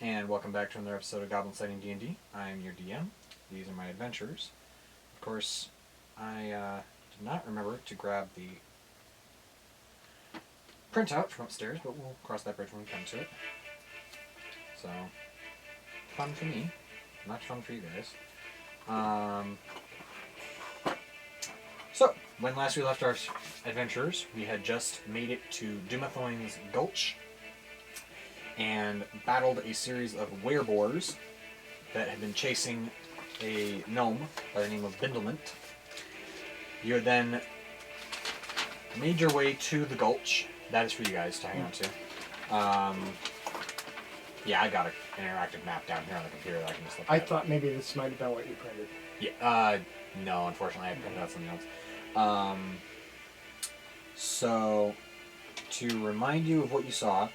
and welcome back to another episode of Goblin-Sighting D&D. I'm your DM. These are my adventures. Of course, I did not remember to grab the printout from upstairs, but we'll cross that bridge when we come to it. So, fun for me, not fun for you guys. So, when last we left our adventurers, we had just made it to Dumathoin's Gulch and battled a series of wereboars that had been chasing a gnome by the name of Bindlement. You had then made your way to the Gulch. That is for you guys to hang on to. Yeah, I got an interactive map down here on the computer that I can just look at. I thought maybe this might have been what you printed. Yeah, no, unfortunately I printed out something else. So, to remind you of what you saw,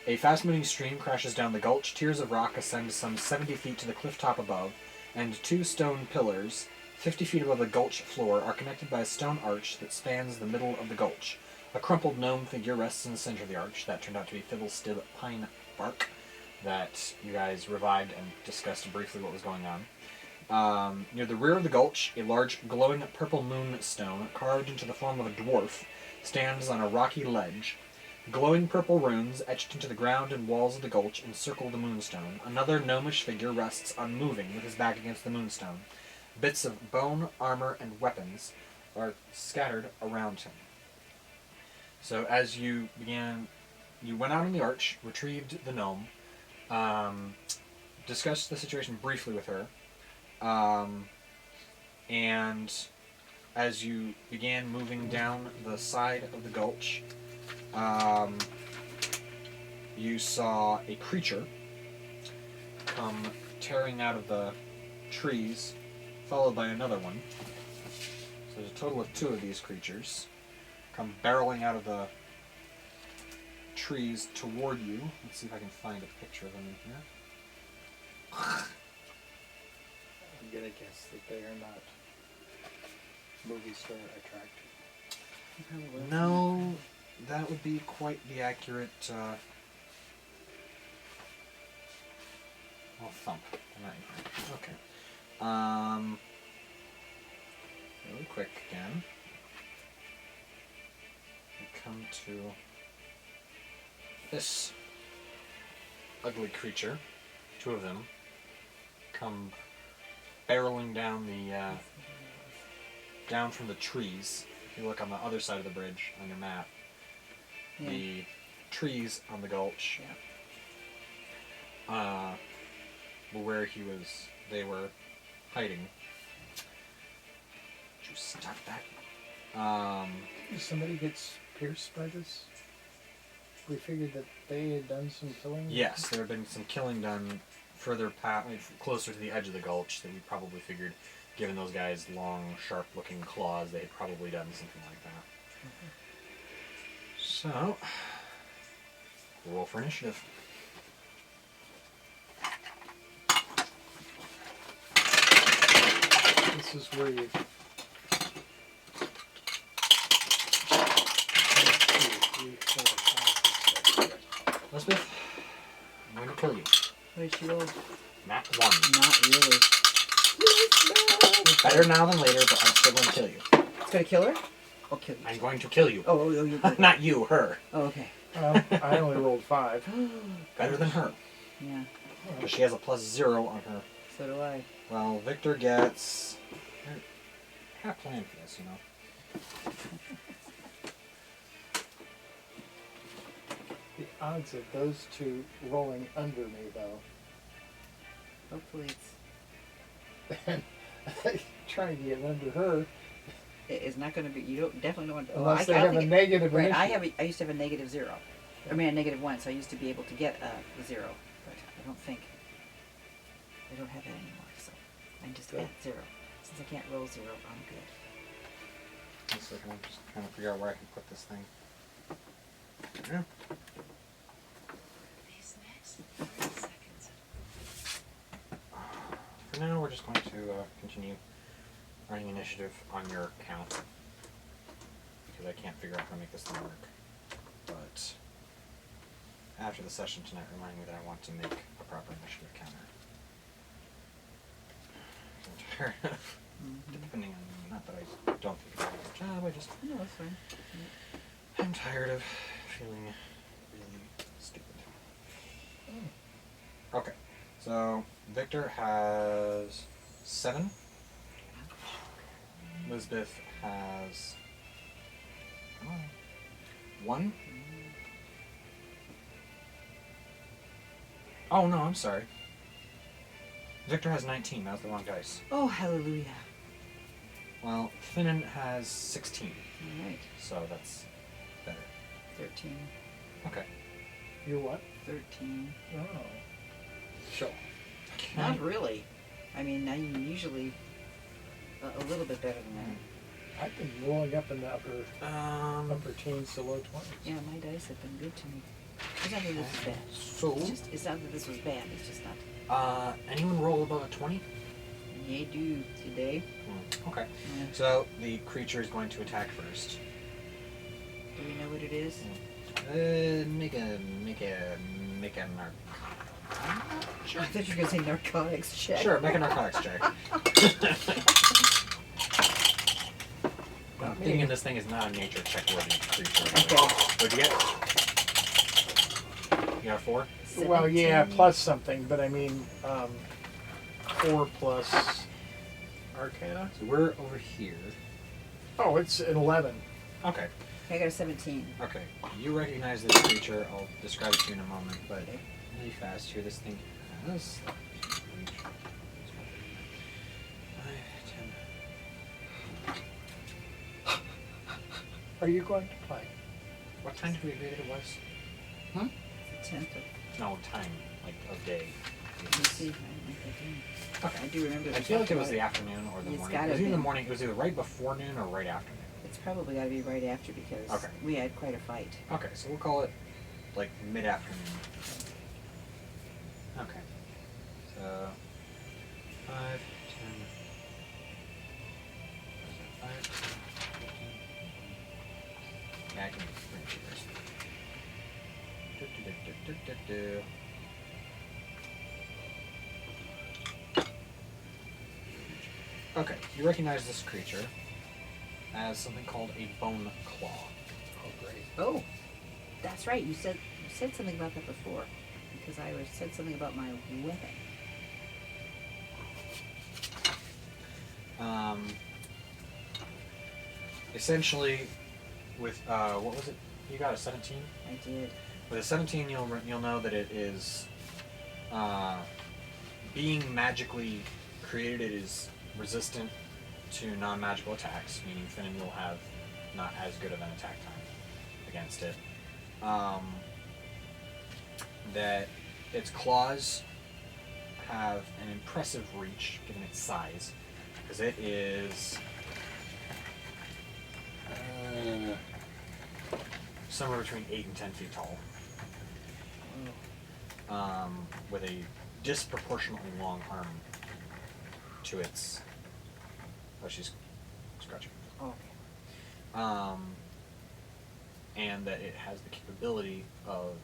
a fast-moving stream crashes down the gulch, tiers of rock ascend some 70 feet to the cliff top above, and two stone pillars, 50 feet above the gulch floor, are connected by a stone arch that spans the middle of the gulch. A crumpled gnome figure rests in the center of the arch. That turned out to be Fiddlestib Pine Bark that you guys revived and discussed briefly what was going on. Near the rear of the gulch, a large glowing purple moonstone, carved into the form of a dwarf, stands on a rocky ledge. Glowing purple runes etched into the ground and walls of the gulch encircle the moonstone. Another gnomish figure rests unmoving with his back against the moonstone. Bits of bone, armor, and weapons are scattered around him. So as you went out on the arch, retrieved the gnome, discussed the situation briefly with her, and as you began moving down the side of the gulch, you saw a creature come tearing out of the trees, followed by another one. So there's a total of two of these creatures come barreling out of the trees toward you. Let's see if I can find a picture of them in here. I'm gonna guess that they are not movie star attractive. No, that would be quite the accurate. Well, thump. Okay. Really quick again. We come to this ugly creature. Two of them come barreling down down from the trees. If you look on the other side of the bridge on your map, the trees on the gulch, were where they were hiding. Would you stop that? If somebody gets pierced by this, we figured that they had done some killing? Yes, there had been some killing done further closer to the edge of the gulch that we probably figured, given those guys' long, sharp-looking claws, they had probably done something like that. So, roll for initiative. This is where you... Elizabeth, I'm going to kill you. What did she roll? Nat 1. Not really. Better now than later, but I'm still going to kill you. It's gonna kill her? Or kill you? I'm going to kill you. Oh, you're good. Not you, her. Oh, okay. I only rolled 5. Better than her. Yeah. Because she has a +0 on her. So do I. Well, Victor gets... I had a plan for this, you know. The odds of those two rolling under me, though. Hopefully it's... And trying to get under her. It is not going to be... You definitely don't want to... Unless they have a negative Right, initiative. I used to have a -0. I mean, a -1, so I used to be able to get a 0. But I don't think... I don't have that anymore, so I'm just at 0. Since I can't roll 0, I'm good. One second, I'm just trying to figure out where I can put this thing. Yeah. These next 30 seconds. For now, we're just going to continue running initiative on your count. Because I can't figure out how to make this thing work. But after the session tonight remind me that I want to make a proper initiative counter. I'm tired of depending on, not that I don't think it's a good job, I just, No, that's fine. I'm tired of feeling really stupid. Okay, so Victor has 7. Elizabeth has 1. Oh no, I'm sorry. Victor has 19. That was the wrong dice. Oh, hallelujah. Well, Finnan has 16. All right. So that's better. 13. Okay. You're what? 13. Oh. Sure. Not really. I mean, I'm usually a little bit better than that. I've been rolling up in the upper teens to low 20s. Yeah, my dice have been good to me. It's not that this is bad. So, It's not that this was bad. It's just not. anyone roll above a 20? Yeah, do today. Okay. Yeah. So the creature is going to attack first. Do we know what it is? Make a narc. I thought you were gonna say narcotics check. Sure, make a narcotics check. Being in this thing is not a nature check worthy creature. Okay. What'd you get? You got a 4? 17. Well, yeah, plus something, but I mean, 4 plus Arcana. So we're over here. Oh, it's an 11. Okay. I got a 17. Okay. You recognize this creature. I'll describe it to you in a moment, but Okay. really fast here. This thing has 5, 10. Are you going to play? What time did we agree that it was? It's the 10th of. No, time, like, of day. Let me see. I didn't write that down. Okay. I do remember. I we feel like talked it was about the afternoon or the It's morning. gotta It was either the be. morning. It was either right before noon or right after noon. It's probably got to be right after because Okay. we had quite a fight. Okay, so we'll call it like mid-afternoon. Okay. So 5, 10. What is it? 5, 10, 15. Yeah, I can bring cheaters. Okay, you recognize this creature as something called a bone claw. Oh, great. Oh, that's right. You said something about that before because I said something about my weapon. Essentially, with what was it? You got a 17. I did. With a 17, you'll know that it is being magically created. It is resistant to non-magical attacks, meaning Finnan will have not as good of an attack time against it. That its claws have an impressive reach, given its size, because it is somewhere between 8 and 10 feet tall, with a disproportionately long arm to its. Oh, she's scratching. Okay. And that it has the capability of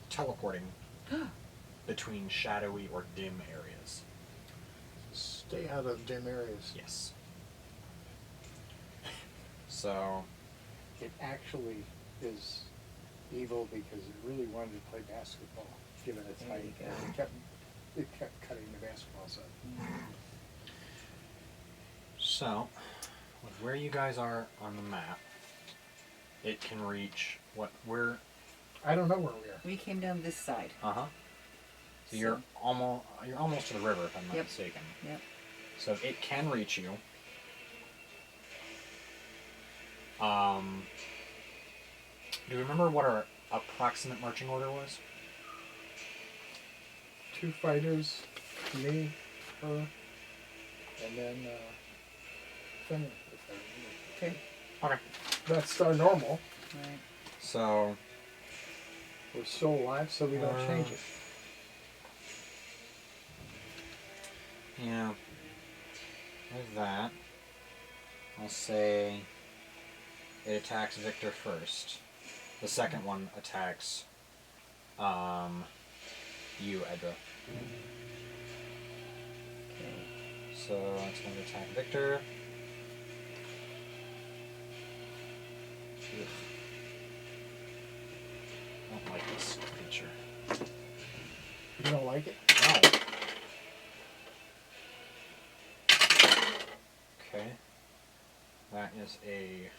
teleporting between shadowy or dim areas. Stay out of dim areas. Yes. So. It actually is evil because it really wanted to play basketball, given its There height. you go. And it kept cutting the basketballs up. So, with where you guys are on the map, it can reach what we're. I don't know where we are. We came down this side. So you're almost to the river, if I'm not mistaken. Yep. So it can reach you. Do you remember what our approximate marching order was? 2 fighters, me, her, and then Finnan. Okay. Okay. That's our normal. Right. So. We're still alive, so we don't change it. Yeah. With that, I'll say it attacks Victor first. The second one attacks you, Edra. Okay. So it's going to attack Victor. Ugh. I don't like this creature. You don't like it? No. Okay. That is a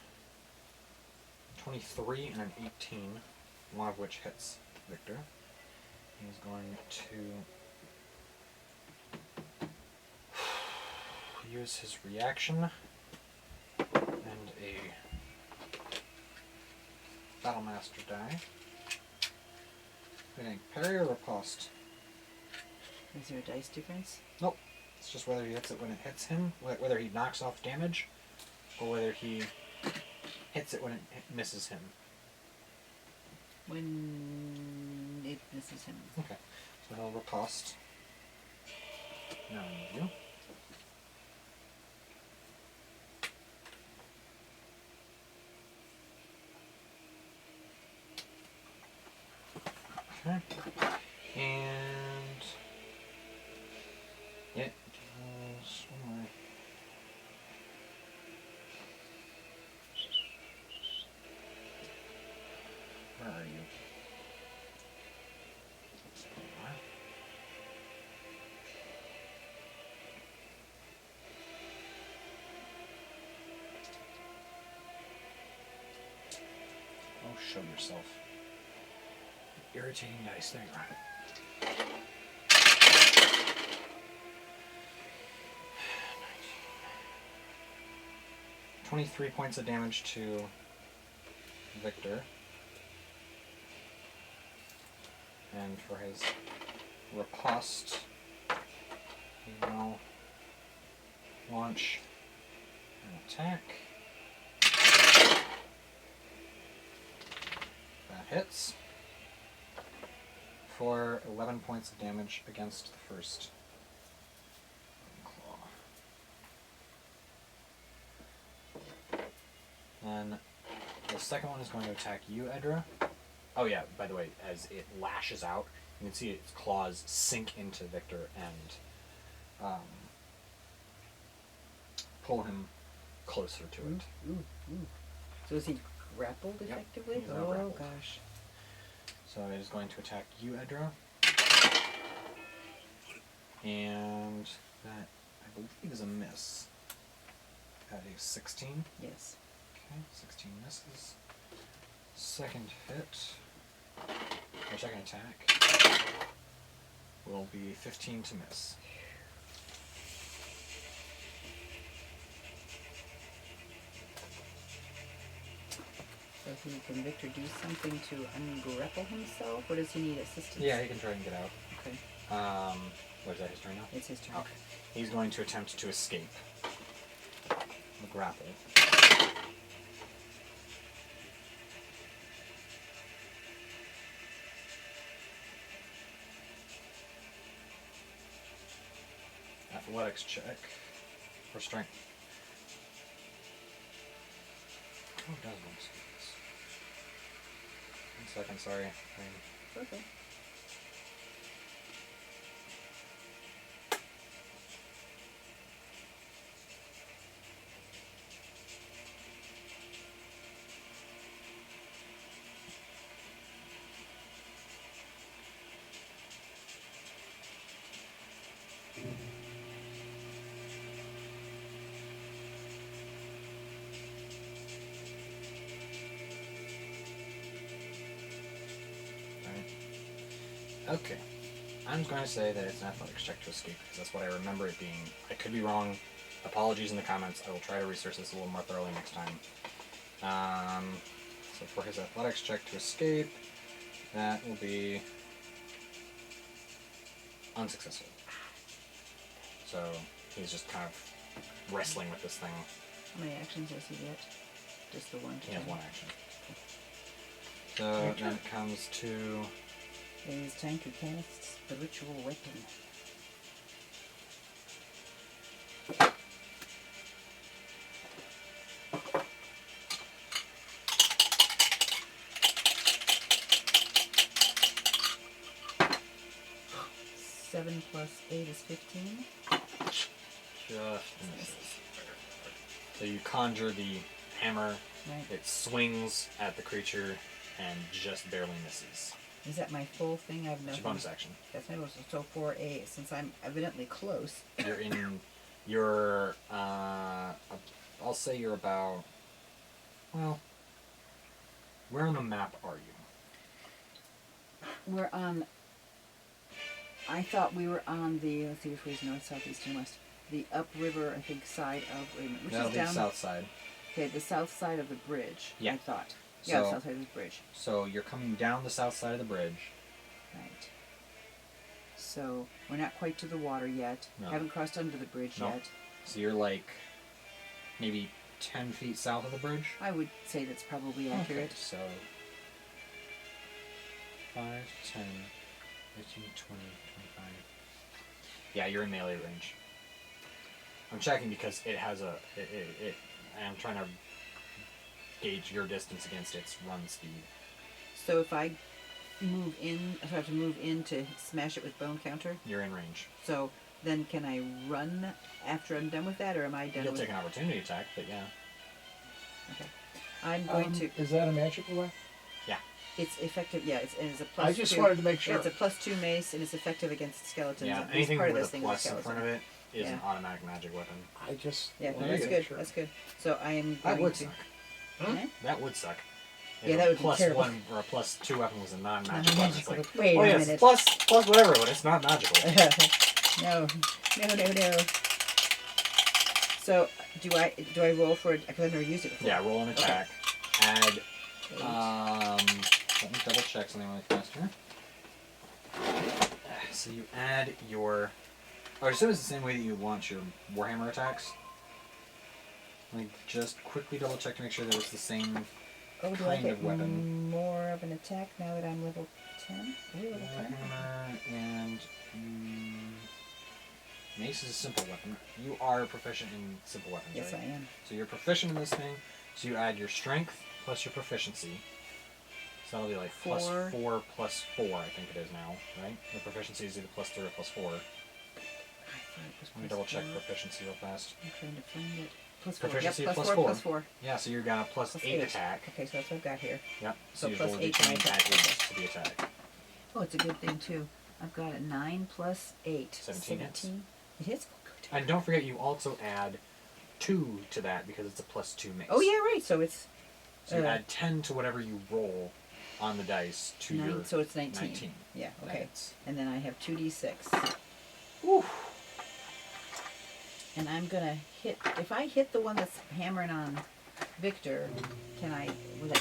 23 and an 18, one of which hits Victor. He's going to use his reaction and a Battlemaster die. Hitting parry or riposte? Is there a dice difference? Nope. It's just whether he hits it when it hits him, whether he knocks off damage, or whether he hits it when it misses him. When it misses him. Okay. So he'll riposte. Now you. Okay. And it does one more. Where are you? There you are. Oh, show yourself. Irritating dice. There you are. 23 points of damage to Victor. And for his riposte, he will launch an attack. That hits for 11 points of damage against the first claw. Then the second one is going to attack you, Edra. Oh yeah, by the way, as it lashes out, you can see its claws sink into Victor and pull him closer to it. Ooh. So is he grappled effectively? he's now Oh grappled. gosh. So it is going to attack you, Edra. And that, I believe, is a miss. At a 16. Yes. Okay, 16 misses. Second hit, or second attack, will be 15 to miss. So can Victor do something to ungrapple himself, or does he need assistance? Yeah, he can try and get out. Okay. What is that, his turn now? It's his turn. Okay. He's going to attempt to escape the grapple. Athletics check for strength. Oh, it does want to do this. 1 second, sorry. Okay. Okay. I'm going to say that it's an athletics check to escape, because that's what I remember it being. I could be wrong. Apologies in the comments. I will try to research this a little more thoroughly next time. So for his athletics check to escape, that will be unsuccessful. So he's just kind of wrestling with this thing. How many actions does he get? Just the one? He has one action. So then it comes to... It is time to cast Spiritual Weapon. 7 plus 8 is 15. Just misses. So you conjure the hammer. Right. It swings at the creature and just barely misses. Is that my full thing? I have It's nothing. your bonus action. That's my bonus. So for a, since I'm evidently close. You're I'll say you're about, well, where on the map are you? We're on. I thought we were on the. Let's see which way is north, south, east, and west. The upriver, I think, side of. Wait a minute. Which That'll is be down. south side. Okay, the south side of the bridge. Yeah. I thought. Yeah, So- south side of the bridge. So you're coming down the south side of the bridge. Right. So we're not quite to the water yet. No. Haven't crossed under the bridge No. yet. So you're like maybe 10 feet south of the bridge. I would say that's probably accurate. Okay, so 5, 10, 15, 20, 25. Yeah, you're in melee range. I'm checking because it has a. I'm trying to gauge your distance against its run speed. So if I move in, if I have to move in to smash it with bone counter, You're in range. so then can I run after I'm done with that, or am I done You'll with take an opportunity attack, but yeah. Okay. I'm going to. Is that a magical weapon? It's effective. Yeah, it's a plus. I just 2. wanted to make sure. It's a +2 mace, and it's effective against skeletons. Yeah, At least anything part of with this a thing is plus in skeleton. front of it is an Yeah. automatic magic weapon. I just. Yeah, no, wanted that's to good. make sure. That's good. So I am That going would to. suck. Eh? That would suck. If Yeah, a that would be plus terrible. 1 or a +2 weapon was a non-magic weapon. It's like, Wait oh a yes, minute. plus whatever, but it's not magical. No. So do I roll for it? Because I've never used it before. Yeah, roll an attack. Add. 8. Let me double check something really fast here. So you add your. I assume it's the same way that you launch your Warhammer attacks. Like, just quickly double check to make sure that it's the same Oh, do I kind get of weapon. more of an attack now that I'm level 10? Are you level 10? Warhammer and mace is a simple weapon. You are proficient in simple weapons, Yes, right? I am. So you're proficient in this thing. So you add your strength plus your proficiency. So that'll be like plus 4. 4 plus 4, I think it is now, right? The proficiency is either +3 or +4. I thought it was Let me double check +4. proficiency real fast. I'm trying to find it. +4. Proficiency Yep, plus +4, four. +4. Yeah, so you're got a Plus +8 8. attack. Okay, so that's what I've got here. Yep. So you plus roll 8 to my D20 attack. add 8 to the attack. Oh, it's a good thing too. I've got a 9 plus 8. 17 hits. It hits? Oh, good. And don't forget, you also add 2 to that because it's a +2 mace. Oh, yeah, right. So it's So you add 10 to whatever you roll on the dice to your so it's 19. 19. Yeah, okay. That's- And then I have 2d6. Whew. And I'm gonna hit. If I hit the one that's hammering on Victor, will that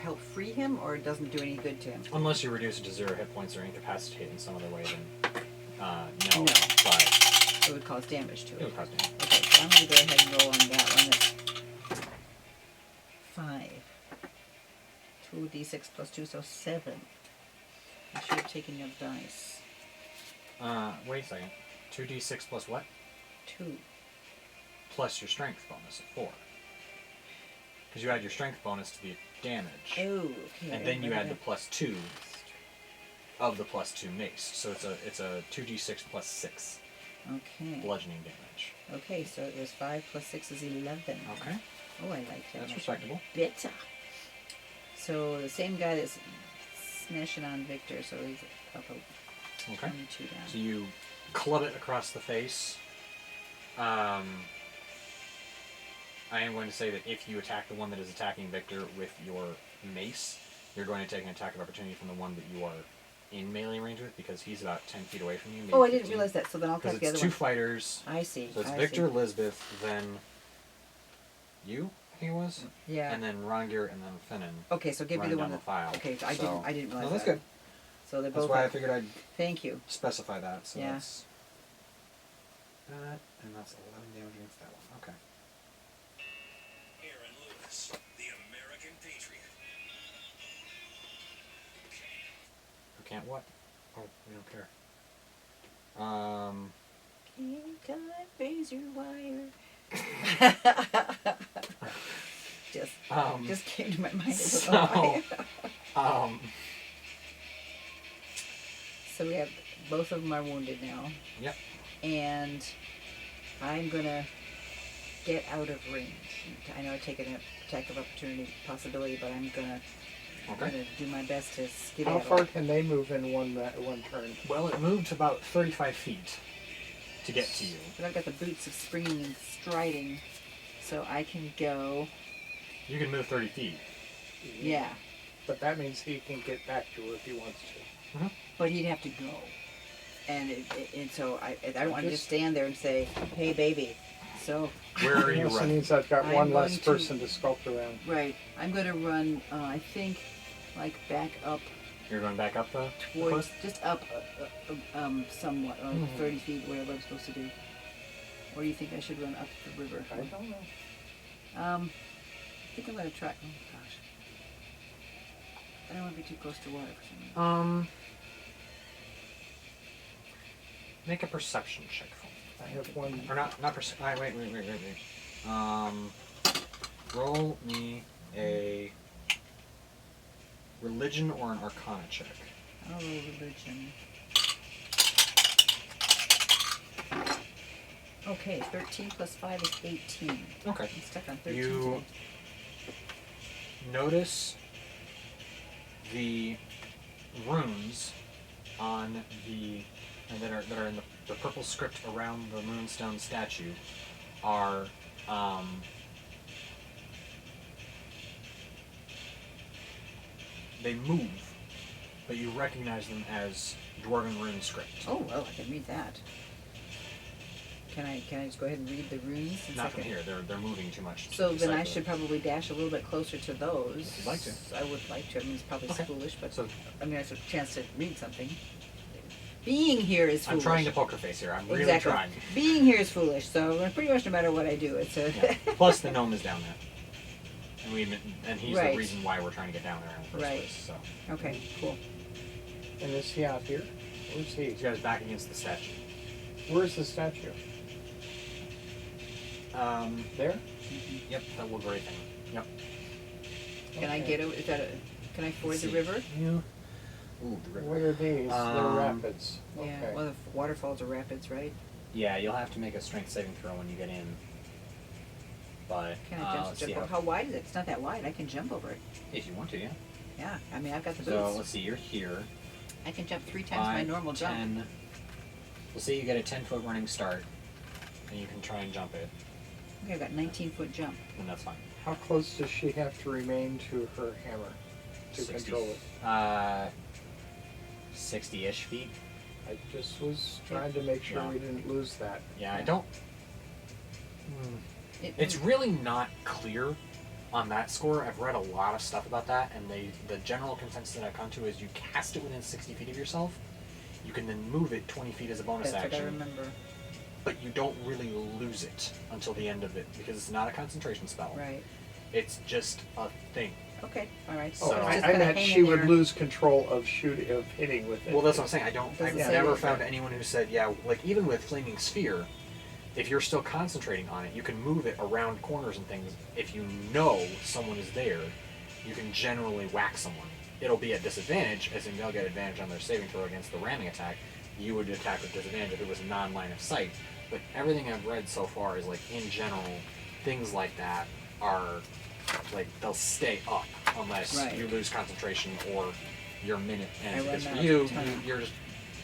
help free him, or it doesn't do any good to him? Unless you reduce it to 0 hit points or incapacitate in some other way, then no. No. But It would cause damage to it it. would cause damage. Okay, so I'm gonna go ahead and roll on that one. That's 5. 2d6 plus 2, so 7. I should have taken your dice. Wait a second. 2d6 plus what? 2. Plus your strength bonus of 4. Because you add your strength bonus to the damage. Oh, okay. And then you add the +2 of the +2 mace. So it's a 2d6 plus 6 Okay. bludgeoning damage. Okay, so it was 5 plus 6 is 11. Okay. Oh, I like that. That's respectable. Better. So the same guy that's smashing on Victor, so he's up a Okay. 22 down. So you club it across the face. I am going to say that if you attack the one that is attacking Victor with your mace, you're going to take an attack of opportunity from the one that you are in melee range with, because he's about 10 feet away from you. maybe Oh, I didn't 15. realize that, so then I'll Because attack the it's other two one. fighters. I see. So it's I Victor, see. Elizabeth, then you, I think it was, Yeah. and then Rongir, and then Finnan. Okay, so give me running the one down that. the file. Okay, so I didn't realize No, that's that. good. So they're That's both. why I up. figured I'd Thank you. specify that. So Yeah. that's that, and that's 11 damage against that one. Okay. Aaron Lewis, the American Patriot. Who can't what? Oh, we don't care. Can't raise your wire. Just came to my mind. I don't know why. So we have both of them are wounded now, Yep. and I'm gonna get out of range. I know I take an attack of opportunity possibility, but I'm gonna do my best to skedaddle. How far can they move in one turn? Well, it moved about 35 feet to get to you. But I've got the boots of springing and striding, so I can go. You can move 30 feet. Yeah, But that means he can get back to her if he wants to. but he'd have to go, and so I don't want to just stand there and say, "Hey, baby." So Where are It you also running? means I've got I'm one less going to- person to sculpt around. right, I'm gonna run. I think, like back up You're going back up the towards, cliff? just up, somewhat, 30 feet, whatever I'm supposed to do. Or you think I should run up the river? I don't know. I think I'm gonna try. Oh gosh, I don't want to be too close to water for some reason. Make a perception check for me. I have one. Or not wait. Roll me a religion or an arcana check. I'll roll religion. Okay, 13 plus 5 is 18. Okay. I'm stuck on 13 You today. notice the runes on the that are in the purple script around the moonstone statue are they move, but you recognize them as Dwarven rune script. Oh, well, I can read that. Can I just go ahead and read the runes? Since I Not from can- here. They're moving too much. to So then I decipher. should probably dash a little bit closer to those. If you'd like to. I would like to. I mean, it's probably Okay. foolish, but So I mean, I have a chance to read something. Being here is I'm foolish. trying to poker face here. I'm really Exactly. trying. Being here is foolish, so pretty much no matter what I do, it's a... Yeah. Plus the gnome is down there, and he's Right. the reason why we're trying to get down there in the first Right. place. So Okay, cool. And is he out here? Where's he? he's got his back against the statue. Where's the statue? There? Yep, that little gray thing. Yep. Can I Okay. get over... Is that a... Can I ford the See. river? You. Ooh, the river. What are these? They're rapids. Yeah, Okay. well, the waterfalls are rapids, right? Yeah, you'll have to make a strength saving throw when you get in. But Can I let's jump see over? How wide is it? It's not that wide. I can jump over it. if you want to, yeah. Yeah, I mean, I've got the So boots. let's see. You're here. I can jump 3 times my 5, normal jump. 10. We'll say you get a 10-foot running start, and you can try and jump it, Okay, I've got 19-foot jump. and that's fine. How close does she have to remain to her hammer to 60. control it? 60-ish feet. I just was trying to make sure Yeah. we didn't lose that. Yeah, I Yeah. don't. It, It's really not clear on that score. I've read a lot of stuff about that, and the general consensus that I've come to is you cast it within 60 feet of yourself. You can then move it 20 feet as a bonus That's what I action, remember. but you don't really lose it until the end of it because it's not a concentration spell. Right. It's just a thing. Okay, alright. Oh, So- it's I just kinda meant hanging she would there. lose control of hitting with it. Well, that's what I'm saying. I've Doesn't say never that. found anyone who said, yeah, like even with Flaming Sphere, if you're still concentrating on it, you can move it around corners and things. If you know someone is there, you can generally whack someone. It'll be at disadvantage, as in they'll get advantage on their saving throw against the ramming attack. You would attack with disadvantage if it was a non-line of sight. But everything I've read so far is like, in general, things like that are like they'll stay up unless Right. you lose concentration or your minute I ends. run Because for out you, of time. you're just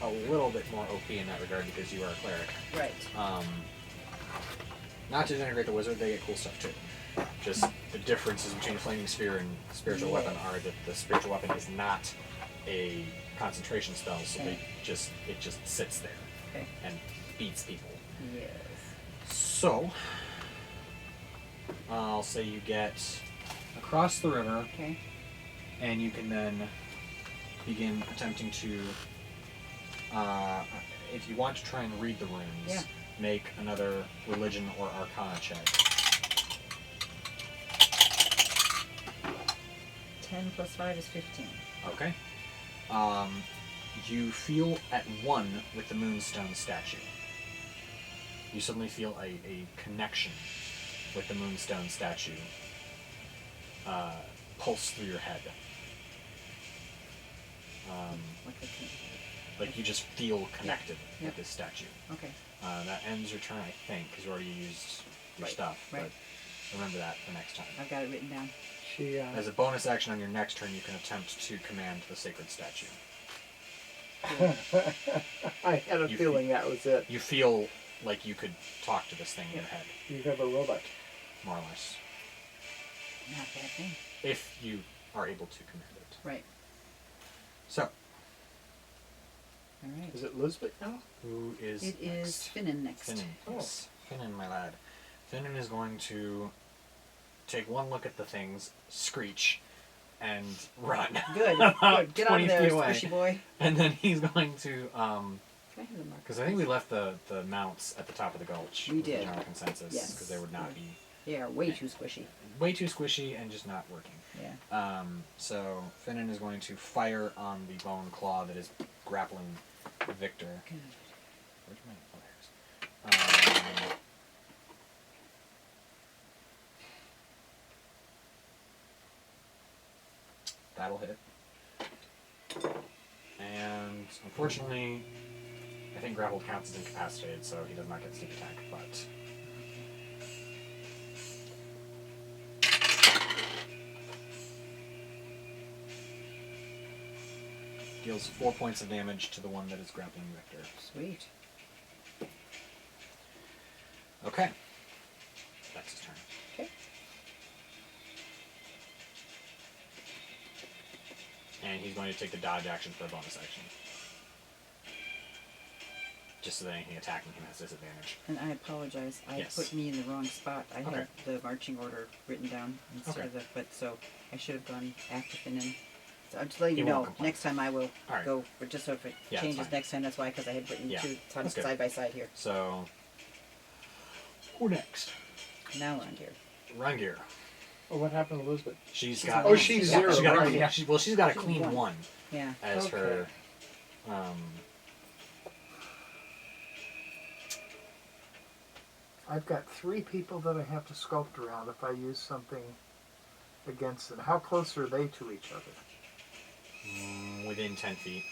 a little bit more OP in that regard because you are a cleric. Right. Not to denigrate the wizard, they get cool stuff too. Just the differences between Flaming Sphere and Spiritual Weapon are that the Spiritual Weapon is not a concentration spell, so Okay. it just sits there Okay. and beats people. Yes. So, I'll say you get across the river, Okay. and you can then begin attempting to, if you want to try and read the runes, Yeah. make another religion or arcana check. 10 plus 5 is 15. Okay. You feel at one with the Moonstone statue. You suddenly feel a connection with the Moonstone statue pulse through your head. Like I can. Like you just feel connected Yep. with this statue. Okay. That ends your turn, I think, because you already used your Right, stuff. right. But remember that for next time. I've got it written down. She, As a bonus action on your next turn, you can attempt to command the sacred statue. I had a You feeling that was it. You feel like you could talk to this thing in your head, You have a robot. more or less, Not a bad thing. if you are able to command it. Right. So, All right. Is it Lisbeth now? who is It next? is Finnan next. Finnan. Yes. Finnan, my lad. Finnan is going to take one look at the things, screech, and run. Good. About Good. Get out 20 of there, feet away. squishy boy. And then he's going to, Can I have the marker? because I think we left the mounts at the top of the gulch. We with the did. general consensus. Yes. Because they would not be They are way too squishy. way too squishy and just not working. Yeah. So Finnan is going to fire on the bone claw that is grappling Victor. Good. Where's my flares? That'll hit. And unfortunately, I think grappled counts as incapacitated, so he does not get sneak attack, but deals 4 points of damage to the one that is grappling Victor. Sweet. Okay. That's his turn. Okay. And he's going to take the dodge action for a bonus action. Just so that anything attacking him has disadvantage. And I apologize. I Yes. put me in the wrong spot. I Okay. had the marching order written down instead Okay. of the. But so I should have gone after Finnan. So I'm just letting you He won't know. complain. Next time I will All right. go. But just so if it Yeah, that's changes fine. next time, that's why. Because I had written Yeah, two that's good. side by side here. So, who next? Now we're on here. Rangir. Oh, what happened to Lisbeth? She's She's got. on- Oh, she's she's zero, She got right. a, she's got a She's clean one. one Yeah. as Okay. her. I've got 3 people that I have to sculpt around if I use something against them. How close are they to each other? Within 10 feet.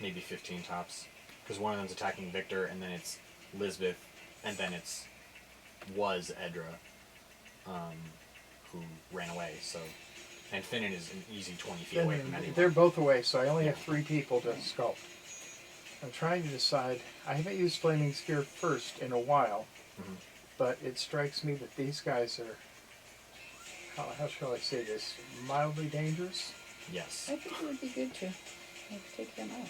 Maybe 15 tops. Because one of them's attacking Victor, and then it's Lisbeth, and then was Edra, who ran away, so... And Finnan is an easy 20 feet away from anyone. They're both away, so I only have 3 people to sculpt. I'm trying to decide. I haven't used Flaming Spear first in a while, Mhm. but it strikes me that these guys are, how shall I say this, mildly dangerous. Yes. I think it would be good to take them out.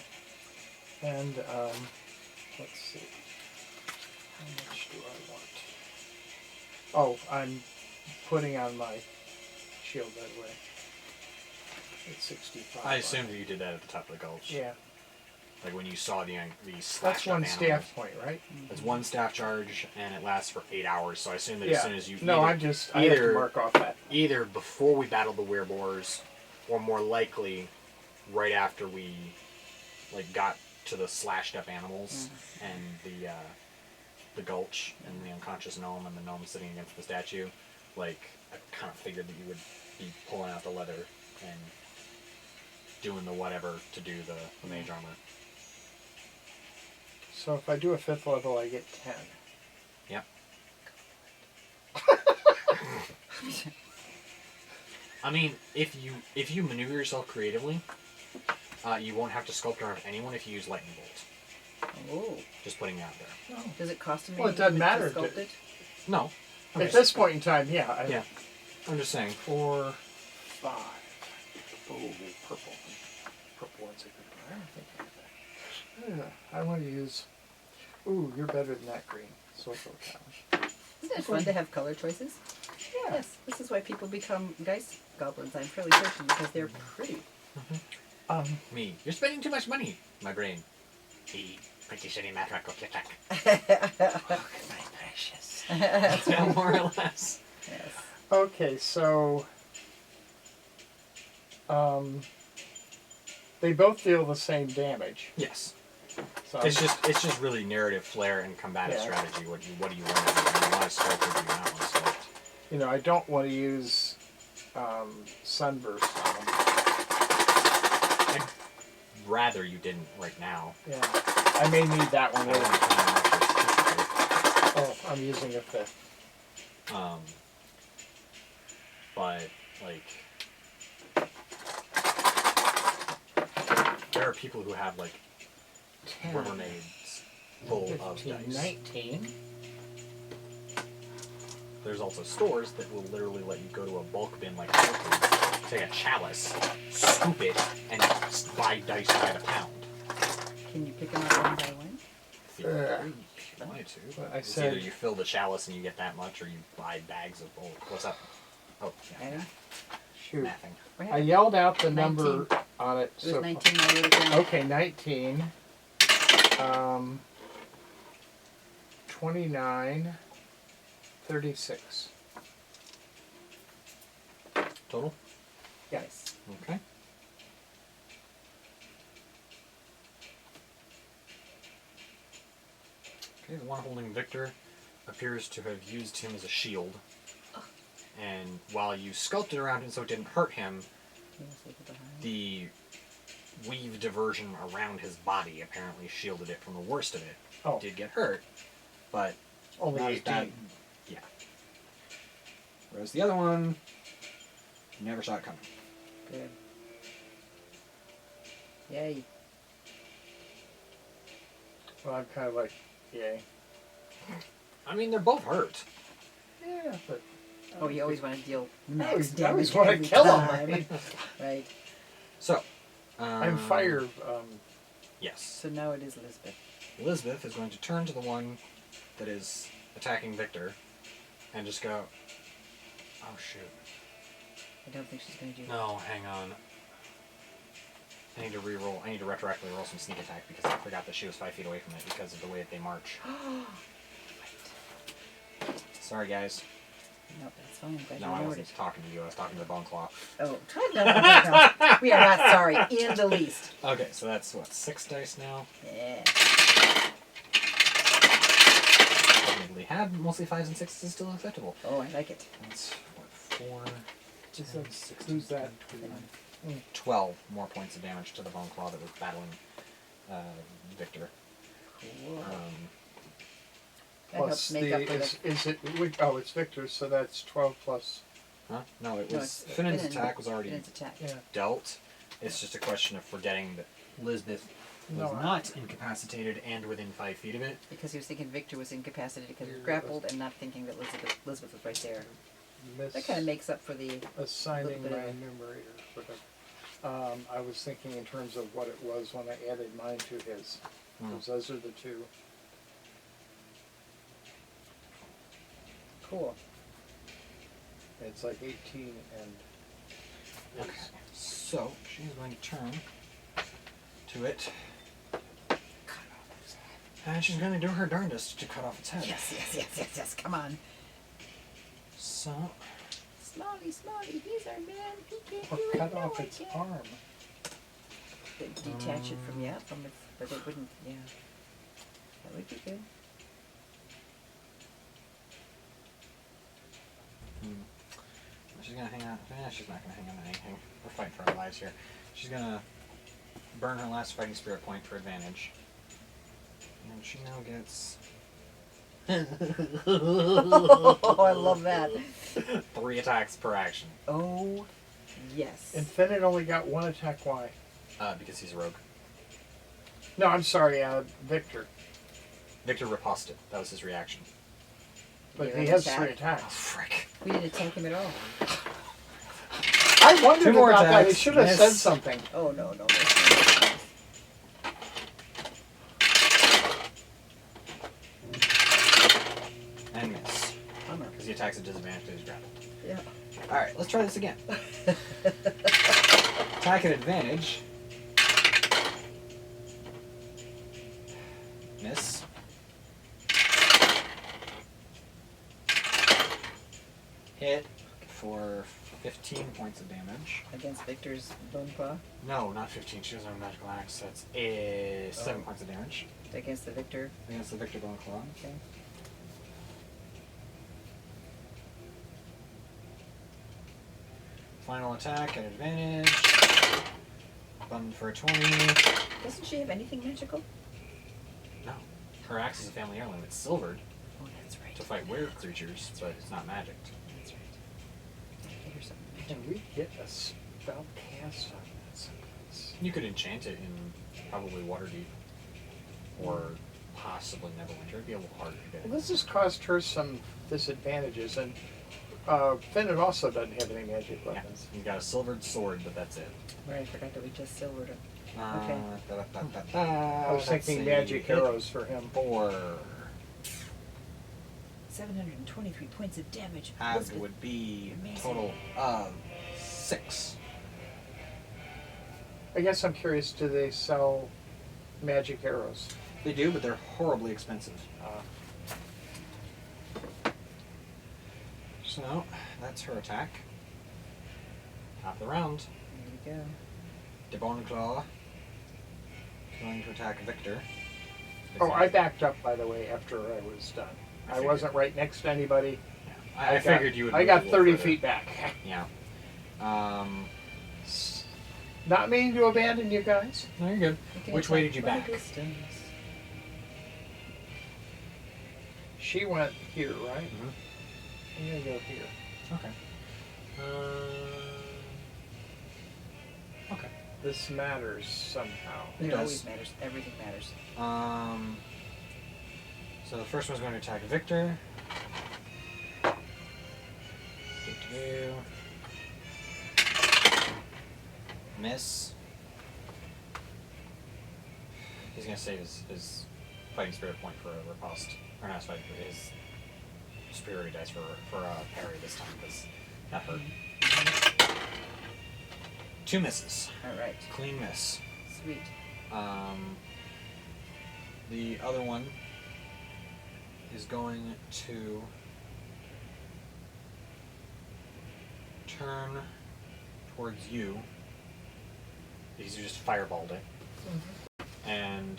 And, let's see. How much do I want? Oh, I'm putting on my shield, by the way. It's 65. I assumed that you did that at the top of the gulch. Yeah. Like when you saw the That's slashed one up animals. staff point, right? It's one staff charge, and it lasts for 8 hours, so I assume that Yeah. as soon as you... No, I have to mark off that. Either before we battled the wereboars, or more likely, right after we got to the slashed up animals and the gulch and the unconscious gnome and the gnome sitting against the statue. I kind of figured that you would be pulling out the leather and doing the whatever to do the mage armor. So if I do a 5th level, I get 10. Yep. I mean, if you maneuver yourself creatively, you won't have to sculpt around anyone if you use lightning bolt. Oh. Just putting it out there. Does it cost him Well, it anything doesn't to matter. sculpt it? No. At this point in time, yeah. Yeah. I'm just saying. 4, 5. Oh, purple. Purple one's a good one. I don't think I have that. I want to use... Ooh, you're better than that green. Social challenge. Isn't it fun to have color choices? Yeah. Yes. This is why people become geist goblins. I'm fairly certain because they're pretty. Me. You're spending too much money. My brain. He pretty shitty mathematical click-clack. My precious. Yeah, more or less. Yes. Okay, so... they both deal the same damage. Yes. So It's just really narrative flair and combative Yeah. strategy. What do you want to do? Do you want to sculpt or do you not want to sculpt? you know, I don't want to use sunburst on them. I rather you didn't right now. Yeah. I may need that one I don't later. have time Oh, I'm using a fifth. but like there are people who have like 10. grenades full of 15, dice. 19. There's also stores that will literally let you go to a bulk bin like Whole Foods, take a chalice, scoop it, and buy dice by the pound. Can you pick them up one by one? Theoretically, if you wanted to. But I It's said- either you fill the chalice and you get that much, or you buy bags of bulk. What's up? Oh, yeah, Adam? Shoot. nothing. What I happened? yelled out the 19. number on it. It was So 19 I wrote it down. okay, 19. 29. 36. Total? Yes. Okay. Okay, the one holding Victor appears to have used him as a shield. And while you sculpted around him so it didn't hurt him, Can you see it behind? the weave diversion around his body apparently shielded it from the worst of it. Oh. It did get hurt, but Only not as 18. bad. Yeah. Whereas the other one, you never saw it coming. Good. Yay. Well, I'm kind of like, yay. I mean, they're both hurt. Yeah, but. Oh, you always want to deal I max always damage want to every kill time. him. Right. So, I'm fire. Yes. So now it is Elizabeth. Elizabeth is going to turn to the one that is attacking Victor and just go, oh shoot. I don't think she's going to do No, hang on. I need to re-roll. I need to retroactively roll some sneak attack because I forgot that she was 5 feet away from it because of the way that they march. Sorry, guys. No, that's fine. I'm glad No, you I remembered wasn't it. talking to you. I was talking to the Bone Claw. Oh, no. We are not sorry in the least. Okay, so that's what, 6 dice now? Yeah. Admittedly, have mostly 5s and 6s is still acceptable. Oh, I like it. That's what, 4, Just 10, like, 16, who's that? 12 more points of damage to the Bone Claw that was battling Victor. Cool. That Plus helps make up for the... is it? Oh, it's Victor's, so that's 12 plus. Huh? No, it No, was... it's Finnan's Finan. attack was already Finnan's attack. Yeah. dealt. It's just a question of forgetting that Elizabeth was No, not incapacitated and within 5 feet of it. Because he was thinking Victor was incapacitated because he was Yeah, grappled and not thinking that Elizabeth was right there. Miss That kind of makes up for the... assigning little my bit of numerator. I was thinking in terms of what it was when I added mine to his. Because those are the two. Cool. It's like 18 and. Okay. So, she's going to turn to it. And she's going to do her darndest to cut off its head. Yes. Come on. So, Smalley, he's our man. He can't Or do it. cut No, off I its can't. arm. Detach it from its, but it wouldn't, yeah. That would be good. she's going to hang on. She's not going to hang on to anything. We're fighting for our lives here. She's going to burn her last fighting spirit point for advantage. And she now gets Oh, I love that. 3 attacks per action. Oh, yes. Infinite only got 1 attack. Why? Because he's a rogue. No, I'm sorry, Victor. Victor riposted. That was his reaction. But You he have has attack. 3 Oh, attacks. frick. We didn't attack him at all. I wondered 2 more about that. He attacks. should have Miss. said something. Oh, no. And miss. Bummer. Because he attacks at disadvantage because he's grappled. Yeah. Alright, let's try this again. Attack at advantage. Miss. Hit for 15 points of damage. Against Victor's bone claw. No, not 15. She doesn't have a magical axe. That's 7 points of damage Against the Victor. against the Victor Bone Claw. Okay. Final attack at advantage. Button for a 20. Doesn't she have anything magical? No. Her axe is a family heirloom. It's silvered Oh, that's right. to fight weird creatures, but it's not magic. That's right. Give her something Can magical. we get a spell cast on that someplace? You could enchant it in probably Waterdeep. Or possibly Neverwinter. It'd be a little harder to get. Well, this has caused her some disadvantages, and Finnan also doesn't have any magic Yeah. weapons. He's got a silvered sword, but that's it. Right, I forgot that we just silvered it. Okay. I was thinking magic arrows for him. 4. 723 points of damage. That Elizabeth. would be Amazing. total of 6. I guess I'm curious, do they sell magic arrows? They do, but they're horribly expensive. So, that's her attack. Top of the round. There you go. Debonclaw. Going to attack Victor. Oh, I backed up, by the way, after I was done. I figured. wasn't right next to anybody. Yeah. I figured you would. I move got a little 30 further. feet back. Yeah. Not meaning to abandon you guys. No, you're good. You can Which way attack did you from a back? distance. She went here, right? Mhm. I'm gonna go here. Okay. Okay. This matters somehow. It It does. always matters. Everything matters. So the first one's going to attack Victor. Do-do-do. Miss. He's going to save his fighting spirit point for a riposte. Or not fighting, for his superiority dice for a parry this time, because that hurt. 2 misses. All right. Clean miss. Sweet. The other one is going to turn towards you because you just fireballed it. And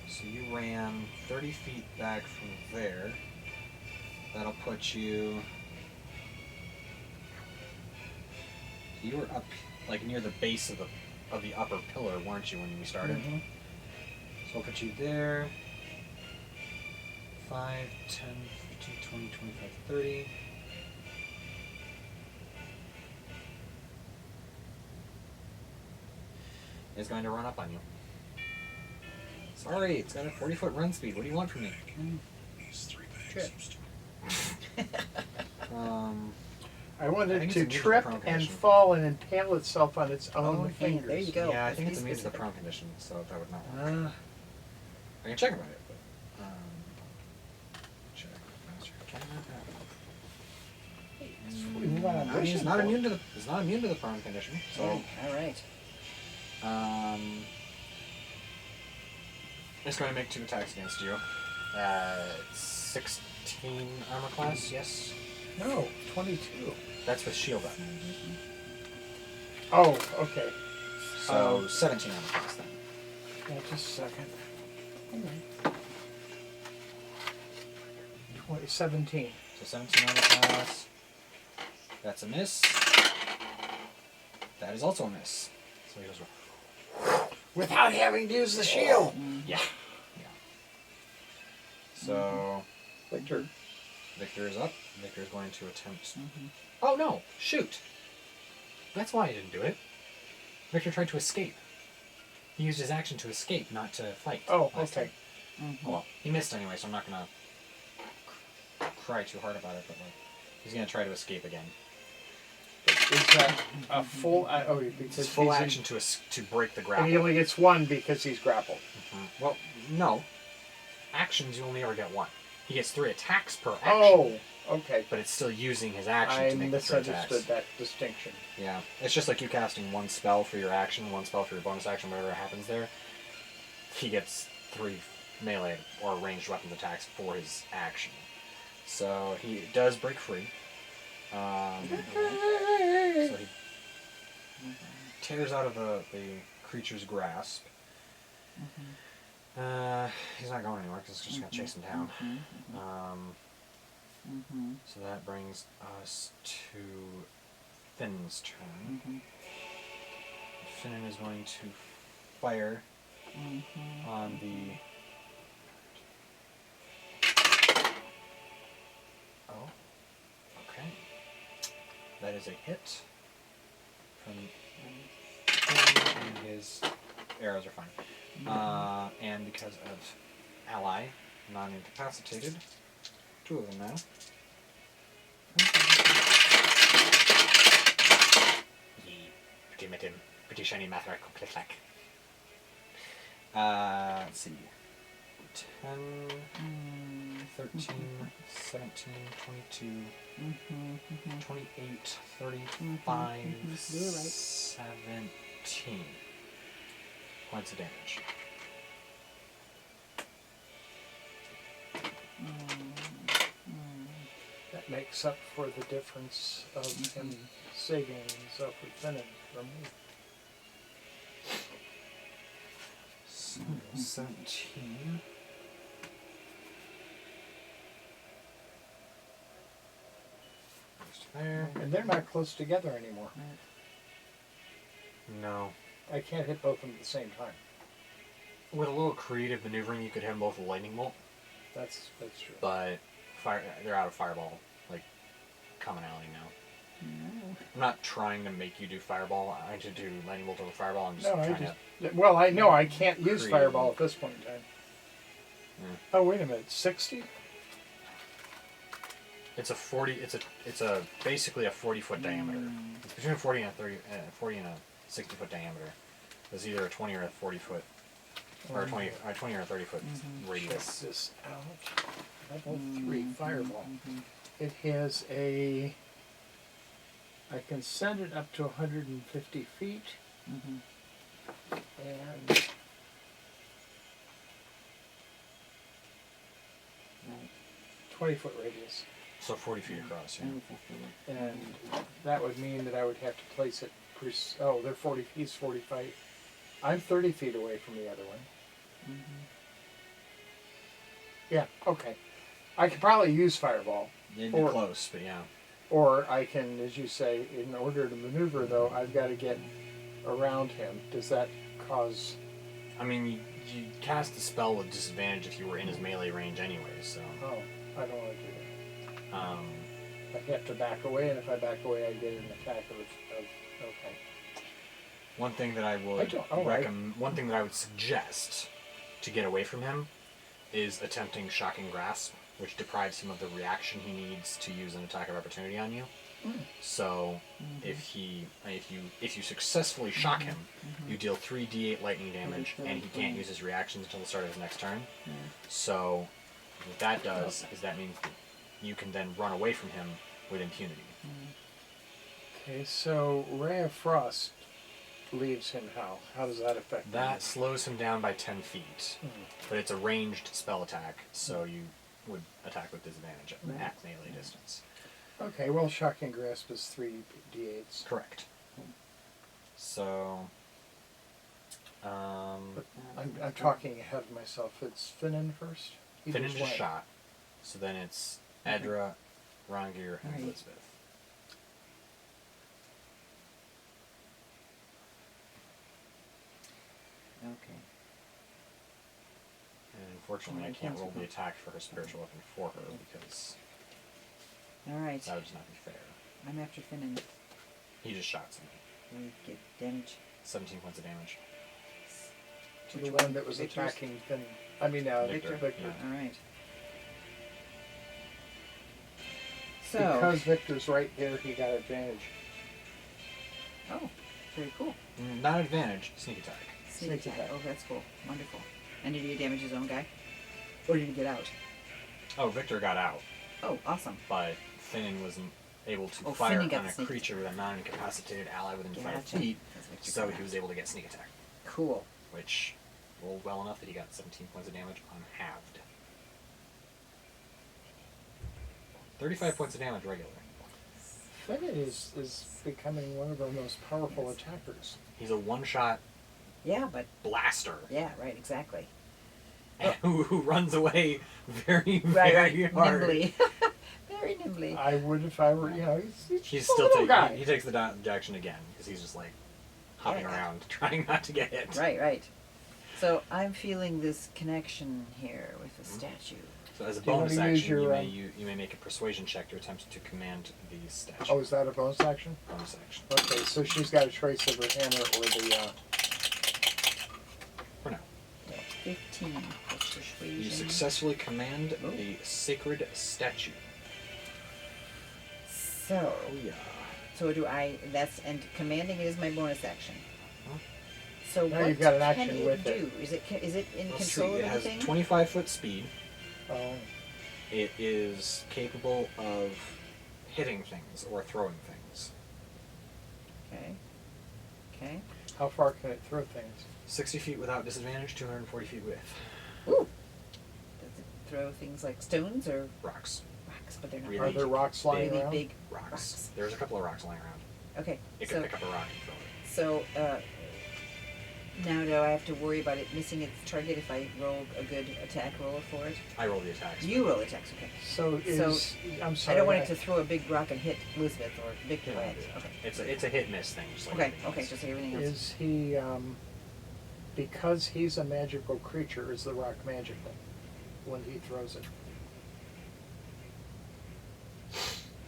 so you ran 30 feet back from there. That'll put you. You were up, like near the base of the upper pillar, weren't you, when we started? Mhm. So I'll put you there. 5, 10, 15, 20, 25, 30. It's going to run up on you. Sorry, it's got a 40-foot run speed. What do you want from me? These 3 Trip. bags. I I wanted think to it's a trip prone and condition. fall and impale itself on its own Oh, yeah, fingers. there you go. Yeah, I Let's think be it's immune to the specific. prone condition, so that would not work. I can check about it, but check. Master cannot have. We move on I mean, it's mission not point. immune to the prone condition. So All right. it's going to make 2 attacks against you. 16 armor class, yes. No, 22. That's with shield up. Oh, okay. So 17 armor class then. Yeah, just a second. 17. So 17 armor class. That's a miss. That is also a miss. So he goes. Without having to use the shield. Yeah. So Victor. Victor is up. Victor is going to attempt. Oh no! Shoot! That's why I didn't do it. Victor tried to escape. He used his action to escape, not to fight. Oh, last okay. time. Oh, well, he missed anyway, so I'm not gonna cry too hard about it. But like, he's gonna try to escape again. Is that a full? Oh, It's because his full he's in- action to break the and grapple. he only gets 1 because he's grappled. Well, no. Actions you only ever get 1. He gets 3 attacks per action. Oh, okay. But it's still using his action I to make the 3 attacks. misunderstood that distinction. Yeah, it's just like you casting 1 spell for your action, 1 spell for your bonus action, whatever happens there. He gets 3 melee or ranged weapons attacks for his action. So he does break free. So he tears out of the creature's grasp. He's not going anywhere because it's just going to chase him down. So that brings us to Finn's turn. Finnan is going to fire on the... Oh, okay. That is a hit from him, and his arrows are fine. And because of ally, non-incapacitated, 2 of them now. He committed pretty shiny mathematical click-clack. Let's see. 10, 13, 17, 22, 28, 35, You were right. 17 points of damage. That makes up for the difference of him saving himself with Finnan from me. So 17. Goes to there. And they're not close together anymore. No. I can't hit both of them at the same time. With a little creative maneuvering, you could hit them both with lightning bolt, That's true. but they're out of fireball, like, commonality now. I'm not trying to make you do fireball. I should do lightning bolt over fireball. I'm just No, trying to... well, I know I can't use Creative. fireball at this point in time. Yeah. Oh, wait a minute, 60? It's a 40. It's a basically a 40-foot diameter. It's between a 40 and a 40 and a 60-foot diameter. There's either a 20 or a 40-foot, or a 20 or a 30-foot Check radius. this out. Level 3 fireball. It has a... I can send it up to 150 feet. And 20-foot radius. So 40 feet across. Yeah. And that would mean that I would have to place it... Oh, they're 40... He's 45... I'm 30 feet away from the other one. Yeah, okay. I could probably use fireball. You'd be close, but yeah. Or I can, as you say, in order to maneuver, though, I've got to get around him. Does that cause... I mean, you cast the spell with disadvantage if you were in his melee range anyway, so... Oh, I don't want to do that. Um, I have to back away, and if I back away, I get an attack of okay. one thing that I would one thing that I would suggest to get away from him is attempting Shocking Grasp, which deprives him of the reaction he needs to use an attack of opportunity on you. So, if you successfully shock him, you deal 3d8 lightning damage, and he can't use his reactions until the start of his next turn. So, what that does is that means that you can then run away from him with impunity. Okay, so Ray of Frost leaves him how? How does that affect That him? slows him down by 10 feet, but it's a ranged spell attack, so you would attack with disadvantage at melee distance. Okay, well, Shocking Grasp is 3d8s. Correct. So, But I'm talking ahead of myself. It's Finnan first? He Finnan just went. shot, so then it's Edra, Rongir, and Right. Elizabeth. Okay. And unfortunately, I can't roll the attack for her spiritual weapon for her because All right. that would just not be fair. I'm after Finnan. He just shot something. We get damage. 17 points of damage. To the one that was Victor's? attacking Finnan. I mean, Victor, Victor. yeah. All right. So. Because Victor's right there, he got advantage. Oh, very cool. Not advantage, sneak attack. Sneak Sneak attack. attack. Oh, that's cool. Wonderful. And did he damage his own guy? Or did he get out? Oh, Victor got out, Oh, awesome. but Finnan wasn't able to Oh, fire Finnan got on a sneak creature with a non-incapacitated ally within 5 Gotcha. feet, That's what you so got. he was able to get sneak attack, Cool. which rolled well enough that he got 17 points of damage unhalved. 35 points of damage regular. Finnan is becoming one of our most powerful attackers. He's a one-shot Yeah, but blaster yeah, right, exactly. who runs away very, Right, very right. hard. Nimbly. Very nimbly. I would if I were, he's He's a still little guy. he takes the action again because he's just like, hopping Yeah. around, trying not to get hit. Right. So I'm feeling this connection here with the statue. So as a Do you bonus wanna use action, your, you may make a persuasion check to attempt to command the statue. Oh, is that a bonus action? Bonus action. Okay, so she's got a trace of her hammer or the. For now. 15 plus persuasion. You successfully command Oh. the sacred statue. So, Oh yeah. so do I? And commanding is my bonus action. Huh? So Now what you've got an can action it with do? it. Is it in Let's control see. of It has anything? 25-foot speed. Oh. It is capable of hitting things or throwing things. Okay. How far can it throw things? 60 feet without disadvantage, 240 feet width. Ooh. Does it throw things like stones or Rocks. rocks? But they're not Really Are big. there rocks lying really around? big Rocks. rocks. There's a couple of rocks lying around. Okay. It so could pick up a rock and throw it. so now do I have to worry about it missing its target if I roll a good attack roll for it? I roll the attacks. You roll attacks, okay. So is I'm I sorry. don't want it to throw a big rock and hit Elizabeth or Victor. Yeah, Right? Okay. It's a hit miss thing. Just like Okay. everything Okay. else. Just like everything else. Is he because he's a magical creature? Is the rock magical when he throws it?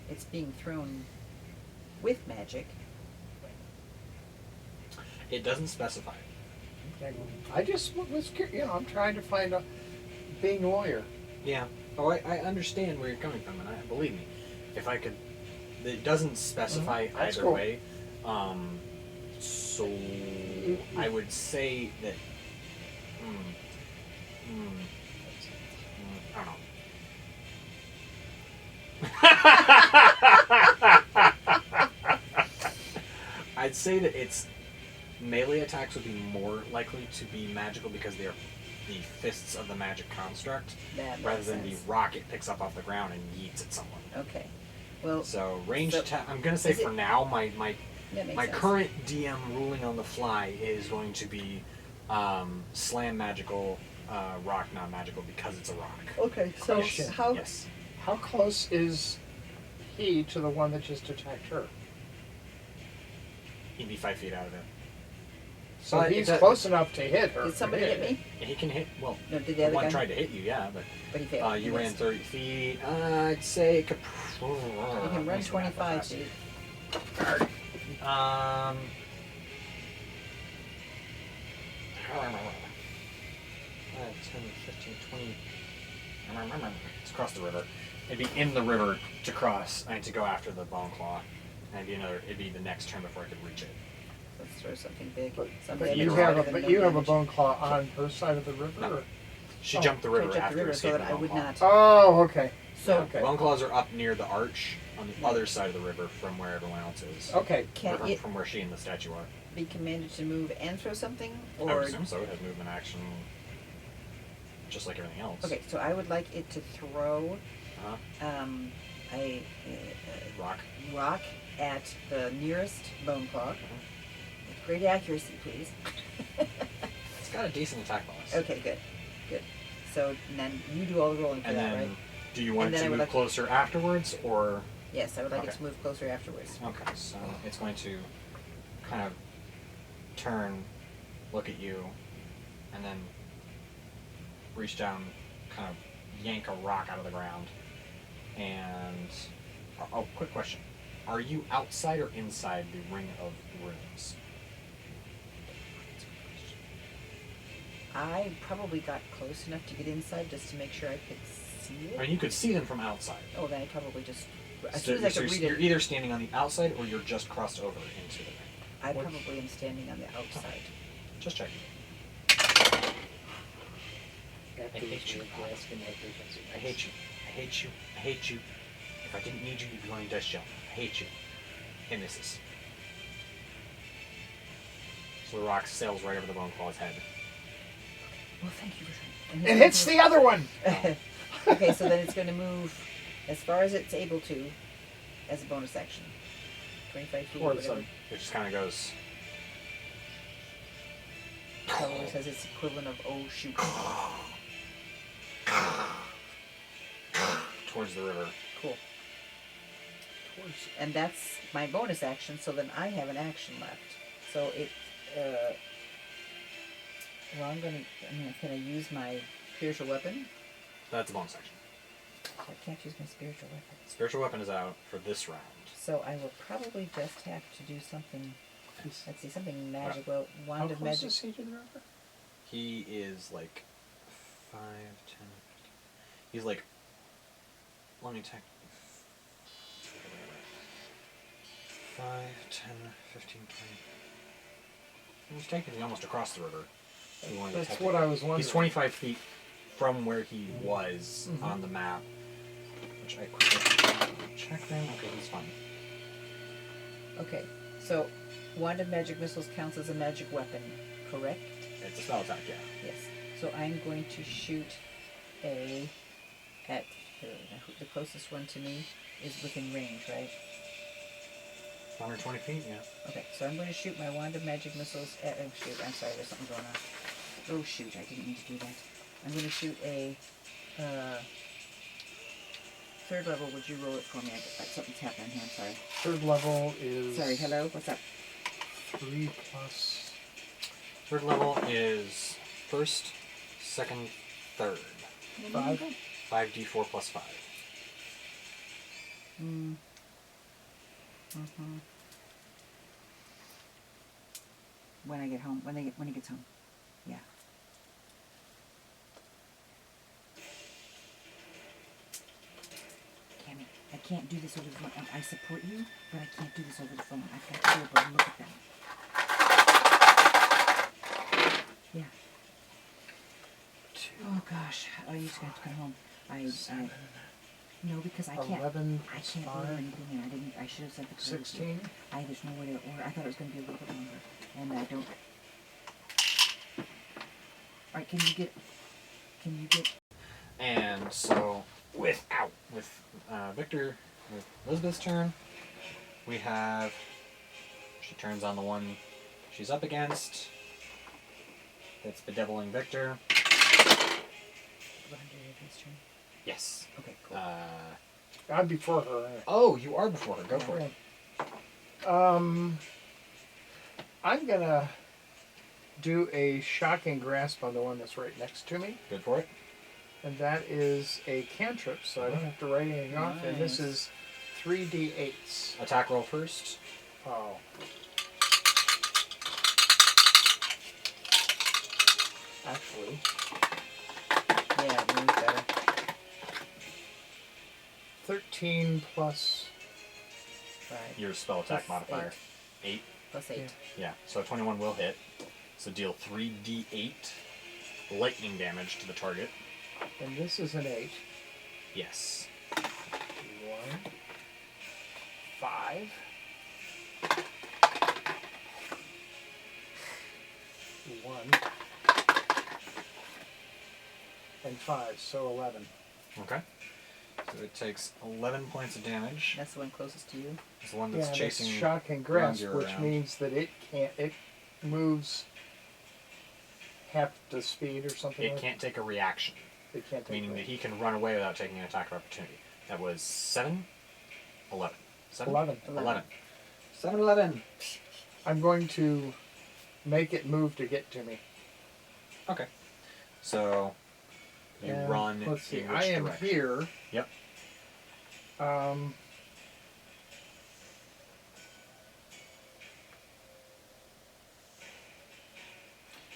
It's being thrown with magic. It doesn't specify. I just was curious. I'm trying to find a being a lawyer. Yeah. Oh, I understand where you're coming from, and believe me, if I could, it doesn't specify That's either cool. way. So I would say that. I don't know. I'd say that its melee attacks would be more likely to be magical because they are the fists of the magic construct, That makes rather than sense. the rock it picks up off the ground and yeets at someone. Okay. Well, So ranged So, attack. I'm gonna say is it- for now, my that makes my sense. current DM ruling on the fly is going to be slam magical, rock non-magical because it's a rock. Okay. So Question. how? Yes. How close is he to the one that just attacked her? He'd be 5 feet out of it. So But he's it does- close enough to hit her. Did somebody hit me? He can hit. Well, No. Did the the other one guy? tried to hit you, yeah, But he failed. you He ran missed. 30 feet. I'd say it could. You can run 25 feet. 10, 15, 20. It's across the river. It'd be in the river to cross. I need to go after the bone claw. And it'd be the next turn before I could reach it. Let's throw something big. But, Something but you you bigger have a than but no you have a damage. bone claw on her side of the river. No. Or? She Oh, jumped the river Jumped the after river so escaping that the I bone would claw. not. Oh, okay. So Okay. Bone claws are up near the arch on the Right. other side of the river from where everyone else is. Okay. can from, it from where she and the statue are. be commanded to move and throw something, I would or assume so. It has movement action, just like everything else. okay? So I would like it to throw Uh-huh. a Rock. rock at the nearest bone claw. With great accuracy, please. It's got a decent attack bonus. Okay, good. So then you do all the rolling for And that, then, right? do you want And it then I to would move like- closer afterwards, or? Yes, I would like it Okay. to move closer afterwards. Okay, so it's going to kind of turn, look at you, and then reach down, kind of yank a rock out of the ground. And oh, quick question: are you outside or inside the ring of runes? I probably got close enough to get inside just to make sure I could see it. I mean, you could see them from outside. Oh, then I probably just as So, soon as I so could read you're it, either standing on the outside or you're just crossed over into the ring. I What- probably am standing on the outside. Just checking. After I hate this, you. we're asking what they can see. I hate you. I hate you. I hate you. If I didn't need you, you'd be running Death Shell. I hate you. It misses. So the rock sails right over the bone claw's head. Well, thank you for trying. It hits the other one. Okay, so then it's going to move as far as it's able to as a bonus action. 25 feet or Towards whatever. them. It just kind of goes. Probably says it's equivalent of oh shoot. Towards the river. Cool. And that's my bonus action, so then I have an action left. So it, well, can I use my spiritual weapon? That's a bonus action. I can't use my spiritual weapon. Spiritual weapon is out for this round. So I will probably just have to do something. Let's see, something magical. How Wand of close magic. is he to the river? He is like 5, 10, 15. He's like. Let me check. 5, 10, 15, 20. He's technically almost across the river. If you wanted to That's technically- what I was wondering. He's 25 feet from where he was on the map. Which I quickly check then. Okay, he's fine. Okay, so Wand of Magic Missiles counts as a magic weapon, correct? It's a spell attack, yeah. Yes. So I'm going to shoot at the closest one to me is within range, right? 120 feet, yeah. Okay, so I'm going to shoot my Wand of Magic Missiles at. Oh shoot! I'm sorry. There's something going on. Oh shoot! I didn't mean to do that. I'm going to shoot a third level. Would you roll it for me? Something's happening here. I'm sorry. Third level is... Sorry. Hello. What's up? 3 plus... Third level is first, second, third. 5. 5d4 plus 5. When I get home, when he gets home, yeah. Cammy, I can't do this over the phone. I support you, but I can't do this over the phone. I've got to be able to look at them. Yeah. Oh gosh. Oh, you just have to come home. No, because I can't. 11 I plus can't 5. order anything in. I should have said the code. 16. There's no way to order. I thought it was going to be a little bit longer, and I don't. All right, can you get? And so, with Victor, with Elizabeth's turn, we have. She turns on the one she's up against. That's bedeviling Victor. Yes. Okay, cool. I'm before her. Oh, you are before her. Go for it. I'm gonna do a shocking grasp on the one that's right next to me, Good for it. and that is a cantrip, so I don't have to write anything off. And this Nice. is 3d8s. Attack roll first. Oh. Actually, Yeah, really better. 13 plus... 5 Your spell attack Plus modifier. 8. plus 8. Yeah, so 21 will hit. So deal 3d8 lightning damage to the target. And this is an 8. Yes. 1, 5. 1. And 5, so 11. Okay. So it takes 11 points of damage. That's the one closest to you. It's the one Yeah, that's and chasing. it's shock and grasp, Ranger which around. means that it moves half the speed or something It like can't take a reaction, It can't take meaning that. that he can run away without taking an attack of opportunity. That was 7, 11. 7? 11. 11. 7, 11. I'm going to make it move to get to me. Okay. So you And run. Let's see. in which I am direction? here. Yep.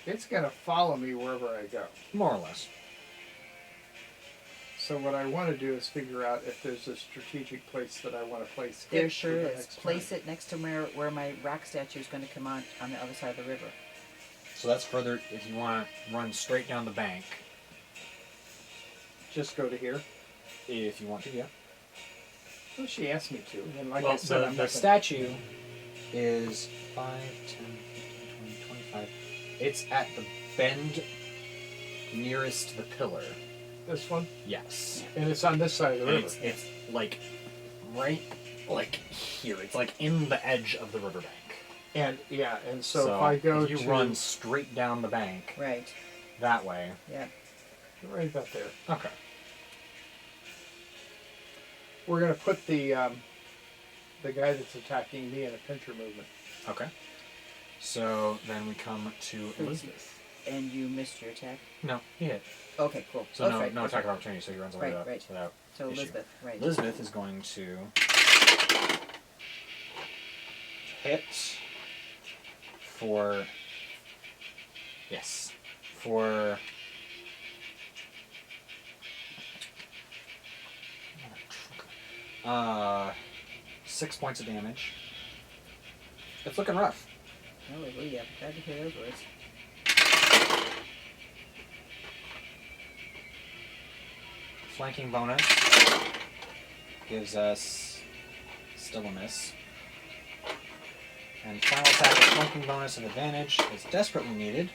It's going to follow me wherever I go. More or less. So what I want to do is figure out if there's a strategic place that I want to place There it sure for the is. next Place turn. it next to where my rock statue is going to come on the other side of the river. So that's further. If you want to run straight down the bank, Just go to here. if you want to, yeah. Well, she asked me to, and like I Well, said, the I'm not gonna- statue is 5, 10, 15, 20, 25. It's at the bend nearest the pillar. This one, Yes. and it's on this side of the And river. it's like right like here. It's like in the edge of the riverbank. And yeah, and so if I go if you to run straight down the bank Right. that way. Yeah. right about there, Okay. we're gonna put the guy that's attacking me in a pincher movement. Okay. So then we come to Elizabeth. And you missed your attack? No, he hit. Okay, cool. So That's no, right, no that's attack right. of opportunity, so he runs away Right, without, right. without So issue. Elizabeth, right. Elizabeth is going to hit for... Yes. For... 6 points of damage. It's looking rough. Hallelujah. Glad to hear those words. Flanking bonus gives us still a miss. And final attack with flanking bonus and advantage is desperately needed.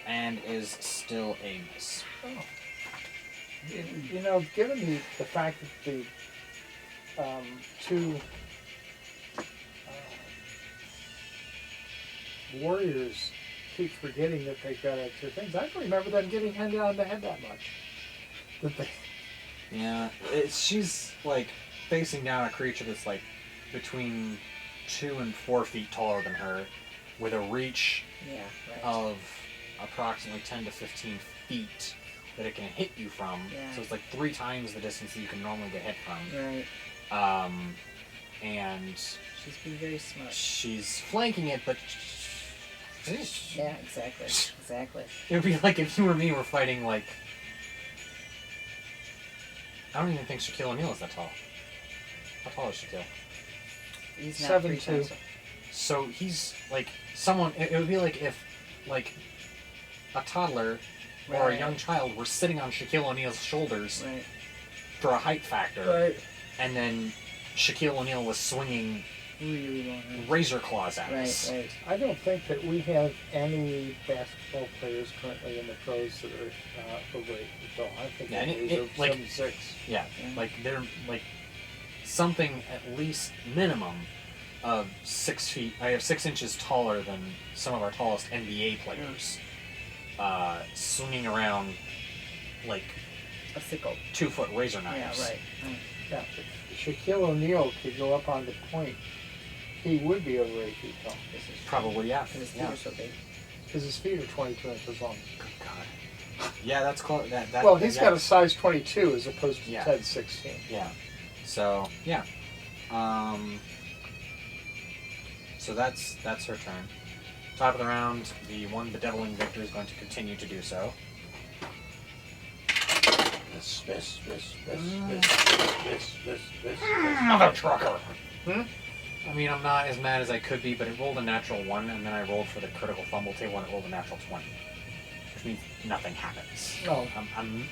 And is still a miss. Oh. You know, given the fact that the two warriors keep forgetting that they've got extra things, I don't remember them getting handed on the head that much. That they... Yeah, she's like facing down a creature that's like between 2 and 4 feet taller than her, with a reach Yeah, right. of approximately 10 to 15 feet that it can hit you from. Yeah. So it's like 3 times the distance that you can normally get hit from. Right. And She's being very smart. she's flanking it, but Yeah, exactly. Exactly. it would be like if you or me were fighting like... I don't even think Shaquille O'Neal is that tall. How tall is Shaquille? He's not 3 7'2". times. So he's like someone. It would be like if, like, a toddler or a Right. young child were sitting on Shaquille O'Neal's shoulders Right. for a height factor, Right. and then Shaquille O'Neal was swinging Really long. razor claws at Right, us. right. I don't think that we have any basketball players currently in the pros that are over 8 feet tall. I think Yeah, and that it- is it, like- 7'6". Yeah, Yeah. like they're like something at least minimum of 6 feet. I have 6 inches taller than some of our tallest NBA players, swinging around like A sickle. 2-foot razor Yeah, knives. right. Right. Yeah, if Shaquille O'Neal could go up on the point, he would be over 8 feet tall. This is Probably, yeah. Because his feet Yeah. are so big. Because his feet are 22 inches long. Good God. Yeah, that's close. That, Well, he's yeah. got a size 22 as opposed to Yeah. Ted's 16. Yeah. So yeah. So that's her turn. Top of the round, the one bedeviling victor is going to continue to do so. Miss, miss, miss, miss, miss. Another trucker. Hmm? I mean, I'm not as mad as I could be, but it rolled a natural 1, and then I rolled for the critical fumble table, and it rolled a natural 20, which means nothing happens. Oh.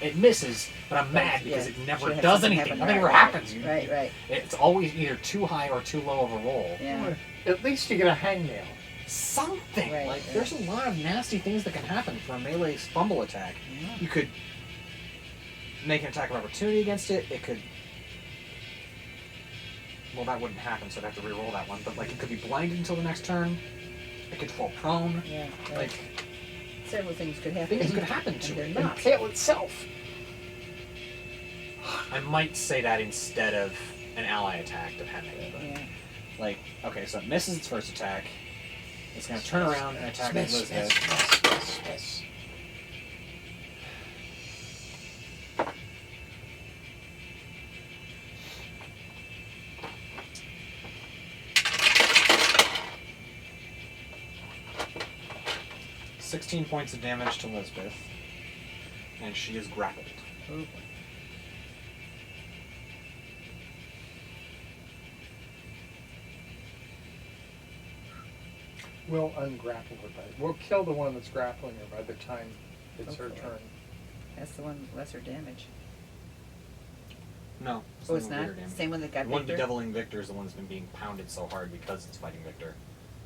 It misses, but I'm mad because Yeah. it never Should have does something anything. happen. Nothing Right, ever right, happens. You- Right, right. It's always either too high or too low of a roll. Yeah. At least you get a hangnail. Something. Right, Like right. there's a lot of nasty things that can happen for a melee fumble attack. Yeah. You could make an attack of opportunity against it. It could. Well, that wouldn't happen, so I'd have to re-roll that one. But like, it could be blinded until the next turn. It could fall prone. Yeah. Right. Like Several things could happen. things could happen And to they're it. not. Impale itself. I might say that instead of an ally attack, depending. But Yeah. like, okay, so it misses its first attack. It's gonna turn around and attack Miss, Elizabeth. miss, miss, miss, miss. – 16 points of damage to Elizabeth, and she is grappled. Oh, boy. We'll ungrapple her. We'll kill the one that's grappling her by the time it's her Hopefully. turn. That's the one with lesser damage. No. Oh, it's the not? weirder damage. Same one that got The one Victor? bedeviling Victor is the one that's been being pounded so hard because it's fighting Victor.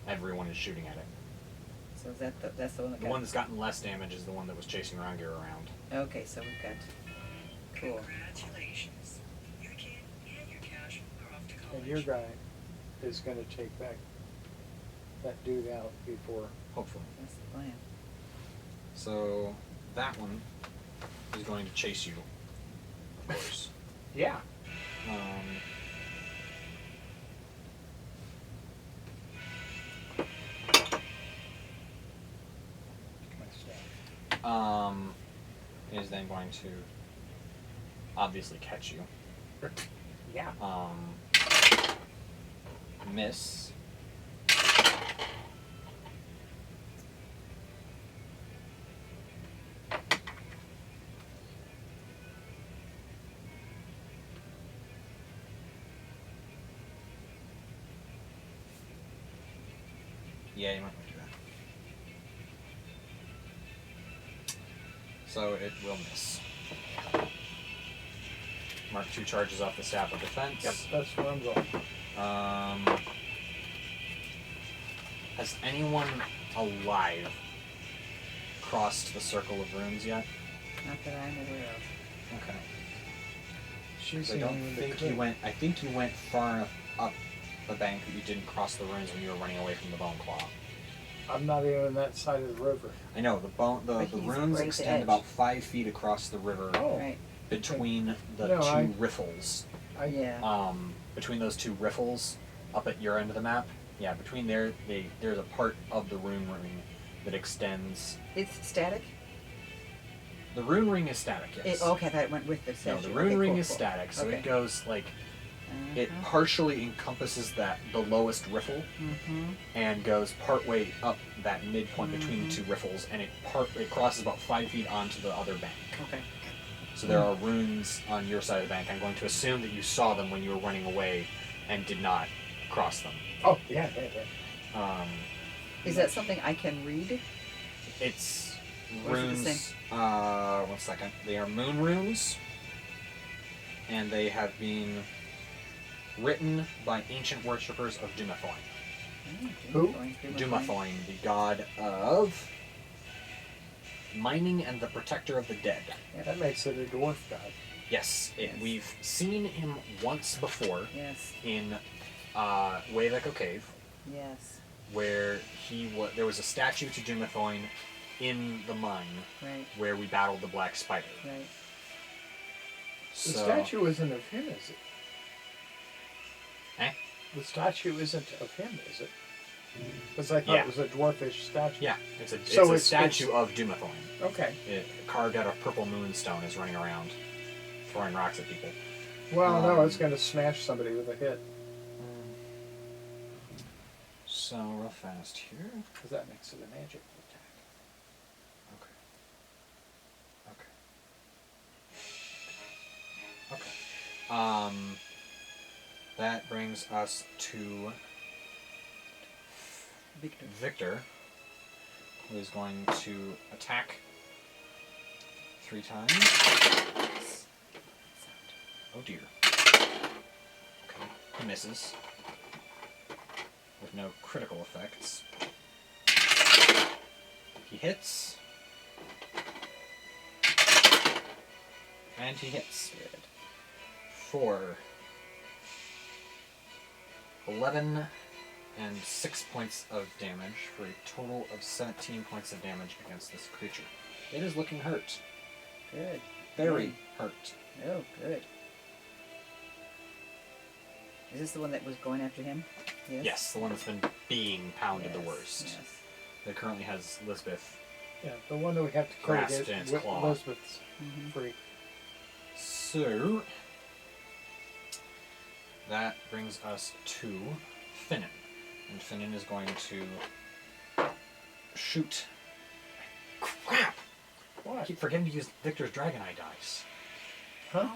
Everyone is shooting at it. So is that that's the one that The got... one that's gotten less damage is the one that was chasing Rangir around. Okay, so we've got... Cool. Congratulations. Your kid and your cash are off to college. And your guy is going to take that dude out before. Hopefully. That's the plan. So that one is going to chase you, of course. is then going to obviously catch you. Yeah. Miss. Yeah, you might want to do that. So it will miss. Mark 2 charges off the staff of defense. Yep, that's where I'm going. Has anyone alive crossed the circle of runes yet? Not that I'm aware of. Okay. She's I don't think you went. I think you went far enough up the bank that you didn't cross the runes when you were running away from the bone claw. I'm not even on that side of the river. I know the But he's runes right at the extend edge. about 5 feet across the river Oh. Right. between the No, two riffles. Yeah. Between those two riffles up at your end of the map. Yeah, between there, there's a part of the rune ring that extends. It's static? The rune ring is static, yes. Okay, I thought it went with the No, statue. the rune Okay, ring cool, is cool. static, so Okay. it goes like it Uh-huh. partially encompasses the lowest riffle Mm-hmm. and goes partway up that midpoint between the two riffles, and it crosses about 5 feet onto the other bank. Okay. So there are runes on your side of the bank. I'm going to assume that you saw them when you were running away and did not cross them. Oh, yeah. Is that something I can read? It's Or is it the runes. 1 second. They are moon runes, and they have been written by ancient worshippers of Dumathoin. Who? Dumathoin, the god of mining and the protector of the dead. That makes it a dwarf god. Yes, Yes. we've seen him once before Yes. in Wayveko Cave, Yes. where there was a statue to Dumathoin in the mine Right. where we battled the black spider. Right. The So, statue isn't of him, is it? Eh? The statue isn't of him, is it? Because I thought Yeah. it was a dwarfish statue. Yeah, it's a So statue of Dumathoin. Okay. It, carved out of purple moonstone, is running around throwing rocks at people. Well, no, it's going to smash somebody with a hit. So real fast here. Because that makes it a magic attack. Okay. That brings us to Victor, who is going to attack 3 times. Oh dear. Okay, he misses. With no critical effects. He hits. And he hits. Good. For 11 and 6 points of damage for a total of 17 points of damage against this creature. It is looking hurt. Good. Very hurt. Oh, good. Is this the one that was going after him? Yes, the one that's been being pounded the worst. Yes. That currently has Lisbeth. Yeah, the one that we have to kill to Grasped get in its claw. Elizabeth's Mhm. free. So that brings us to Finnan. And Finnan is going to shoot. Crap! I What? keep forgetting to use Victor's Dragon Eye dice. Huh?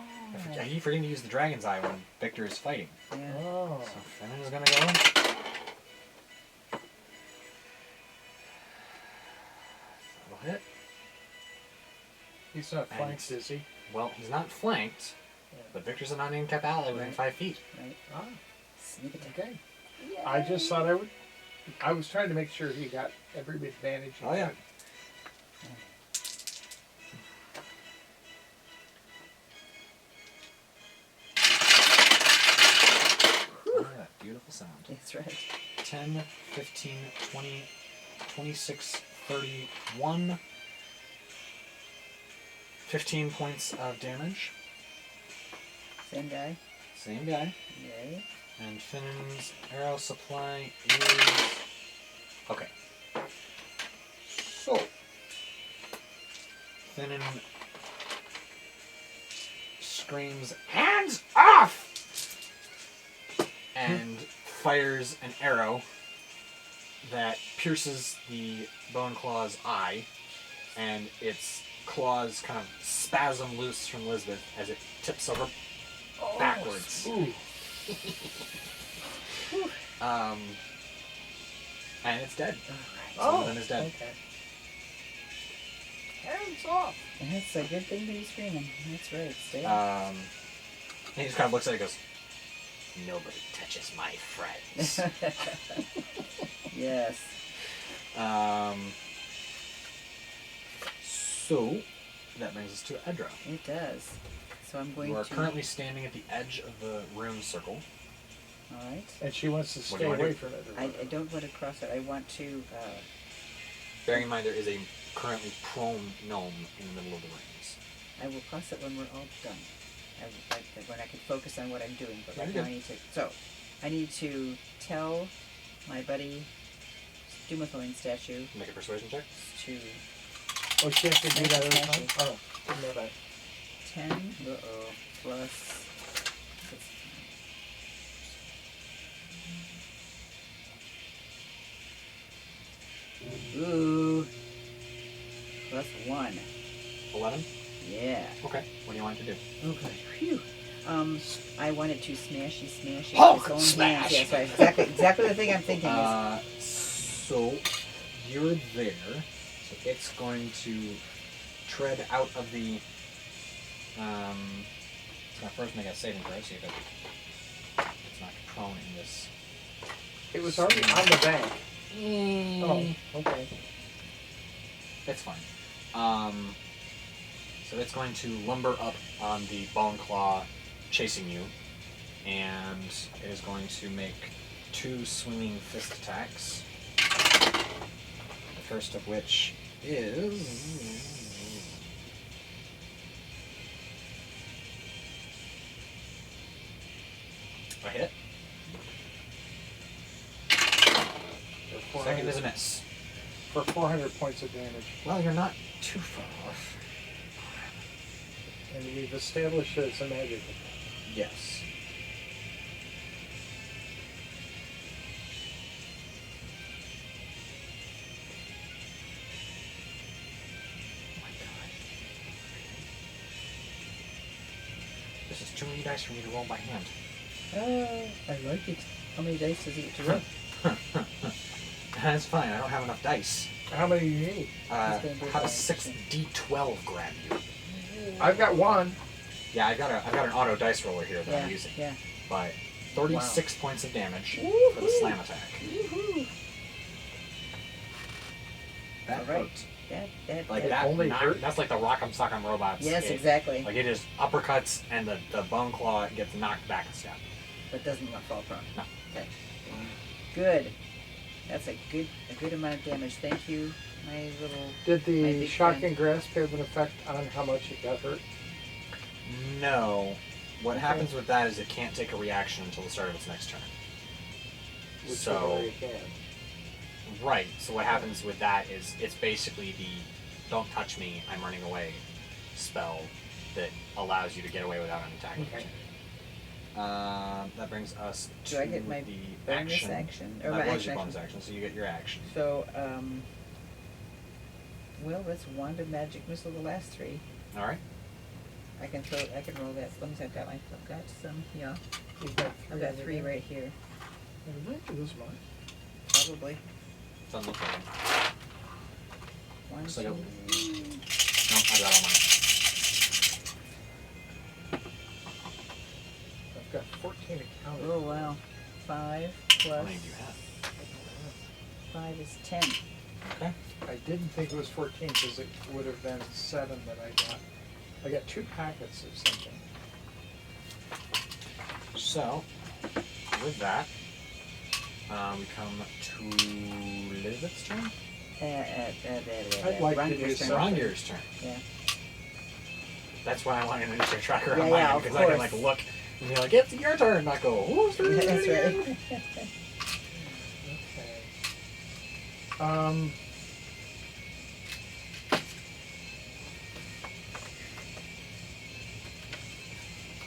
I keep forgetting to use the Dragon's Eye when Victor is fighting. Yeah. Oh. So Finnan is going to go. That'll hit. He's not And- flanked, is he? Well, he's not flanked, Yeah. but Victor's a non-in-cap ally within Right. 5 feet. Right. Ah, Sneak attack. okay. I just thought I would. I was trying to make sure he got every advantage. he Oh, yeah. could. Oh, that beautiful sound. That's right. 10, 15, 20, 26, 31. 15 points of damage. Same guy. Same guy. Yay. And Finnan's arrow supply is... Okay. So, Thinnin screams, "Hands off!" and fires an arrow that pierces the bone claw's eye, and its claws kind of spasm loose from Elizabeth as it tips over backwards. Ooh. And it's dead. Alright. One of them is dead. Okay. Hands off. That's a good thing to be screaming. That's right. Stay. And he just kind of looks at it and goes, "Nobody touches my friends." Yes. So, that brings us to Edra. It does. So I'm going You are to. currently standing at the edge of the rune circle. All right. And she wants to What do stay you wanna away do? from it. I don't want to cross it. I want to. Bearing in mind there is a currently prone gnome in the middle of the rings. I will cross it when we're all done. When I can focus on what I'm doing. But right Very now I need to. So, I need to tell my buddy Dumathoin statue Make a persuasion check. to Oh, she has to do that every time? Smashy. Oh, didn't know that. 10. Plus. Ooh. Plus 1. 11? Yeah. Okay. What do you want it to do? Okay. Phew. I wanted to smashy Hulk his own smash! hands. Yes, right. Exactly the thing I'm thinking is. So, you're there. So it's going to tread out of the... it's going to first make a saving throw, see if it's not prone in this. It was already on the bank. Oh, okay. It's fine. So it's going to lumber up on the bone claw chasing you, and it is going to make 2 swinging fist attacks. The first of which is a hit. Second is a miss. For 400 points of damage. Well, you're not too far off. And we've established that it's a magic. Yes. Oh my god. This is too many dice for me to roll by hand. I like it. How many dice does it get to roll? That's fine, I don't have enough dice. How many do you need? How gonna do does that. 6d12 grab you? I've got one. Yeah, I've got an auto dice roller here that Yeah. I'm using. Yeah. But 36 points of damage for the Woohoo! slam attack. Woohoo! That All right. hurt. That. Like It that, only hurt? that's like the Rock'em Sock'em Robots. Yes, It- exactly. Like it just uppercuts and the bone claw gets knocked back a step. But doesn't fall prone. No. Okay. Good. That's a good amount of damage. Thank you, my little. Did My the big shocking friend. grasp have an effect on how much it got hurt? No. What Okay. happens with that is it can't take a reaction until the start of its next turn. Which So- it already can. Right. So what happens with that is it's basically the "don't touch me, I'm running away" spell that allows you to get away without an attack. Okay. That brings us Do to I get my the bonus action. action? Or That my was action your action? bonus action, so you get your action. So, well, let's wand of magic missile the last 3. All right. I can roll that as long as I've got some, yeah. You've got I've got over 3 there. right here. It might be this much. Probably. Doesn't look like it. 1, Looks 2, like No, I got all mine. I've got 14 accounted. oh wow. 5 How plus many do you have? 5 is 10. Okay. I didn't think it was 14 because it would have been 7 that I got. I got 2 packets of something. So, with that, we come to Elizabeth's turn. I'd like to do Ranger's turn. something. Ranger's turn. Yeah. That's why I wanted an initiative tracker on Yeah, mine, yeah, of because I can course. like look and be like, it's your turn, not go, who's turn? That's right. Okay.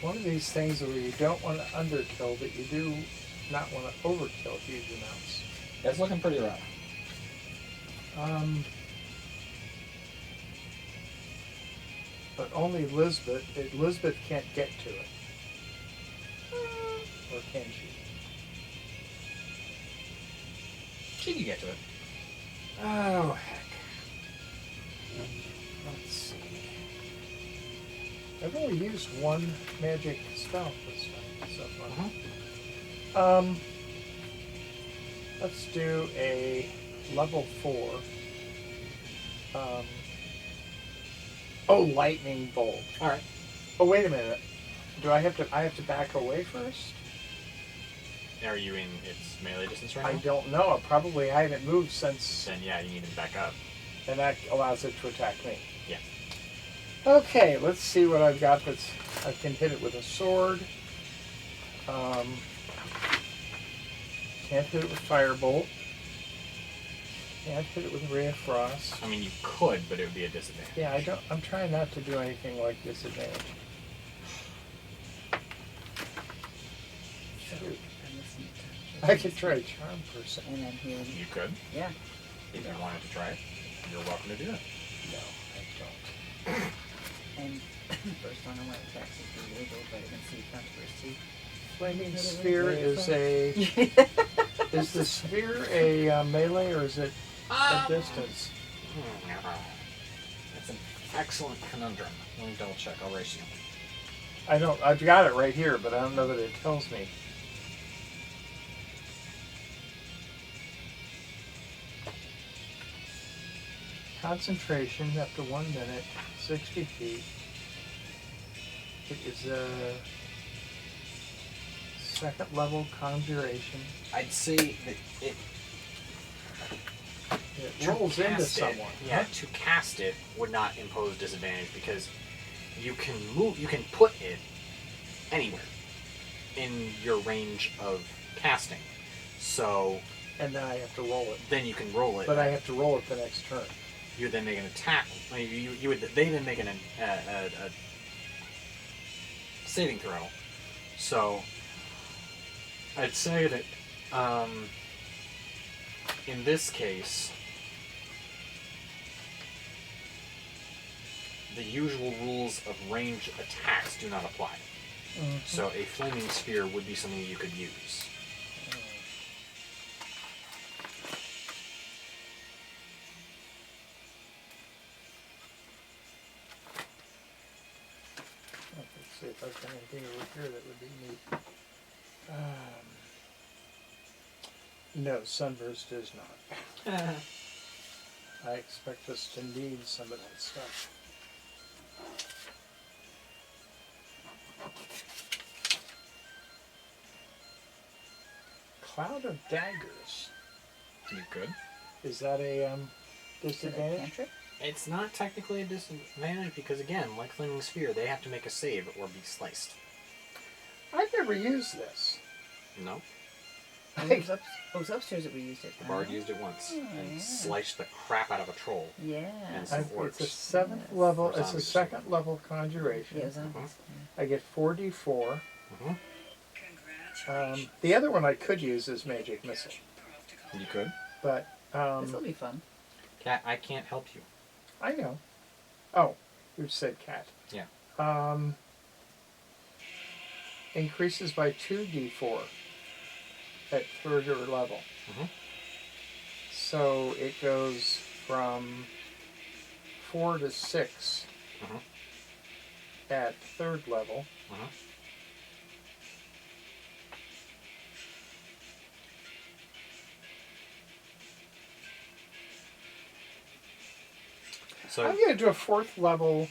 one of these things where you don't want to underkill, but you do not want to overkill huge amounts. It's looking pretty rough. But only Lisbeth can't get to it. Or can she? She can get to it. Oh, heck. Let's see. I've only used one magic spell this time so far. Let's do a level 4. Oh, lightning bolt. All right. Oh, wait a minute. Do I have to back away first? Are you in its melee distance right now? I don't know. Probably I haven't moved since, Then yeah, you need to back up. and that allows it to attack me. Yeah. Okay, let's see what I've got. I can hit it with a sword. Can't hit it with firebolt. Can't hit it with a ray of frost. I mean, you could, but it would be a disadvantage. Yeah, I'm trying not to do anything like disadvantage. So, Shoot. I'm listening to I could try charm person. And then healing. You could, Yeah. if you wanted to try it. You're welcome to do it. No, I don't. And first one on my attacks is illegal, but I can see controversy. Flaming sphere is a. Is the sphere a melee or is it a distance? That's an excellent conundrum. Let me double check. I'll race you. I've got it right here, but I don't know that it tells me. Concentration after 1 minute, 60 feet. It is a second level conjuration. I'd say that it It rolls into cast it- someone. Yeah, Huh? to cast it would not impose disadvantage because you can put it anywhere in your range of casting. So And then I have to roll it. then you can roll it. But I have to roll it the next turn. You then make an attack. They then make a saving throw. So I'd say that in this case, the usual rules of range attacks do not apply. So a flaming sphere would be something you could use. Let's see if I've got anything over here that would be neat. No, Sunburst is not. I expect us to need some of that stuff. Cloud of Daggers. You could. Is that a Is it a disadvantage? cantrip? It's not technically a disadvantage because, again, like Flaming Sphere, they have to make a save or be sliced. I've never used this. No. It was upstairs that we used it. The bard used it once Oh, and yeah. sliced the crap out of a troll. Yeah. And some It's a orcs. 7th Yes. level. Or It's a zombies. second level conjuration. Yeah, zombies. I get 4d4. Congratulations. The other one I could use is Magic Missile, You could. but This will be fun. Cat, I can't help you. I know. Oh, you said cat. Yeah. Increases by 2d4 at 3rd level. Mhm. So it goes from 4 to 6 Mhm. at 3rd level. Uh-huh. So, I'm going to do a 4th level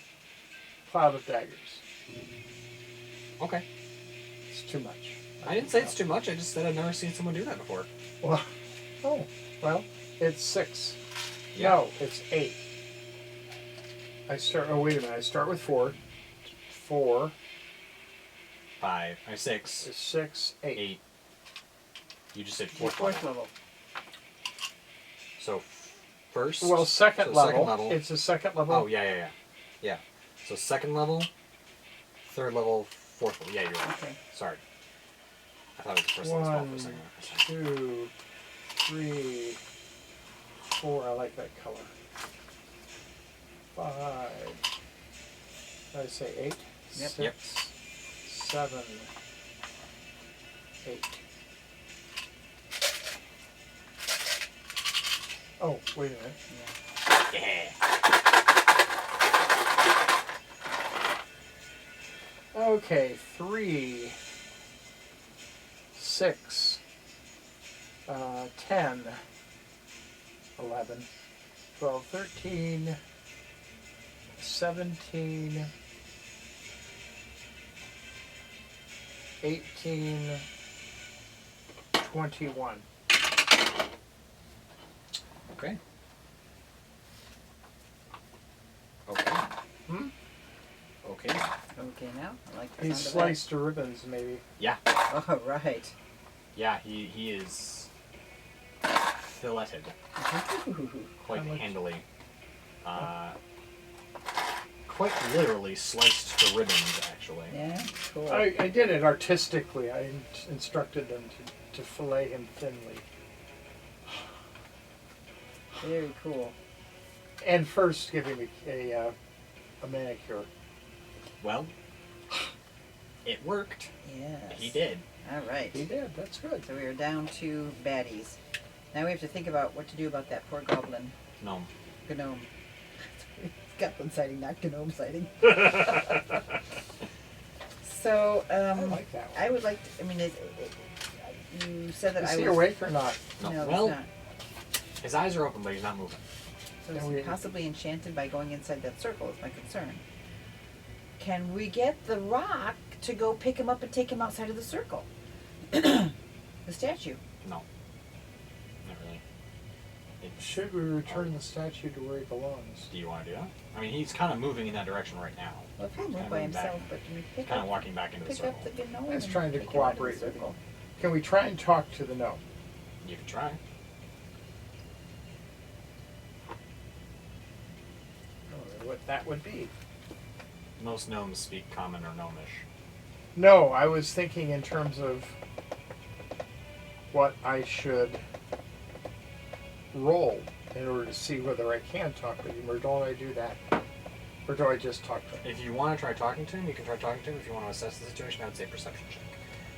Cloud of Daggers. okay. It's too much. I didn't say it's too much. I just said I've never seen someone do that before. Well, well, it's 6. Yeah. No, it's 8. I wait a minute. I start with 4. 4 5, 6, is 6, 8. 8. You just said fourth Fourth level. level. So first. Well, second so level. Second level. It's a second level. Oh yeah. So second level, third level, fourth floor. Yeah, you're right. Okay. Sorry. I thought it was the first level spell for a 1, second. 2, 3, 4. I like that color. 5. Did I say 8? Yep. 6, Yep. 7, 8. Oh, wait a minute. Yeah. Yeah. Okay, 3, 6, 10, 11, 12, 13, 17, 18, 21. Okay. Okay. Hmm? Okay. Okay, now I like the He's sound sliced to ribbons, maybe. Yeah. of that. Oh, right. Yeah, he is filleted quite How much? handily. Quite literally sliced to ribbons, actually. Yeah, cool. I did it artistically. I instructed them to fillet him thinly. Very cool. And first give him a manicure. Well, it worked. Yes. He did. All right. He did, that's good. So we are down to baddies. Now we have to think about what to do about that poor goblin No. gnome. Goblin sighting, not gnome sighting. So, I like that one. I would like to, I mean, you said that Is I he was... awake or not? No. No, Well, he's not. his eyes are open, but he's not moving. So is And he we- possibly enchanted by going inside that circle is my concern. Can we get the rock to go pick him up and take him outside of the circle? The statue. No. Not really. It's, Should we return the statue to where he belongs? do you want to do that? I mean, he's kind of moving in that direction right now. Well, if he'll move Kinda by moving back. himself, but can we pick Kind of up, walking back into the pick circle. up the gnome Let's and try to take him out of the cooperate with circle? him. Can we try and talk to the gnome? You can try. I don't know what that would be. Most gnomes speak common or gnomish. No, I was thinking in terms of what I should roll in order to see whether I can talk with him, or don't I do that? Or do I just talk to him? If you want to try talking to him, you can try talking to him. If you want to assess the situation, I would say perception check.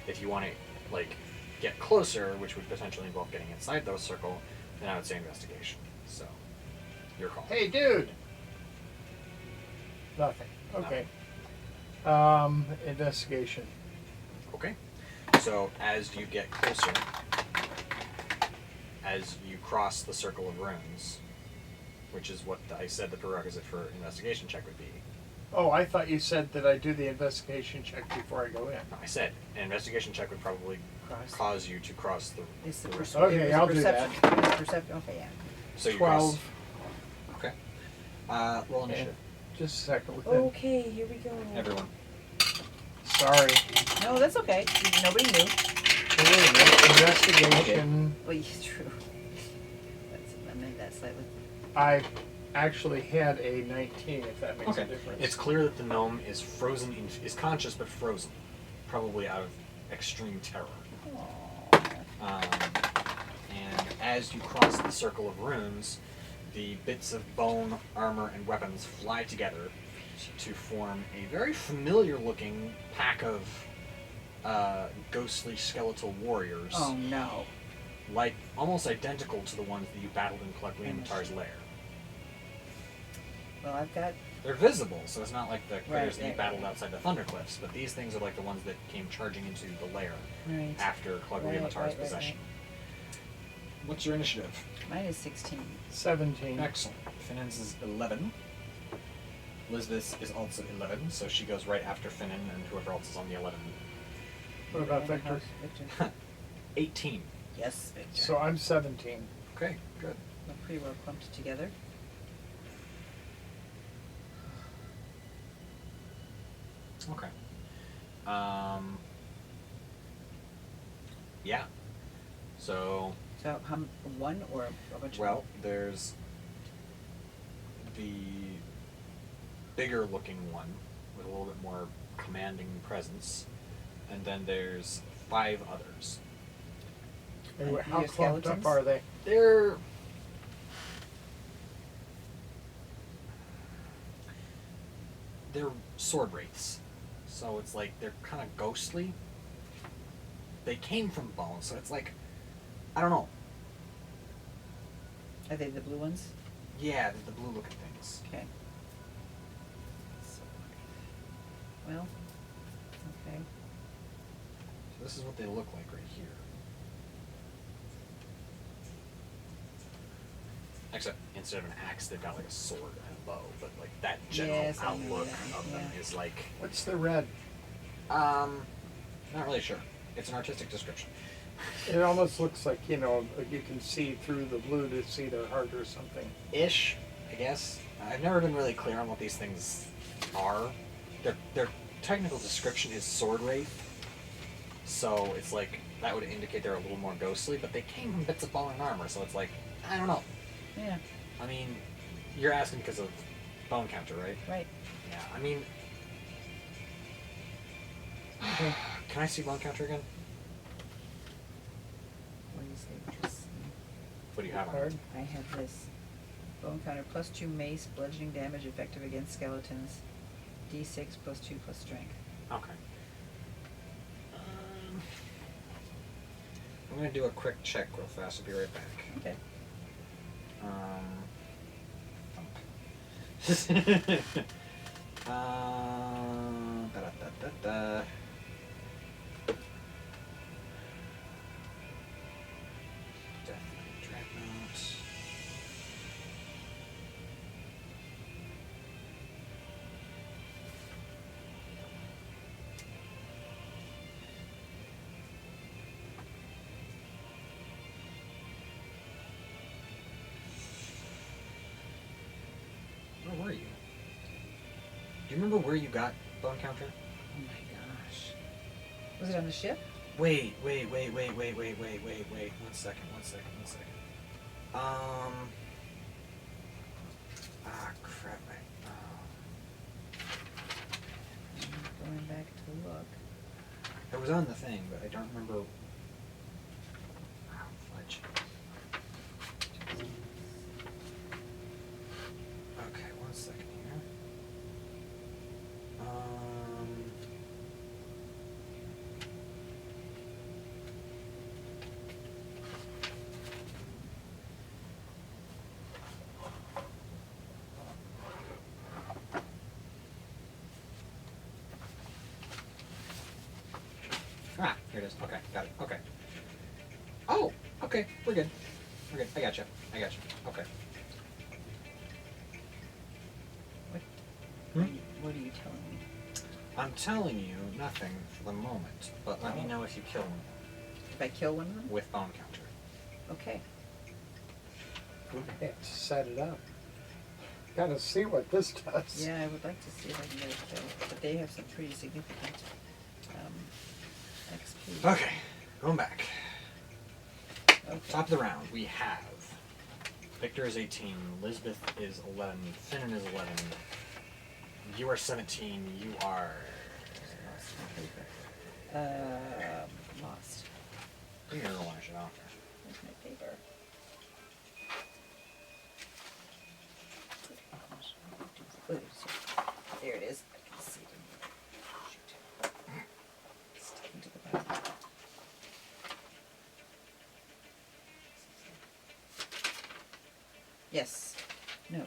If you want to, like, get closer, which would potentially involve getting inside those circle, then I would say investigation. So, your call. Hey, dude! Nothing. Okay. Investigation. Okay. So, as you get closer, as you cross the circle of runes, which is what I said the prerequisite for investigation check would be. Oh, I thought you said that I do the investigation check before I go in. I said an investigation check would probably Cross. cause you to cross the. It's the the perce- Okay, it was I'll a do that. perception. It was perception. Okay, yeah. So you 12. cross. Okay. Roll initiative. Just a second. Within. Okay, here we go. Everyone. Sorry. No, that's okay. Nobody knew. Wait a minute. Investigation. Well, yeah, true. I meant that slightly. I actually had a 19, if that makes a difference. It's clear that the gnome is frozen, is conscious but frozen, probably out of extreme terror. And as you cross the circle of runes, the bits of bone, armor, and weapons fly together to form a very familiar-looking pack of ghostly skeletal warriors, Oh no. like almost identical to the ones that you battled in Kleckliamatar's lair. Well, I've got. They're visible, so it's not like the critters that you right, battled right. outside the Thundercliffs, but these things are like the ones that came charging into the lair Right. after Kleckliamatar's right, possession. What's your initiative? Mine is 16. 17. Excellent. Finnan's is 11. Elizabeth's is also 11, so she goes right after Finnan and whoever else is on the 11. What about And the Victor? house- Victor. 18. Yes, Victor. So I'm 17. Okay, good. We're pretty well clumped together. Okay. Yeah. So, So, one or a bunch well, there's the bigger looking one, with a little bit more commanding presence, and then there's 5 others. And And how your clumped up skeletons? are they? They're sword wraiths, so it's like they're kind of ghostly. They came from bone, so it's like, I don't know. Are they the blue ones? Yeah, the blue looking things. Okay. Well, okay. So this is what they look like right here. Except instead of an axe, they've got like a sword and a bow, but like that general Yes, I know outlook that, of them yeah. is like, What's the red? not really sure. It's an artistic description. It almost looks like, you know, like you can see through the blue to see their heart or something. Ish, I guess. I've never been really clear on what these things are. Their technical description is sword wraith, so it's like that would indicate they're a little more ghostly. But they came from bits of bone and armor, so it's like, I don't know. Yeah, I mean, you're asking because of bone counter, right? right. Yeah. I mean, Okay. can I see bone counter again? What do you say? Just, What do you have on Card. it? I have this. Bone counter +2 mace, bludgeoning damage effective against skeletons. D6 +2 + strength. Okay. I'm gonna do a quick check real fast. I'll be right back. Okay. Da-da-da-da-da. Death Knight Dreadnought. Where were you? Do you remember where you got bone counter? Oh my gosh. Was it on the ship? Wait. One second. Crap. Going back to look. It was on the thing, but I don't remember. Fudge. Okay, 1 second here. Here it is. Okay, got it. Okay. Oh, okay, we're good. We're good. I got you. Okay. Hmm? What are you telling me? I'm telling you nothing for the moment, but let me know if you kill him If I kill one of them? with bone counter. Okay. We have to set it up. Gotta see what this does. Yeah, I would like to see if I can get a kill, but they have some pretty significant XP. Okay, going back. Okay. Top of the round, we have Victor is 18, Lisbeth is 11, Finnan is 11, you are 17, you are... Lost my paper. Lost. You're gonna launch it off. Where's my paper? There it is. I can see it in here. Shoot. Sticking to the bottom. Yes. No.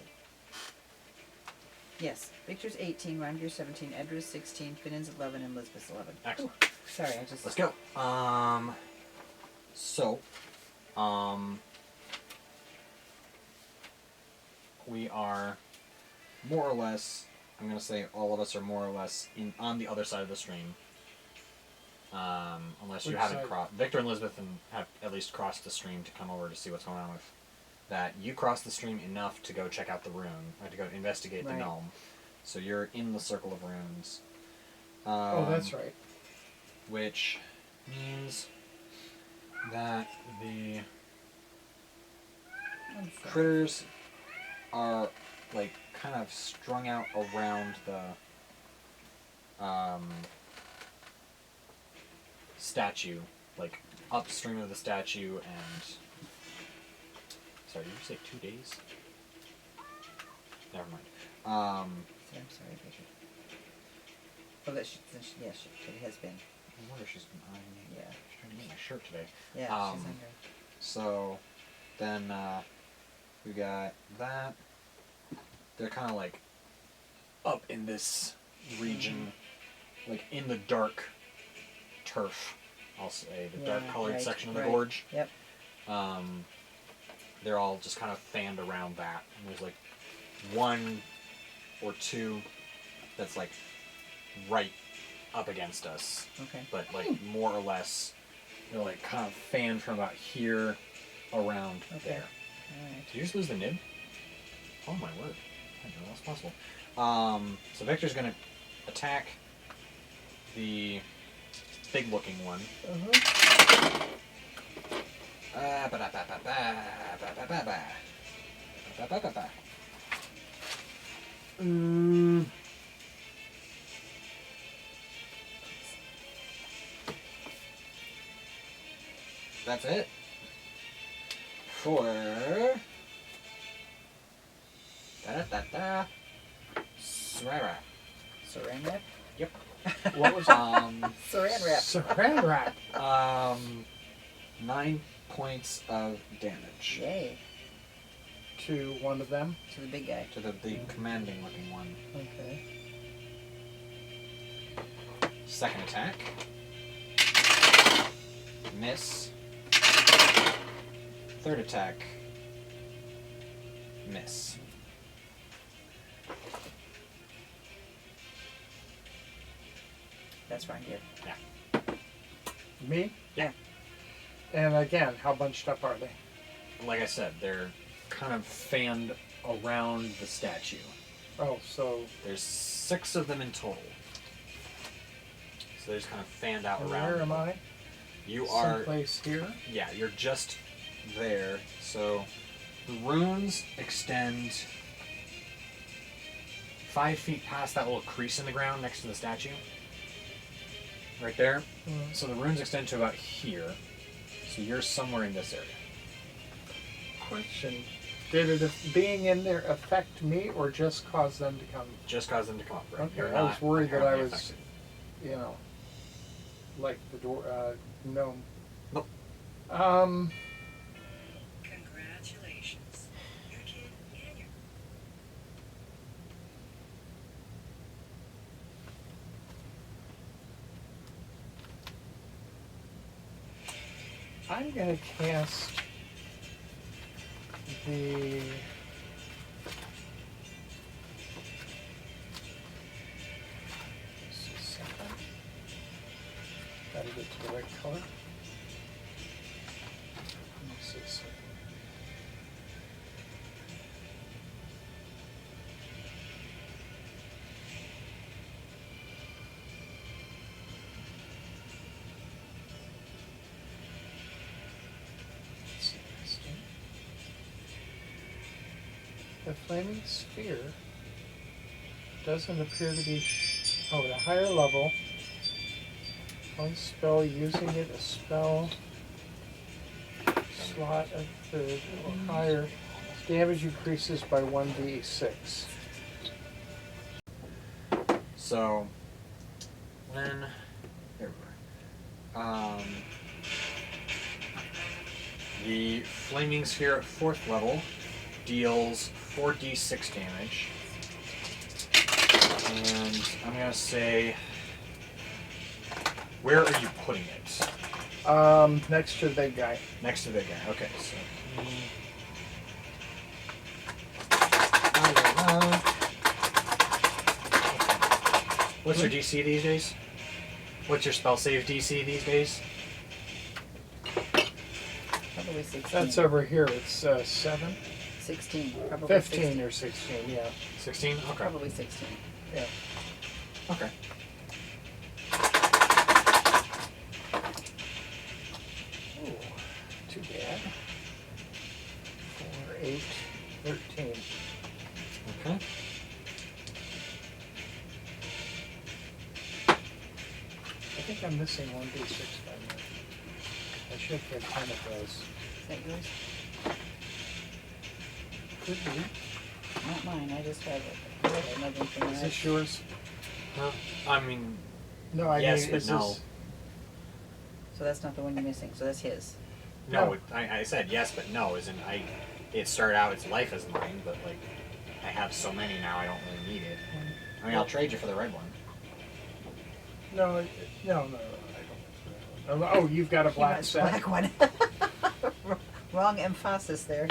Yes. Victor's 18, Rhymegear's 17, Edra's 16, Finnan's 11, and Lisbeth's 11. Excellent. Ooh, sorry, I just... Let's go. We are more or less, I'm going to say all of us are more or less on the other side of the stream. Unless you Which haven't side? crossed. Victor and Lisbeth have at least crossed the stream to come over to see what's going on with that. You crossed the stream enough to go check out the rune, or to go investigate the Right. gnome. So you're in the circle of runes. Oh, that's right. Which means that the I'm sorry. critters are like kind of strung out around the statue, like upstream of the statue, and sorry, did you say 2 days? Never mind. I'm sorry, Bridget. Oh, yes, it has been. I wonder if she's been eyeing me. Yeah. She's trying to get my shirt today. Yeah, she's hungry. So then we got that. They're kind of like up in this region, like in the dark turf, I'll say, the dark colored section of the gorge. Yep. They're all just kind of fanned around that. And there's like 1 or 2 that's like right up against us. Okay. But like more or less, they're like kind of fanned from about here around there. Alright. Did you just lose the nib? Oh my word. I didn't know that was possible. So Victor's gonna attack the big looking one. That's it. For Sarara. Saran wrap? Yep. What was that? Saran wrap. Saran wrap. 9 points of damage Yay. To one of them. To the big guy. to the commanding looking one. Okay. Second attack. Miss. Third attack. Miss. That's right here. Me? Yeah. And again, how bunched up are they? Like I said, they're kind of fanned around the statue. Oh, so There's 6 of them in total. So they're just kind of fanned out around. where am I? You are, someplace here. yeah, you're just there. So the runes extend 5 feet past that little crease in the ground next to the statue. Right there. So the runes extend to about here. So you're somewhere in this area. Question: did it being in there affect me, or just cause them to come? Just cause them to come up. Right? Okay, You're I was not worried that I inherently was, affected. you know, like the door gnome. Nope. Congratulations. Your kid and your I'm gonna cast the. Just a second. Gotta get to the right color. Just a second. Let's see this one. The flaming sphere doesn't appear to be at a higher level. One spell using it, a spell slot of third or higher. Damage increases by 1d6. So when there we were. The flaming sphere at 4th level deals 4d6 damage. And I'm gonna say, where are you putting it? Next to the big guy. Next to the guy. Okay, so. What's your DC these days? What's your spell save DC these days? Probably 16. That's over here. It's 7, 16. Probably 15 16. or 16. Yeah. 16? Okay. Probably 16. Yeah. Okay. Ooh, too bad. 4, 8, 13. Okay. think I'm missing 1d6 by now. I should get 10 of those. Is that yours? Could be. Not mine. I just have it. I have another thing. Is this yours? Huh? I mean, No, I yes, mean, but is no. this... So that's not the one you're missing. So that's his. No, No. I said yes, but no. As in, it started out its life as mine, but like, I have so many now, I don't really need it. I mean, I'll trade you for the red one. No, I don't. Oh, you've got a He black wants set? black one. Wrong emphasis there.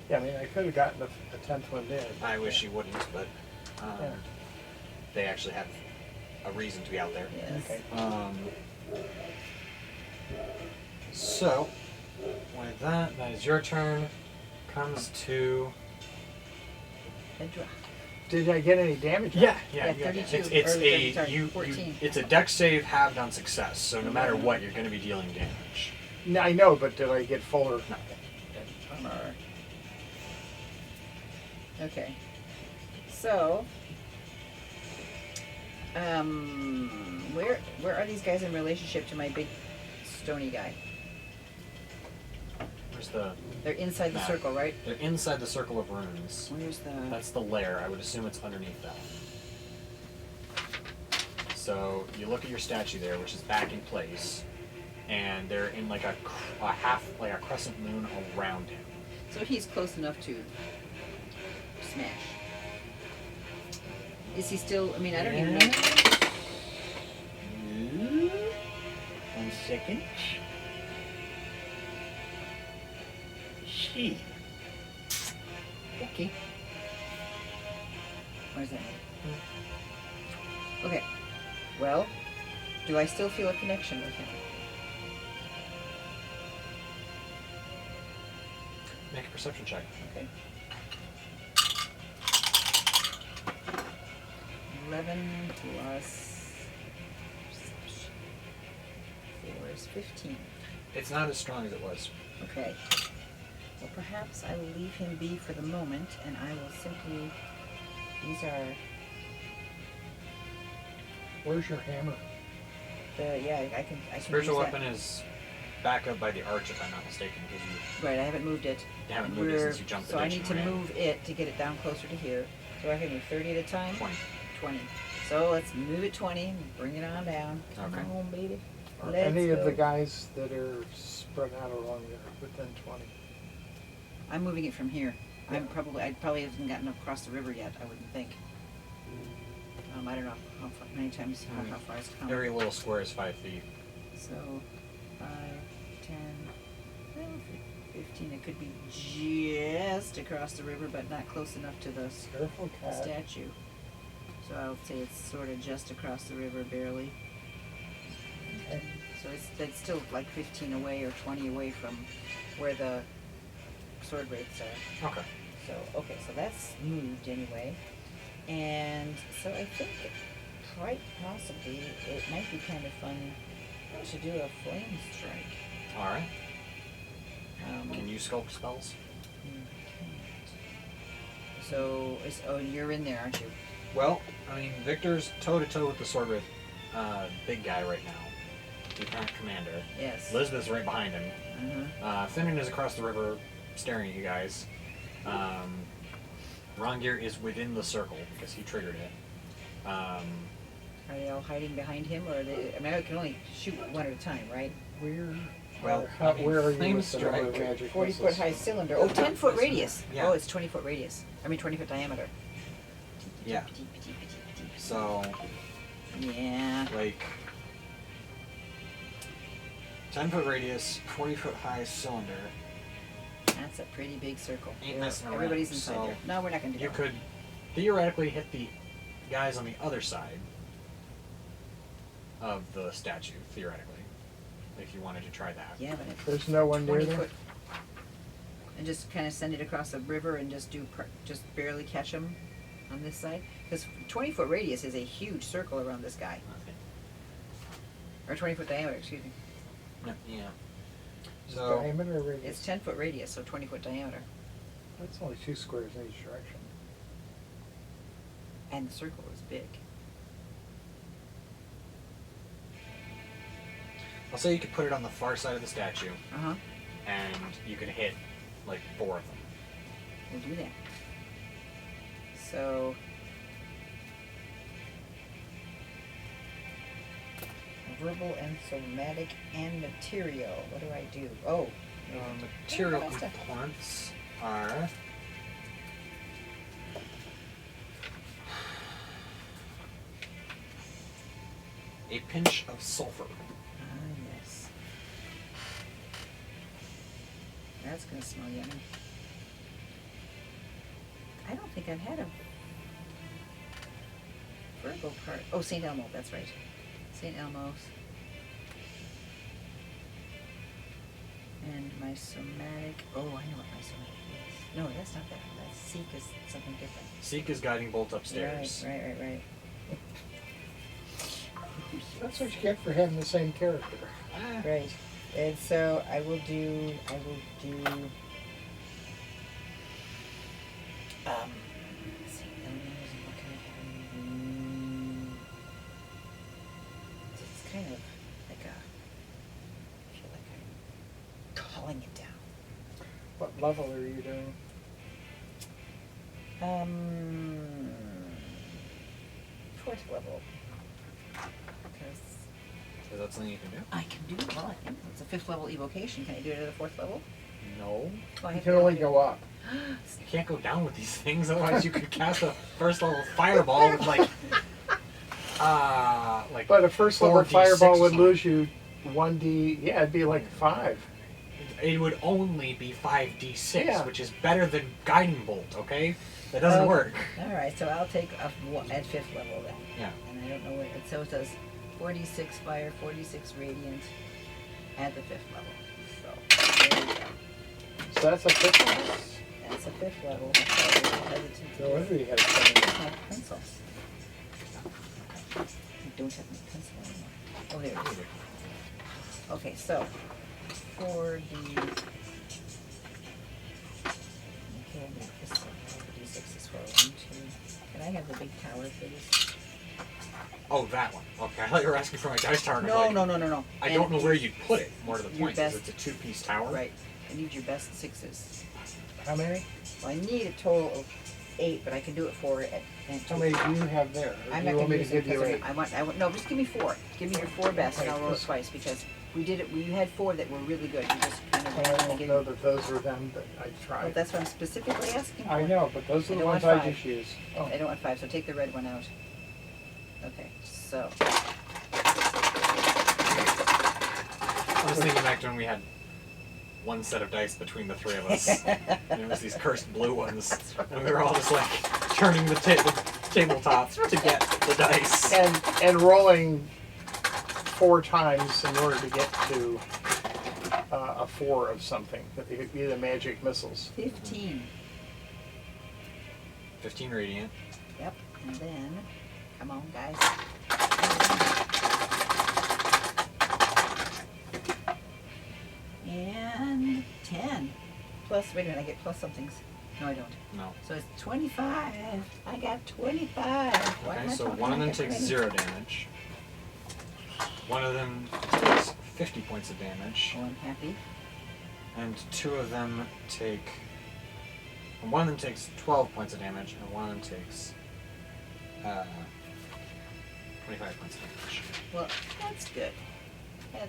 Yeah, I mean, I could have gotten a 10th one there. I wish you wouldn't, but Yeah. they actually have a reason to be out there. Yes. Okay. So, with that is your turn. Comes to... Head drop. Did I get any damage? Yeah, Yeah, you got it. 32, It's or, a sorry, 14. it's a dex save halved on success. So no matter what, you're going to be dealing damage. No, I know, but did I get fuller? No. Armor. Okay. So, where are these guys in relationship to my big stony guy? Where's the? They're inside the Map. circle, right? They're inside the circle of runes. Where's the? That's the lair. I would assume it's underneath that one. So you look at your statue there, which is back in place, and they're in like a crescent moon around him. So he's close enough to smash. Is he still? I mean, I don't even know. 1 second. See. Okay. What does that mean? Okay. Well, do I still feel a connection with him? Make a perception check. Okay. 11 plus 4 is 15. It's not as strong as it was. Okay. Well, perhaps I will leave him be for the moment, and I will simply. These are Where's your hammer? the I can Spiritual use that. weapon is back up by the arch, if I'm not mistaken, because you Right, I haven't moved it. haven't And moved it we're- since you jumped the So I ditch need and to ran. move it to get it down closer to here. So I can move 30 at a time. 20. 20. So let's move it 20 and bring it on down. Come Okay. on, baby. Are Let's any of the go. guys that are spread out along there within 20? I'm moving it from here. Yeah. I probably haven't gotten across the river yet, I wouldn't think. I don't know how far, many times, how far it's come. Every little square is 5 feet. So, 5, 10, 15. It could be just across the river, but not close enough to the Careful, cat. statue. So I'll say it's sort of just across the river, barely. Okay. So it's still like 15 away or 20 away from where the sword wraiths are. Okay. So that's moved anyway. And so I think quite possibly it might be kind of fun to do a flame strike. Alright. Can you sculpt spells? So, you're in there, aren't you? Well, I mean, Victor's toe-to-toe with the sword wraith big guy right now. The current commander. Yes. Elizabeth's right behind him. Uh-huh. Finnan is across the river staring at you guys. Rongir is within the circle because he triggered it. Are they all hiding behind him, or are they? I mean, I can only shoot one at a time, right? Where? Well, Where are you flame with the number of strike. magic 40-foot missiles? high cylinder. Oh, 10-foot radius. Yeah. Oh, it's 20-foot radius. I mean, 20-foot diameter. Yeah. So, Yeah. like, 10-foot radius, 40-foot high cylinder. That's a pretty big circle. Ain't messing around, Everybody's inside so there. No, we're not going to do You that. could theoretically hit the guys on the other side of the statue, theoretically, if you wanted to try that. Yeah, but it's There's no one near 20 there? foot. And just kind of send it across the river and just just barely catch them on this side. Because 20-foot radius is a huge circle around this guy. Okay. Or 20-foot diameter, excuse me. No, yeah. Is So, diameter or radius? It's 10-foot radius, so 20-foot diameter. That's only 2 squares in each direction. And the circle is big. I'll say you could put it on the far side of the statue, Uh-huh. and you could hit like 4 of them. We'll do that. So verbal and somatic and material. What do I do? Oh, Material Yeah, that's components are a pinch of sulfur. yes. That's gonna smell yummy. I don't think I've had a Virgo part. Oh, St. Elmo, that's right. St. Elmo's. And my somatic. Oh, I know what my somatic is. No, that's not that. That's Seek is something different. Seek is guiding bolt upstairs. Right. That's what you get for having the same character. Right. And so I will do St. Elmo's and what can I have? It's kind of like I feel like I'm calling it down. What level are you doing? 4th level. Because Is that something you can do? I can do it. Well, I think it's a 5th level evocation. Can I do it at a 4th level? No. Oh, I You have can no only idea. go up. You can't go down with these things, otherwise you could cast a first level fireball with like But a first level 4d6 fireball or would something. lose you 1d. Yeah, it'd be like 5. It would only be 5d6, Yeah. which is better than guiding bolt, okay? That doesn't work. All right, so I'll take at 5th level then. Yeah. And I don't know what so it does 46 fire, 46 radiant at the 5th level. So there we go. So that's a 5th level? That's a 5th level. So I'm a little hesitant to No do wonder it. you had a 7. Where's my pencil? I don't have my pencil anymore. Oh, there it is. Okay, so for the okay, I'll make this one. The D6 is for 1, 2. Can I have the big tower, please? Oh, that one. Okay, I thought you were asking for my dice tower. and I'm like, No. I don't know where you'd put it, more to the Your point, because best- it's a 2-piece tower. Right. I need your best 6s. How many? Well, I need a total of 8, but I can do it 4 at How many do you have there? Or I'm do not you want gonna me to use it give you because 8? I want no, just give me 4. Give me your 4 best and I'll roll it Okay, twice because we did it. We had 4 that were really good. You just kind of I don't know that those were them that I Well, tried. that's what I'm specifically asking for. I know, but those I are the don't ones want I 5. just used. Oh, I don't want 5, so take the red one out. Okay, so I was thinking back to when we had one set of dice between the 3 of us. And it was these cursed blue ones. And we were all just like turning the tabletop to get the dice. and rolling 4 times in order to get to a 4 of something. Either magic missiles. 15. 15 radiant. Yep, and then come on, guys. And 10. Plus, wait a minute, I get plus somethings. No, I don't. No. So it's 25. I got 25. Why am Okay, I so talking one of them like a takes granny? 0 damage. One of them takes 50 points of damage. Oh, I'm happy. And 2 of them take... and one of them takes 12 points of damage, and one of them takes 25 points of damage. Well, that's good.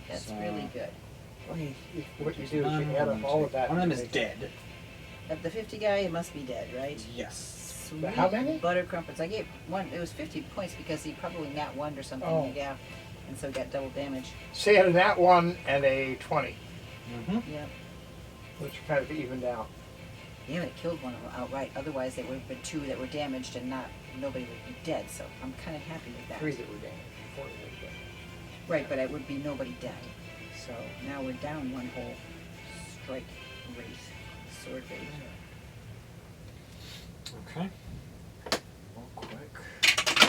That's So- really good. What you do is you add up all of that. One of them to is make- dead. Of the 50 guy, it must be dead, right? Yes. Sweet How many? butter crumpets. I gave one. It was 50 points because he probably nat 1 or something. Oh. Yeah, and so got double damage. So you had that one and a 20, Mm-hmm. Yeah. which kind of evened out. Yeah, it killed one of them outright. Otherwise, there would have been 2 that were damaged and nobody would be dead. So I'm kind of happy with that. 3 that were damaged. 4 that were damaged. Right, but it would be nobody dead. So now we're down 1 whole strike rate, sword rate. Okay. Real quick.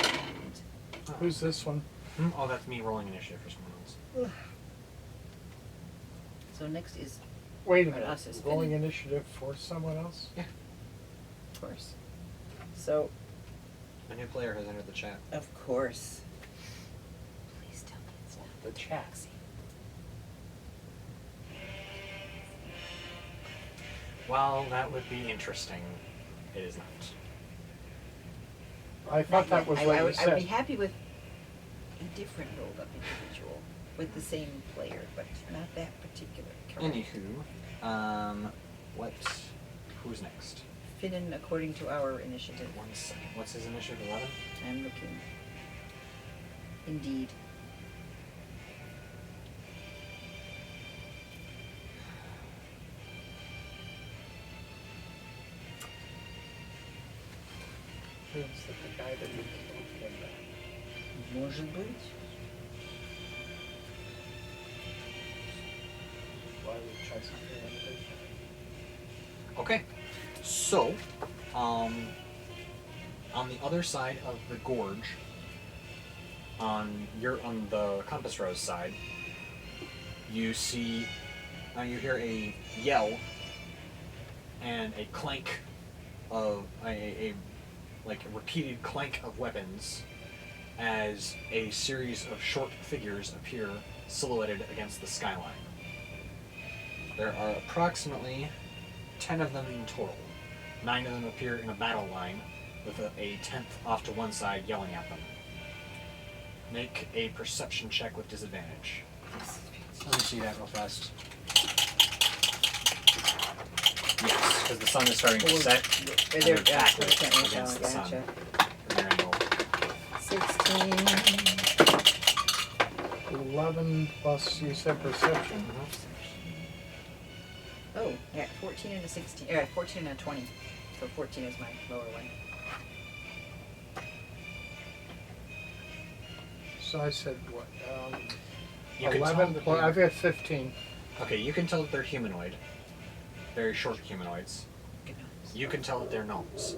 And Who's this one? Oh, that's me rolling initiative for someone else. so next is, Wait a For minute. us, it's Rolling been- initiative for someone else? of course. So, A new player has entered the chat. of course. Please tell me it's not The chat. Taxi. While that would be interesting, it is not. I thought that was what I you would be said. happy with a different rolled up individual with the same player, but not that particular character. Anywho, who's next? Finnan according to our initiative. 1 second. What's his initiative? 11? I'm looking. Indeed. It's the guy that you killed came back. Может быть. Why would you try something individual? Okay. So, on the other side of the gorge, on the compass rose side, you see, you hear a yell and a clank of a repeated clank of weapons as a series of short figures appear silhouetted against the skyline. There are approximately 10 of them in total. 9 of them appear in a battle line, with a 10th off to one side yelling at them. Make a perception check with disadvantage. Let me see that real fast. Yes, because the sun is starting to set. And they're backlit against the sun. Gotcha. From your angle. 16. 11 plus, you said perception. Oh, yeah, 14 and a 16. 14 and a 20. So 14 is my lower one. So I said what? You can tell 11 that plus, they're- I've got 15. Okay, you can tell that they're humanoid. Very short humanoids. You can tell that they're gnomes.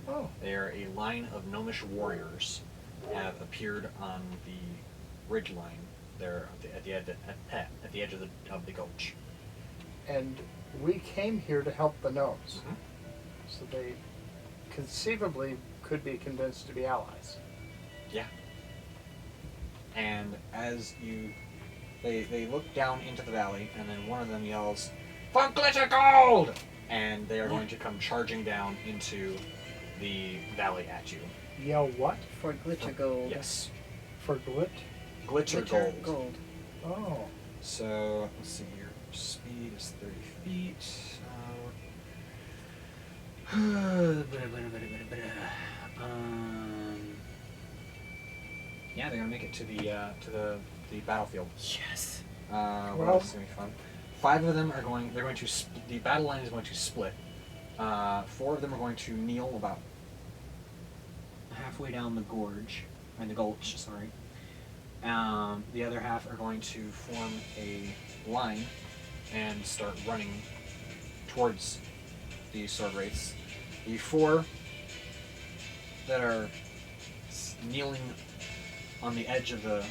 Oh, They are a line of gnomish warriors have appeared on the ridge line there at the edge of the gulch. and we came here to help the gnomes. Mhm. So they conceivably could be convinced to be allies. Yeah. And as they look down into the valley, and then one of them yells, "For glitter gold!" And they are going to come charging down into the valley at you. Yell what? For glitter gold. Yes. For glit? Glitter gold. gold. Oh. So, let's see, your speed is 30 feet. Yeah, they're gonna make it to the battlefield. Yes. What Well- else is gonna be fun? 5 of them are going. They're going to. The battle line is going to split. 4 of them are going to kneel about halfway down the gorge, or the gulch. Sorry. The other half are going to form a line and start running towards the sword wraiths. The 4 that are kneeling on the edge of the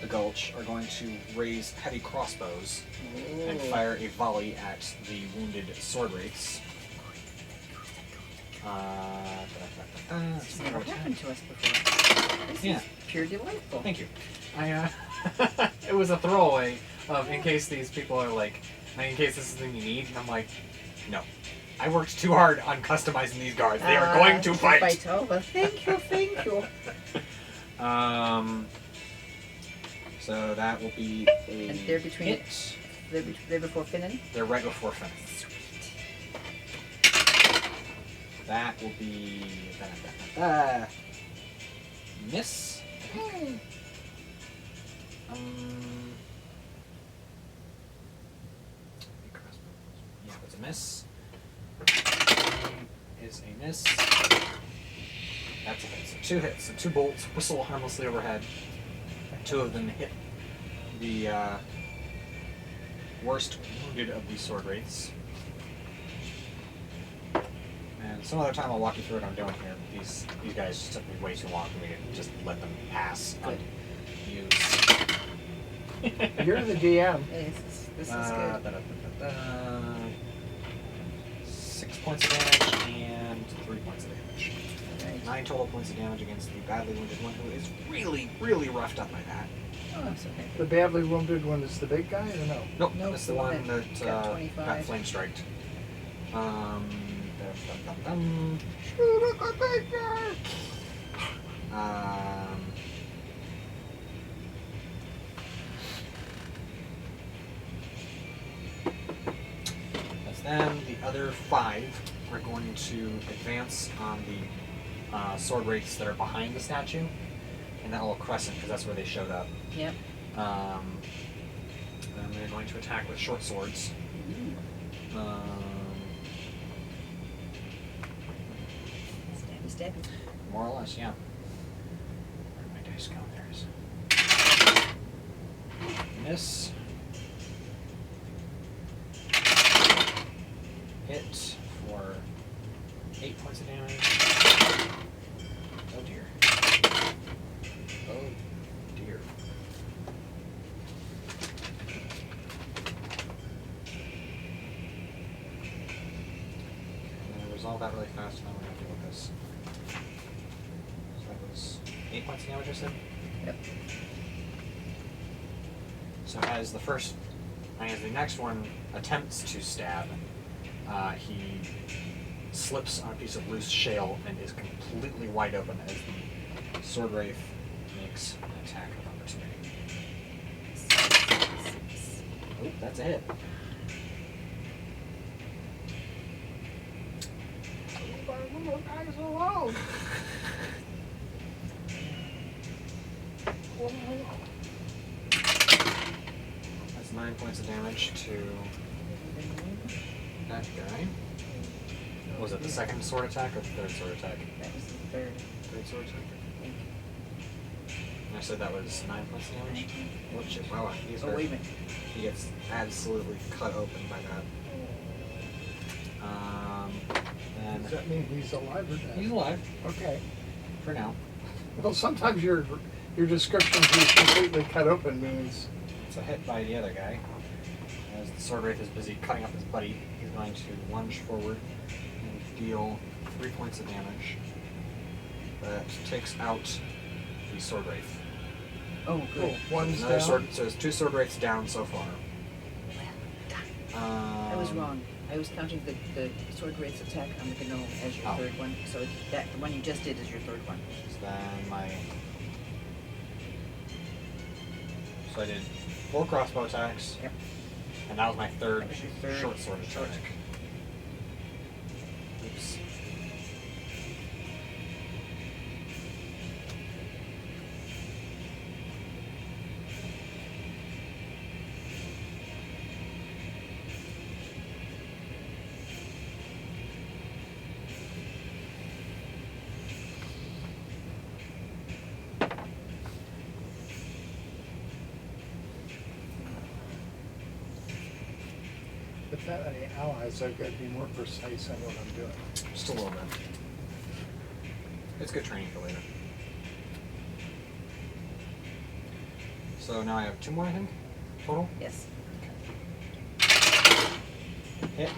gulch are going to raise heavy crossbows and fire a volley at the wounded sword wraiths. This has never happened to us before. This Yeah. is pure delightful. Thank you. It was a throwaway of in case these people are like, in case this is something you need, and I'm like, no. I worked too hard on customizing these guards. They are going to fight. Oh, well, thank you, thank you. So that will be a And they're between hit. They're before Finnan? They're right before Finn. Sweet. That will be miss. Yeah, it's a miss. Is a miss. That's a hit. So 2 hits. So 2 bolts whistle harmlessly overhead. 2 of them hit the worst wounded of these sword wraiths. And some other time I'll walk you through what I'm doing here. These guys just took me way too long for me to just let them pass unused. You're the DM. This is good. 6 points of damage and 3 points of damage. Right. 9 total points of damage against the badly wounded one who is really, really roughed up by that. Oh, that's okay. The badly wounded one is the big guy or no? Nope, Nope, that's the the one one that got got 25. flame striked. Dum, dum, dum, dum. Shoot at the big guy! That's them. The other 5 are going to advance on the sword wraiths that are behind the statue, and that little crescent, because that's where they showed up. Yep. And they're going to attack with short swords. Stabby, stabby. More or less, yeah. Where'd my dice go? There it is. Miss. Hit for 8 points of damage. Oh dear. Oh dear. I'm gonna resolve that really fast, and then we're gonna deal with this. So that was 8 points of damage, I said? Yep. So as the next one attempts to stab, he slips on a piece of loose shale and is completely wide open as the sword wraith makes an attack of opportunity. Oh, that's a hit. Leave our little guys alone! That's 9 points of damage to that guy. Was it the second sword attack or the third sword attack? That was the third. Third sword attack. I think. And I said that was 9 points of damage? Oh shit, wow, he's Oh, hurt. wait a minute. He gets absolutely cut open by that. And Does that mean he's alive or dead? he's alive, Okay. for now. Well, sometimes your description of he's completely cut open means It's a hit by the other guy. As the sword wraith is busy cutting up his buddy, he's going to lunge forward and deal 3 points of damage. That takes out the sword wraith. Oh, good. one's Another down. sword, so there's 2 sword wraiths down so far. I was wrong. I was counting the sword wraith's attack on the gnome as your Oh. third one. So that the one you just did is your third one. So I did 4 crossbow attacks, Yep. and that was my third, That was your third short sword short. attack. Oops. If that any allies, I've got to be more precise on what I'm doing. Just a little bit. It's good training for later. So now I have 2 more, I think, total. Yes. Hit.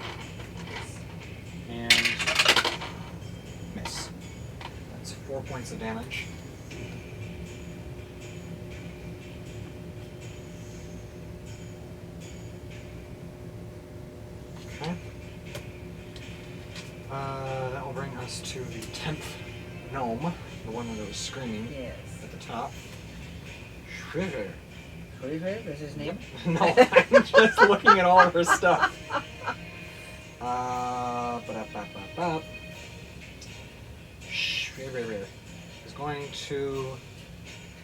And miss. That's 4 points of damage. Okay. That will bring us to the 10th gnome, the one that was screaming Yes. at the top. Shriver. Shriver is his name? No, I'm just looking at all of her stuff. Ba-da-ba-ba-ba. Shriver is going to.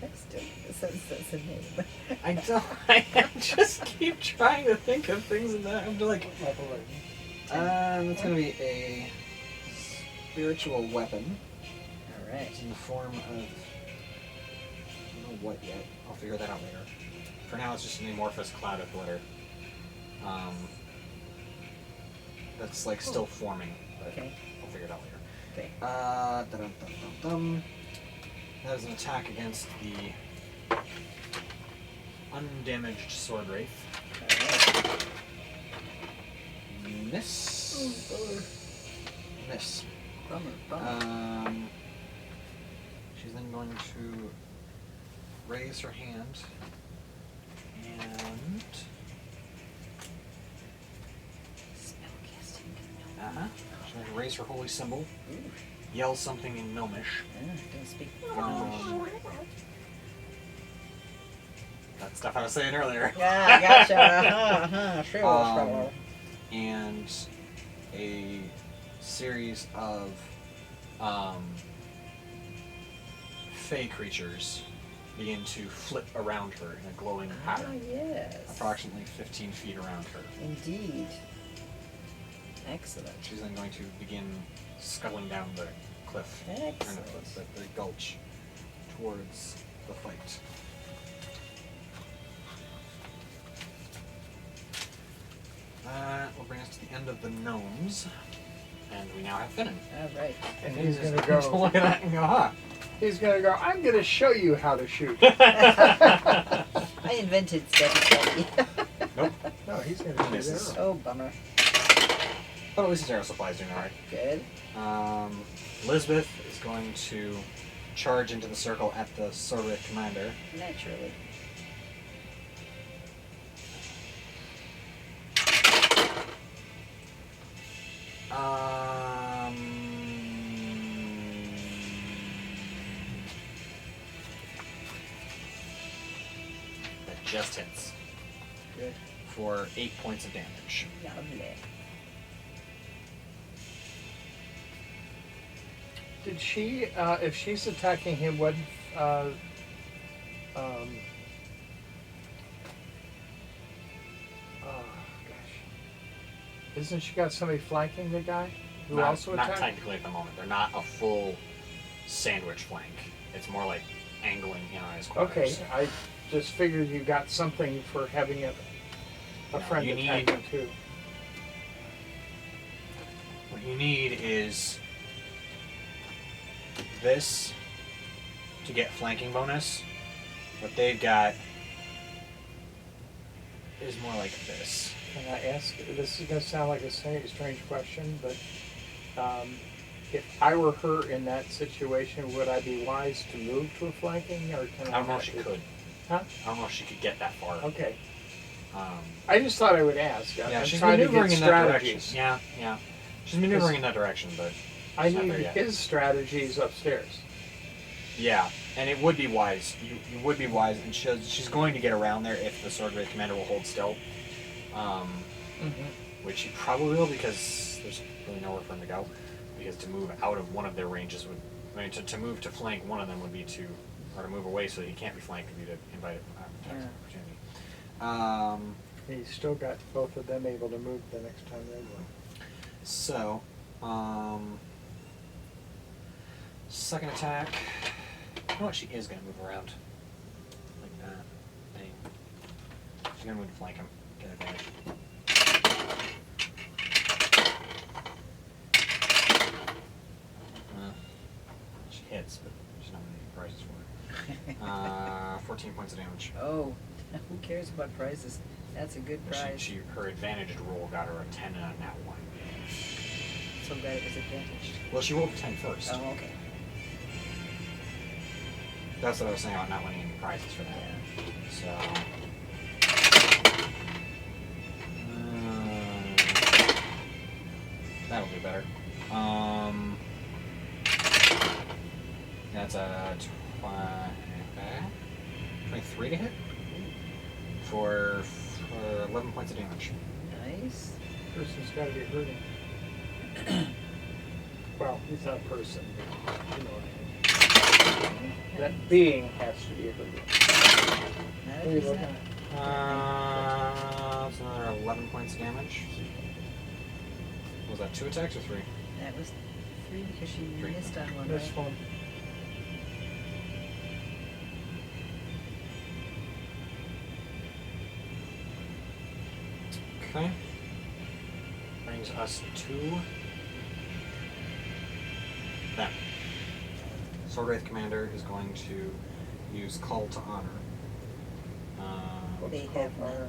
That still that's a name. I just keep trying to think of things in that. I'm just like, Level it's gonna be a spiritual weapon. All right. It's in the form of, I don't know what yet. I'll figure that out later. For now, it's just an amorphous cloud of glitter. That's like still forming. But Okay. I'll figure it out later. Okay. Dum-dum-dum-dum. That is an attack against the undamaged sword wraith. All right. Miss. Miss. Bummer. She's then going to raise her hand and Spellcasting. She's going to raise her holy symbol, yell something in Gnomish. Don't speak. That stuff I was saying earlier. Yeah, gotcha. Sure. And a series of fey creatures begin to flip around her in a glowing pattern, Yes. approximately 15 feet around her. Indeed. Excellent. She's then going to begin scuttling down the cliff, or not Excellent. the cliff, the gulch, towards the fight. That will bring us to the end of the gnomes, and we now have Finnan. All right. And he's Just gonna go. look at that and go, huh? He's gonna go. I'm gonna show you how to shoot. I invented steady. Nope. No, he's gonna shoot Misses. arrow. Oh, bummer. But at least his arrow supply is doing alright. Good. Elizabeth is going to charge into the circle at the Swordwraith commander. Naturally. That just hits Good. for 8 points of damage. Lovely. Did she? If she's attacking him, what? Oh gosh. Isn't she got somebody flanking the guy who Not, also not attacked? technically at the moment. They're not a full sandwich flank. It's more like angling in on his quarters. Okay, I just figured you got something for having a No, friend you attack need- him too. What you need is this to get flanking bonus. What they've got is more like this. Can I ask? This is going to sound like a strange question, but if I were her in that situation, would I be wise to move to a flanking, or can I? I don't know not if she do- could. Huh? I don't know if she could get that far. Okay. Um, I just thought I would ask. yeah, I'm she's trying to maneuvering get in that direction. strategies. Yeah, yeah. She's maneuvering in that direction, but I she's not need there yet. his strategies upstairs. Yeah, and it would be wise. You would be wise, and she's going to get around there if the Swordwraith commander will hold still. Which he probably will, because there's really nowhere for him to go. Because to move out of one of their ranges would, I mean, to move to flank one of them would be or to move away so that he can't be flanked would be to invite an attack opportunity. He's still got both of them able to move the next time they go. So, second attack. You know what? She is going to move around. Like that. Thing. She's going to move to flank him. Get advantage. She hits, but she's not going to get prizes for it. 14 points of damage. Oh, who cares about prizes? That's a good prize. Her advantaged roll got her a 10 and a nat 1. So glad it was advantaged. Well, she rolled a 10 first. Oh, okay. That's what I was saying about not winning any prizes for that. Yeah. So. That'll do better. That's a 23 to hit for 11 points of damage. Nice. Person's got to be hurting. Well, he's not a person, but you know what I mean. That being has to be hurting. Now What are you is looking that- at? That's another 11 points of damage. Was that 2 attacks or 3? That was 3 because she Three. missed on one. This right? one. Okay. Brings us to them. Swordwraith Commander is going to use Call to Honor. They have none.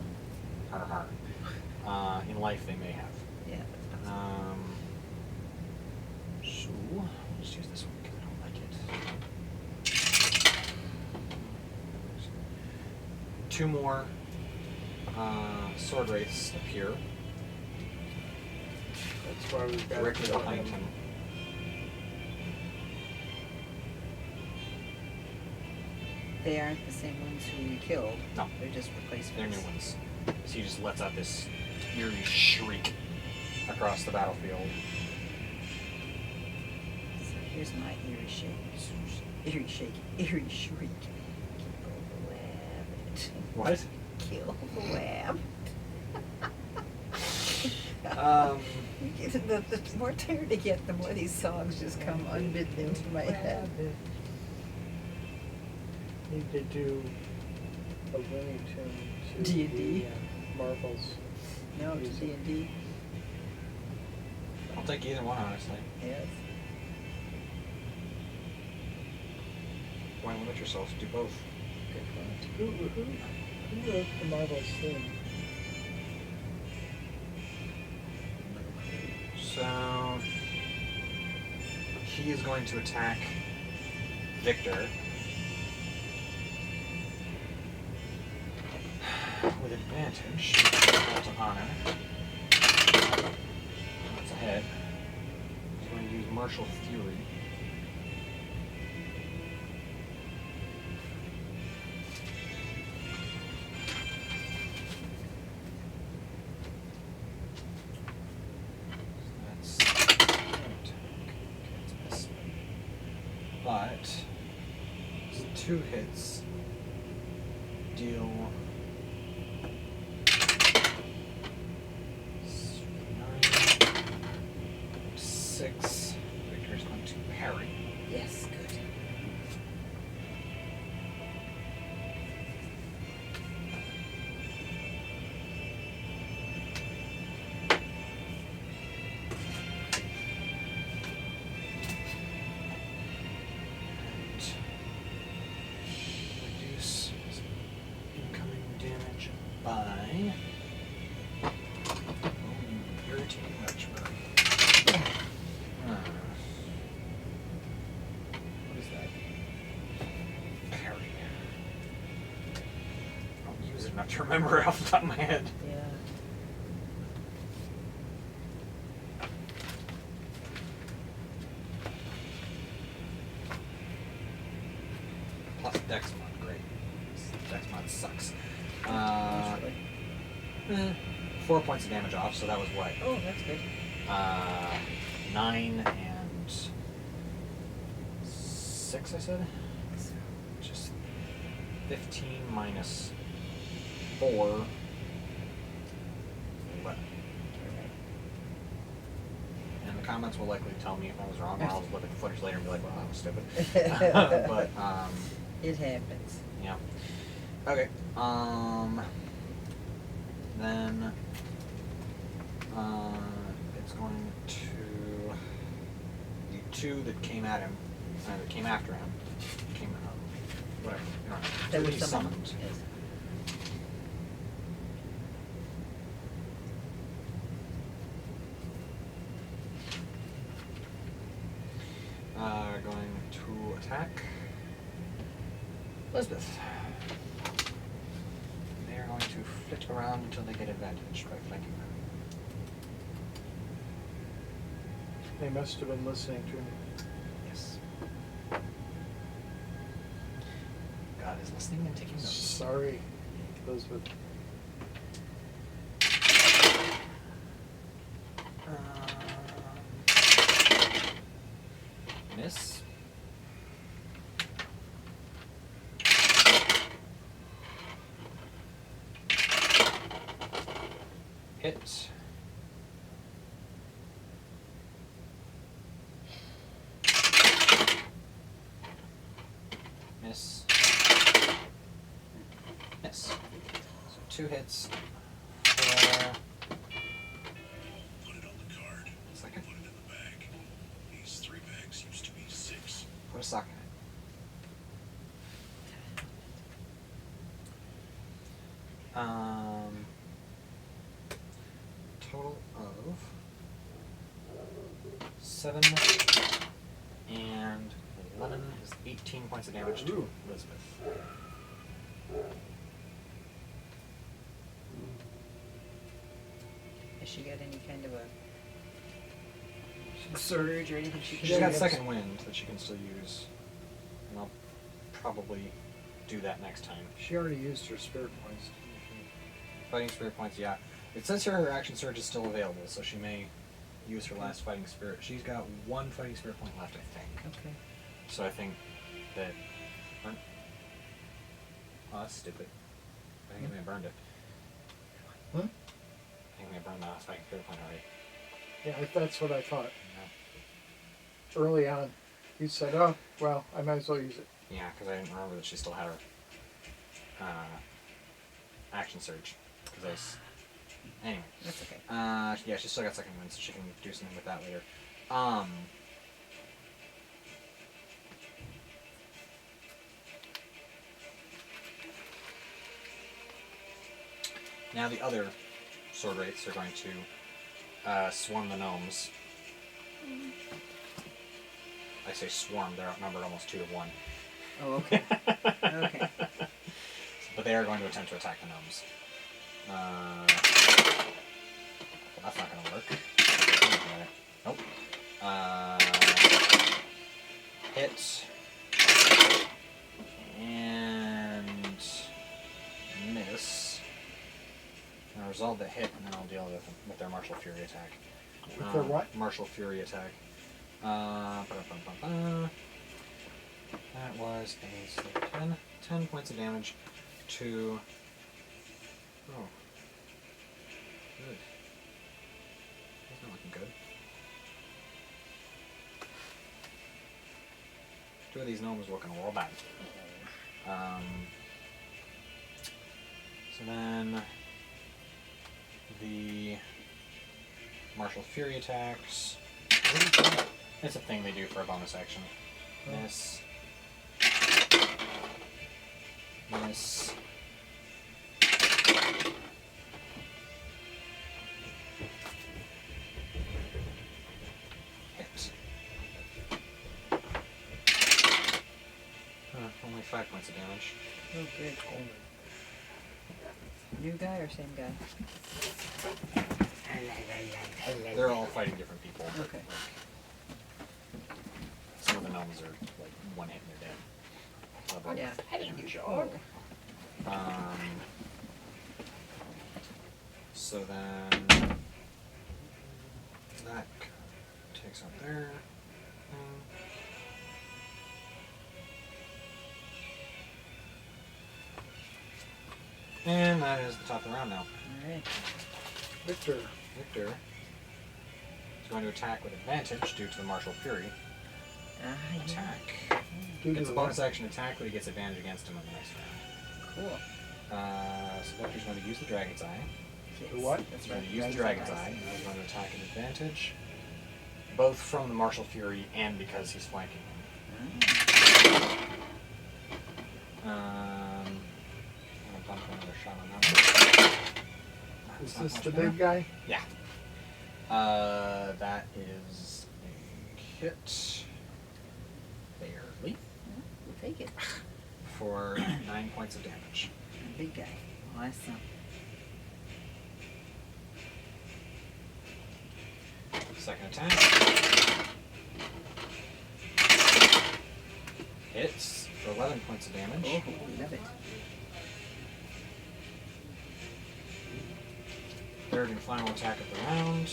Har har. In life, they may have. Yeah, that's possible. So, let's use this one because I don't like it. 2 more Sword Wraiths appear. That's why we've got directly to kill behind him. him. They aren't the same ones who we killed. No. They're just replacements. They're new ones. So he just lets out this eerie shriek across the battlefield. So here's my eerie shake. Eerie shake. Eerie shriek. Kill the rabbit. What? Kill the web. The more tired I get, the more these songs just come unbidden into my head. Need to do a Looney Tune to D&D? the Marvels. No, to music. D&D. I'll take either one, honestly. Yes. Why limit yourself? Do both. Good point. Who wrote the Marvels theme? So he is going to attack Victor with advantage. That's an honor. That's a hit. He's going to use Martial Fury. But it's 2 hits. Deal 9, 6. Victor's going to parry. Yes, good. Reduce his incoming damage by. Oh, you irritating wretchberg. What is that? Parry. I don't use it enough to remember it off the top of my head. Yeah. Plus Dex mod, great. Dex mod sucks. Actually. 4 points of damage off, so that was what? Oh, that's good. 9 and 6, I said? Just 15 minus 4. 11. And the comments will likely tell me if I was wrong, or I'll look at the footage later and be like, well, that was stupid. But, It happens. yeah. Okay. Then it's going to the 2 that came at him, that came after him, came whatever. You know, That two was he summoned. summoned. Yes. Going to attack Elizabeth. They are going to flit around until they get advantage by flanking her. They must have been listening to me. Yes. God is listening and taking notes. Sorry, Elizabeth. Miss. Hit. Miss. Miss. So 2 hits for Put it on the card. second. Put it in the bag. These 3 bags used to be 6. Put a sock in it. Total of 7 and 11 is 18 points of damage to Ooh. Elizabeth. Has she got any kind of a surge or anything she can She's do? got second wind that she can still use. And I'll probably do that next time. She already used her spirit points. Fighting spirit points, yeah. It says here her action surge is still available, so she may use her last fighting spirit. She's got one fighting spirit point left, I think. Okay. So I think that. Oh, that's stupid. I think I may have burned it. Huh? I think I may have burned my last fighting spirit point already. Yeah, that's what I thought. Yeah. Early on, you said, "Oh, well, I might as well use it." Yeah, because I didn't remember that she still had her action surge. Because I was... Anyway. That's okay. Yeah, she's still got second wind, so she can do something with that later. Now the other sword wraiths are going to swarm the gnomes. I say swarm, they're outnumbered almost 2 to 1. Oh, okay. Okay. But they are going to attempt to attack the gnomes. Well, that's not going to work. Nope. Hit. And miss. And I'll resolve the hit, and then I'll deal with their Martial Fury attack. With their what? Martial Fury attack. Ba-da-bum-bum-bum. That was a 10 points of damage to... Oh. Good. That's not looking good. 2 of these gnomes are looking real bad. So then... The... Martial Fury attacks... It's a thing they do for a bonus action. Miss. Miss. Hit. Only 5 points of damage. Oh, good. New guy or same guy? They're all fighting different people. but, Okay. like, some of the gnomes are like one hit and they're dead. Level. Yeah. Jog. So then that takes out there. And that is the top of the round now. Alright. Victor. Victor is going to attack with advantage due to the Martial Fury. Yeah. Attack. Due to It's a the bonus what? action attack, but he gets advantage against him in the next round. Cool. So Victor's going to use the Dragon's Eye. Yes. The what? That's He's right. going to use the Dragon's Eye. And he's going to attack at advantage, both from the Martial Fury and because he's flanking him. I'm going to bump another shot on that one. Is Not this much the more. big guy? Yeah. That is a hit. Barely. We'll take it. For 9 points of damage. Big guy. Awesome. Second attack. Hits for 11 points of damage. Oh, we love it. Third and final attack of the round.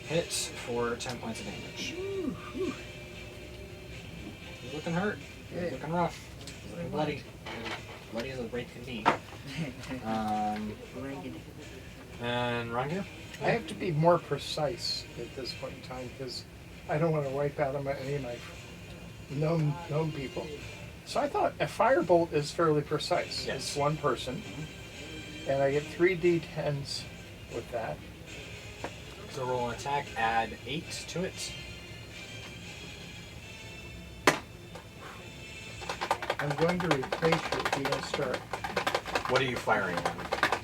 Hits for 10 points of damage. He's looking hurt. He's Good. looking rough. He's looking bloody. Bloody as a wraith can be. Ragged. And Rangia? I have to be more precise at this point in time because I don't want to wipe out any of my known people. So I thought a firebolt is fairly precise. Yes. It's one person, and I get 3 d10s with that. So roll an attack, add 8 to it. I'm going to replace you if you don't start. What are you firing at?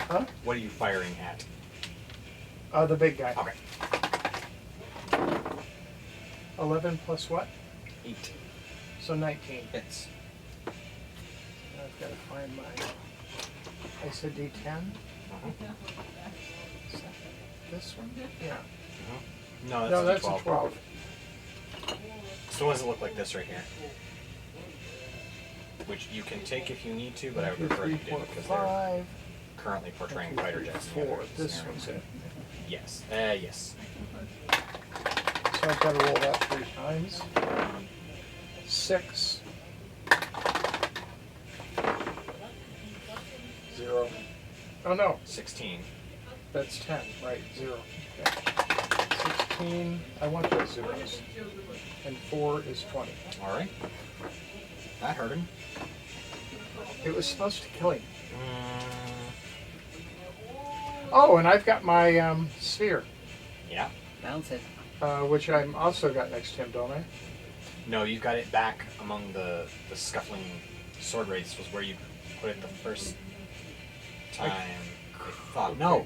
Huh? What are you firing at? The big guy. Okay. 11 plus what? 8 So 19. hits. I've got to find my. I said d10. Is that this one? Yeah. No, No, that's that's a a 12. 12. So what does it look like this right here? Which you can take if you need to, but I would 2, prefer 3, you 4, didn't because they're 5. currently portraying 1, 2, fighter 3, jets. in 4. the other This scenario. one's it. Yes. Yes. So I've got to roll that 3 times. 6. 0. Oh no, 16. that's 10, right? 0. Okay. 16. I want those zeros. And 4 is 20. All right. That hurt him. It was supposed to kill him. Mm, Oh, and I've got my sphere, yeah. Bounce it. which I'm also got next to him, don't I? No, you got it back among the scuffling sword wraiths was where you put it the first time. I thought. No.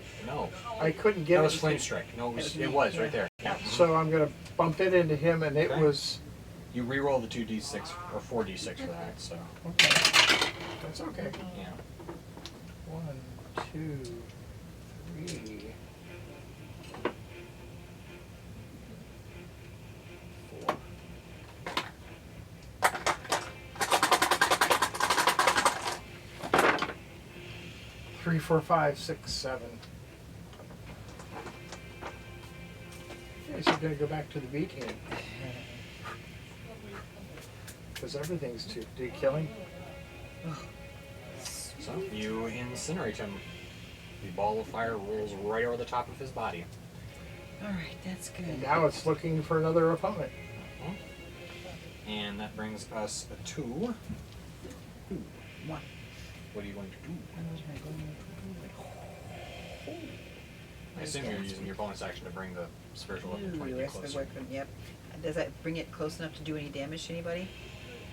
I couldn't get That it. was flame strike. No, it was right there. Yeah. So I'm going to bump it into him, and it Okay. was... You re-roll the 2d6 or 4d6 for that. So Okay. That's okay. yeah. 1, 2, 3, 4. 3, 4, 5, 6, 7. Guess you're gonna go back to the B team. Because everything's too. Do you kill him? So you incinerate him. The ball of fire rolls right over the top of his body. Alright, that's good. Now it's looking for another opponent. And that brings us to... Ooh, 1. what are you going to do? I assume you're using your bonus action to bring the spiritual weapon 20 Ooh, feet rest of the closer. weapon, yep. Does that bring it close enough to do any damage to anybody?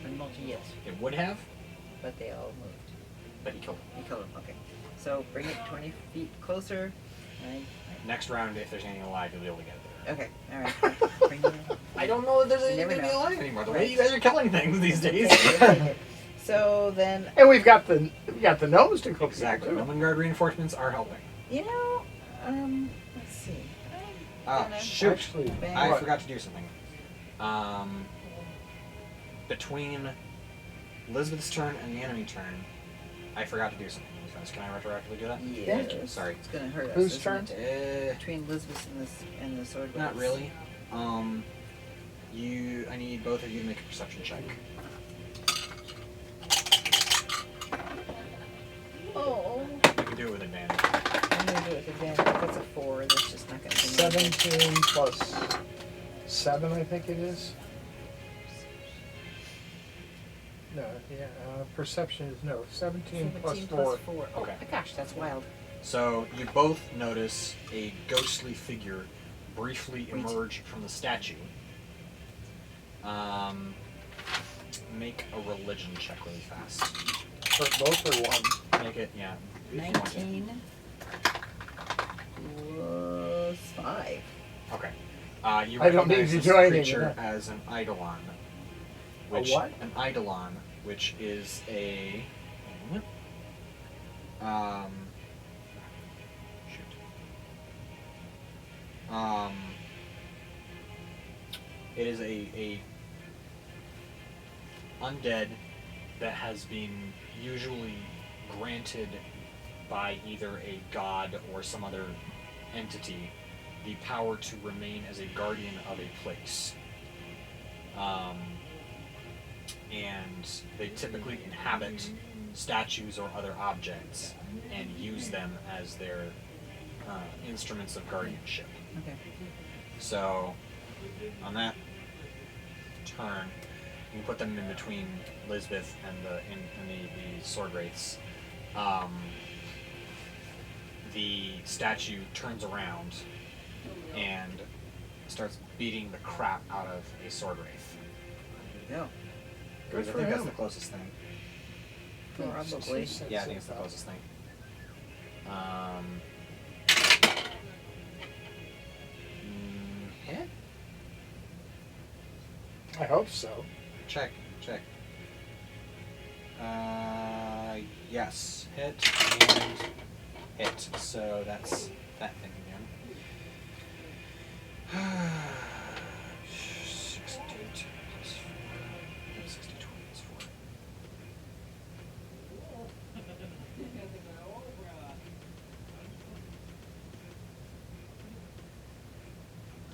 Or multi-hit? It would have, But they all moved. but he killed him. You killed him, okay. So bring it 20 feet closer. Next round, if there's anything alive, you'll be able to get it there. Okay, alright. Bring it in. I don't know if there's You anything never to be know. alive anymore. The way Right. you guys are killing things these days. So then, And we got the gnomes to cook. Exactly. Too. Roman Guard reinforcements are helping. you know, let's see. Ah, Gonna- shoot. Actually, Bang. I what? forgot to do something. Between Elizabeth's turn and the enemy turn, I forgot to do something really fast. Can I retroactively do that? Yes. you. Sorry. It's gonna hurt us. Whose isn't turn? it? Between Elizabeth and the sword. Not blades. really. I need both of you to make a perception check. Oh. You can do it with advantage. I'm gonna do it with advantage. That's a 4, and that's just not gonna be 17 plus 7, I think it is. No, yeah, perception is no. 17 plus 4. Okay. Oh my gosh, that's wild. So you both notice a ghostly figure briefly emerge from the statue. Make a religion check really fast. For both or one? Make it, yeah. if you want to. 19 plus 5. Okay. You I don't need recognize to this do anything creature with that. as an eidolon. A what? An eidolon, which is a... Shoot. It is a undead that has been usually granted by either a god or some other entity the power to remain as a guardian of a place. And they typically inhabit statues or other objects and use them as their instruments of guardianship. Okay. So, on that turn, you can put them in between Lisbeth and the sword wraiths. The statue turns around and starts beating the crap out of a sword wraith. There you Good I for think that's him. the closest thing. go. Probably. Yeah, I think it's the closest thing. Hit? I hope so. Check. Yes. Hit and hit. So that's that thing again. 62 plus 4. 60, 20 plus 4.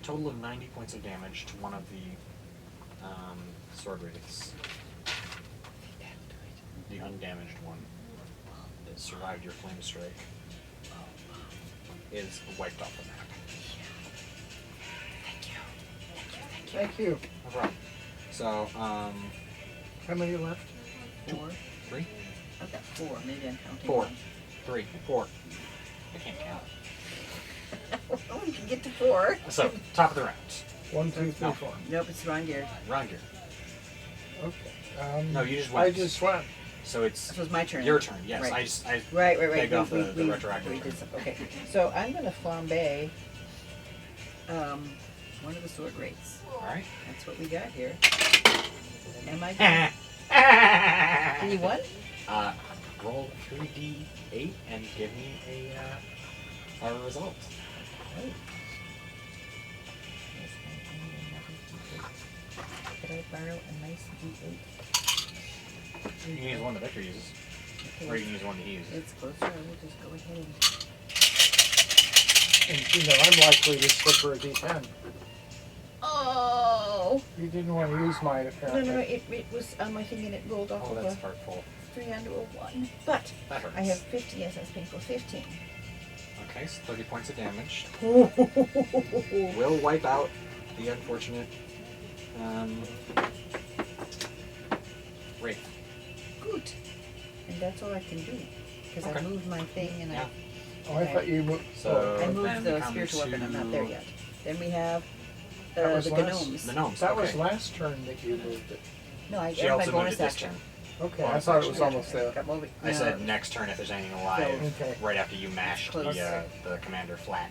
Total of 90 points of damage to one of the sword wraiths. The undamaged one that survived your flame strike is wiped off the map. Thank you. No problem. So, How many left? 4. 3? I've got 4. Maybe I'm counting 4. wrong. 3. 4. I can't count. Oh, you can get to 4. So, top of the round. 1, 2, 3, No. 4. Nope, it's wrong gear. Round gear. Okay. No, you just went. I just went. So it's This was my turn. your turn. Yes, Right. I Right. pegged off the retroactive We turn. did some, okay. So I'm going to flambe one of the sword wraiths. All right. That's what we got here. Am I D1? Roll 3d8 and give me a result. Could I borrow a nice D8? You can use one that Victor uses, Okay, or you can use one that he uses. it's closer. I will just go ahead and. And I'm likely to slip her a D10. Oh! You didn't want to use mine, No, apparently. it was on my thing and it rolled off Oh, of that's a hurtful. 3 onto a 1. But That hurts. I have 50, yes, that's painful. 15. Okay, so 30 points of damage. Good. Will wipe out the unfortunate wraith. And that's all I can do. Because I Okay. moved my thing and Yeah. Oh, I thought you moved. So I then moved we the come spiritual weapon. I'm to not there yet. Then we have That was the last- gnomes. The gnomes. That okay. was last turn that you moved it. No, I She got my also moved bonus it this action. turn. Okay, I Bonus thought it action. was almost there. Got moving. I said next turn if there's anything alive, Okay. right after you mashed Close. the commander flat.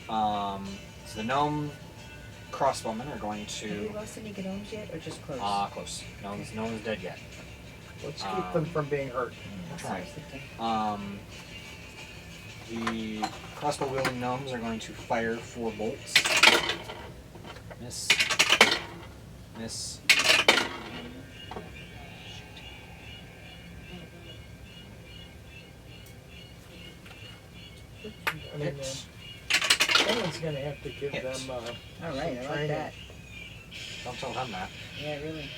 So the gnome crossbowmen are going Have we to lost any gnomes yet, or just close? close. No one's dead yet. Let's keep them from being hurt. That's what I was thinking. The crossbow wielding gnomes are going to fire 4 bolts. Miss. Miss. I mean, Hit. someone's going to have to give Hit. them. All right, I some like training. that. Don't tell them that. Yeah, really.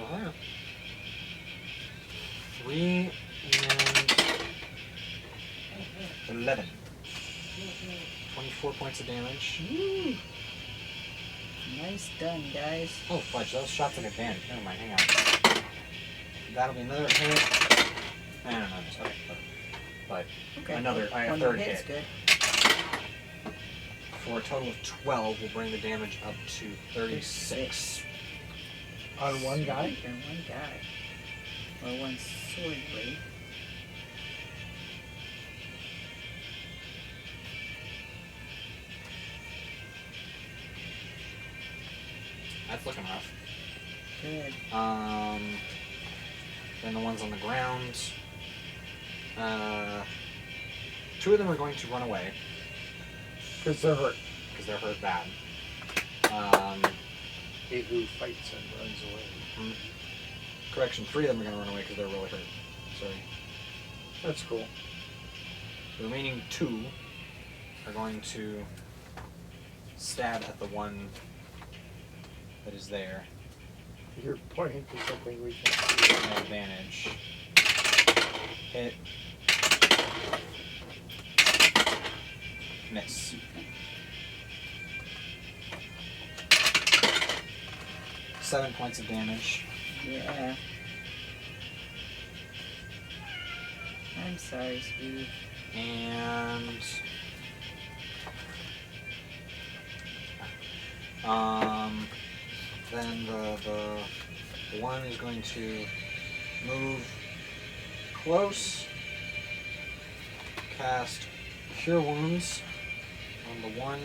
Uh-huh. 3 and 11. 24 points of damage. Woo. Nice done, guys. Oh, fudge, those shots at advantage. Never mind, hang on. That'll be another hit. No, it's okay. But Okay. another, a One third more hit's hit. good. For a total of 12, will bring the damage up to 36. On one guy? And one guy. Or one sword blade. That's looking rough. Good. Then the ones on the ground. 2 of them are going to run away Because they're hurt. because they're hurt bad. He who fights and runs away. Correction, 3 of them are going to run away because they're really hurt. Sorry. That's cool. The remaining 2 are going to stab at the one that is there You're pointing to something we can't see. at advantage. Hit. Miss. Seven points of damage. Yeah. I'm sorry, Steve. And then the one is going to move close, cast Cure Wounds on the one.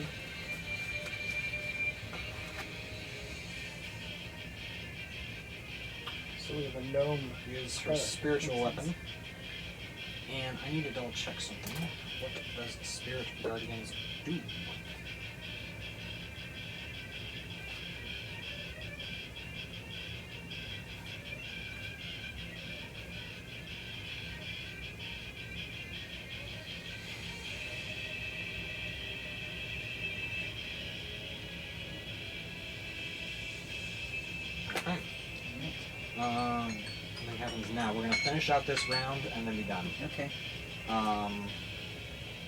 So we have a gnome. Use her Oh, spiritual makes weapon. And I need to double check something. What does Spirit Guardians do? Alright. What happens now? We're gonna finish out this round and then be done. Okay.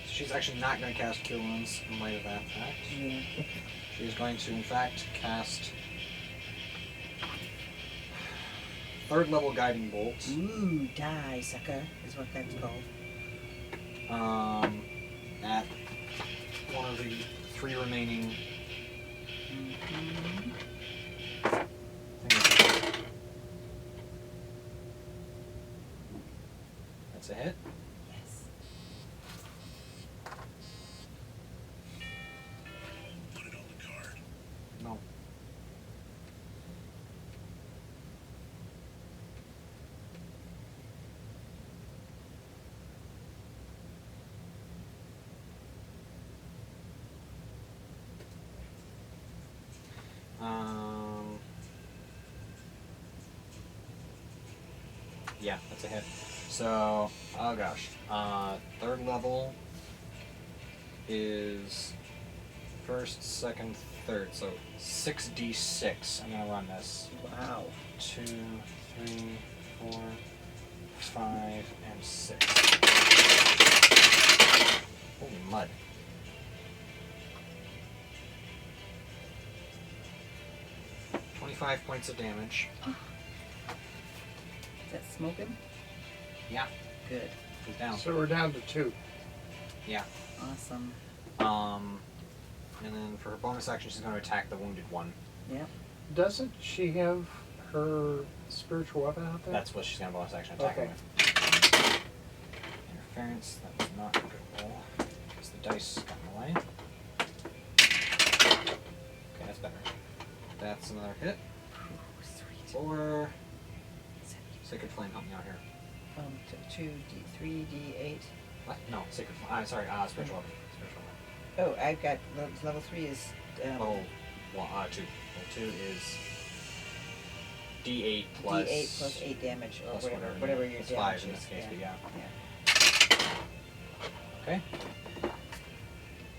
She's actually not gonna cast Cure Wounds in light of that fact. Yeah. She's going to, in fact, cast 3rd level Guiding Bolt. Ooh, die, sucker, is what that's called. At one of the 3 remaining. Mm-hmm. That's a hit. Yes. Put it on the card. No. Yeah, that's a hit. So, oh gosh. 3rd level is 1st, 2nd, 3rd. So 6d6. I'm gonna run this. Wow. 2, 3, 4, 5, and 6. Holy mud. "25 points of damage." Is that smoking? Yeah, Good. he's down. So we're down to 2. Yeah. Awesome. And then for her bonus action, she's going to attack the wounded one. Yep. Doesn't she have her spiritual weapon out there? That's what she's going to bonus action attack Okay. with. Interference, that was not a good roll. Because the dice got in the way. Okay, that's better. That's another hit. Ooh, sweet. Or Sacred Flame, help me out here. 3d8. What? No, Sacred Flame. Sorry, Spiritual Weapon. Spiritual Weapon. Oh, I've got level 3 is. Level 2. Level 2 is D8 plus. D8 plus 8 damage, or plus whatever your plus damage 5 in is. this case, Yeah. but yeah. Okay.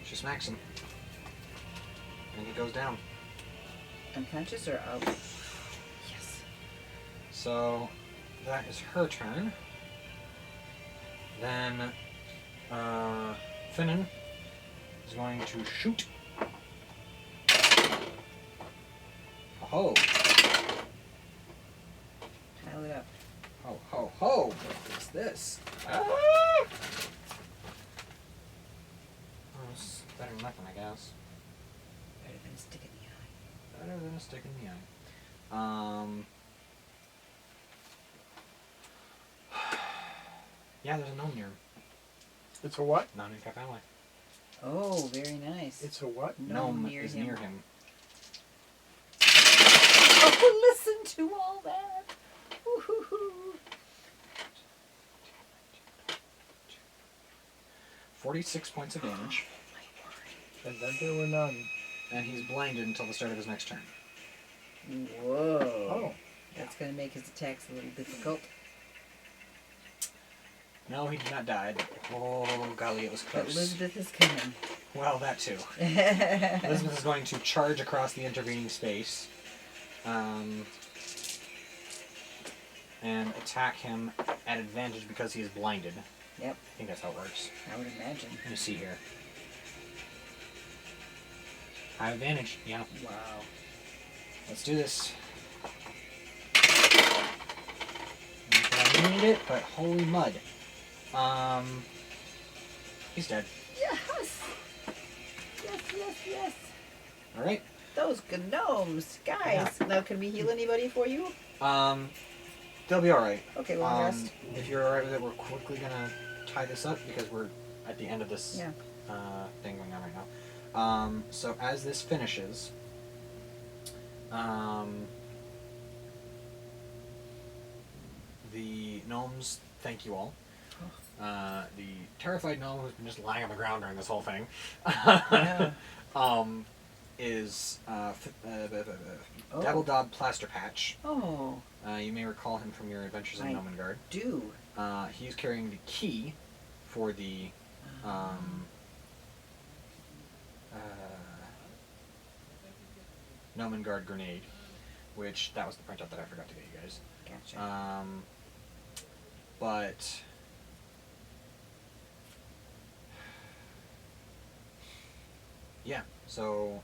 She smacks him. And he goes down. Unconscious or out? Yes. So that is her turn. Then Finnan is going to shoot. Ho Pile it up. ho ho ho! What is this? Ah! Oh, it's better than nothing, I guess. Better than a stick in the eye. Better than a stick in the eye. Yeah, there's a gnome near him. It's a what? Non-incap ally. Oh, very nice. It's a what? Gnome near is him. near him. Oh, listen to all that. Woo-hoo-hoo. 46 points of damage, And then there were none. and he's blinded until the start of his next turn. Whoa. Oh. That's going to make his attacks a little difficult. No, he did not die. Oh, golly, it was But close. Elizabeth is coming. Well, that too. Elizabeth is going to charge across the intervening space and attack him at advantage because he is blinded. Yep, I think that's how it works. I would imagine. Let me see here. High advantage, yeah. Wow. Let's do this. I need it, but holy mud. He's dead. Yes! Yes, yes, yes. Alright. Those gnomes. Guys, now can we heal anybody for you? They'll be alright. Okay, long rest. If you're alright with it, we're quickly gonna tie this up because we're at the end of this Yeah. thing going on right now. So as this finishes, the gnomes thank you all. The terrified gnome who's been just lying on the ground during this whole thing Yeah. is Oh. Dabbledob Plasterpatch. Oh, You may recall him from your adventures in I Nomengard. do. He's carrying the key for the Nomengard grenade, which that was the printout that I forgot to get you guys. Gotcha. But yeah, so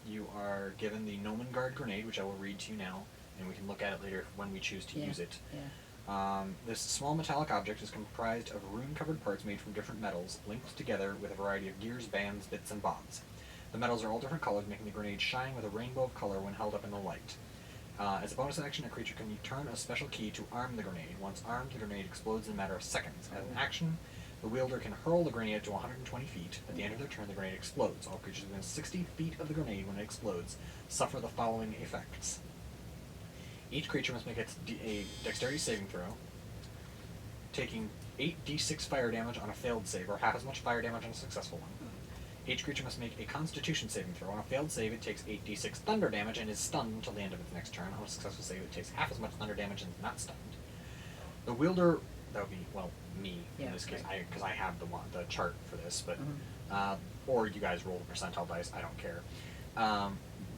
you are given the Nomengard grenade, which I will read to you now, and we can look at it later when we choose to Yeah, use it. yeah. This small metallic object is comprised of rune-covered parts made from different metals, linked together with a variety of gears, bands, bits, and bobs. The metals are all different colors, making the grenade shine with a rainbow of color when held up in the light. As a bonus action, a creature can turn a special key to arm the grenade. Once armed, the grenade explodes in a matter of seconds. As an action, the wielder can hurl the grenade to 120 feet. At the end of their turn, the grenade explodes. All creatures within 60 feet of the grenade when it explodes suffer the following effects. Each creature must make a dexterity saving throw, taking 8d6 fire damage on a failed save, or half as much fire damage on a successful one. Each creature must make a constitution saving throw. On a failed save, it takes 8d6 thunder damage and is stunned until the end of its next turn. On a successful save, it takes half as much thunder damage and is not stunned. The wielder, that would be, well, me in Yeah, this case, right. because I have the chart for this, but Mhm. or you guys roll the percentile dice, I don't care.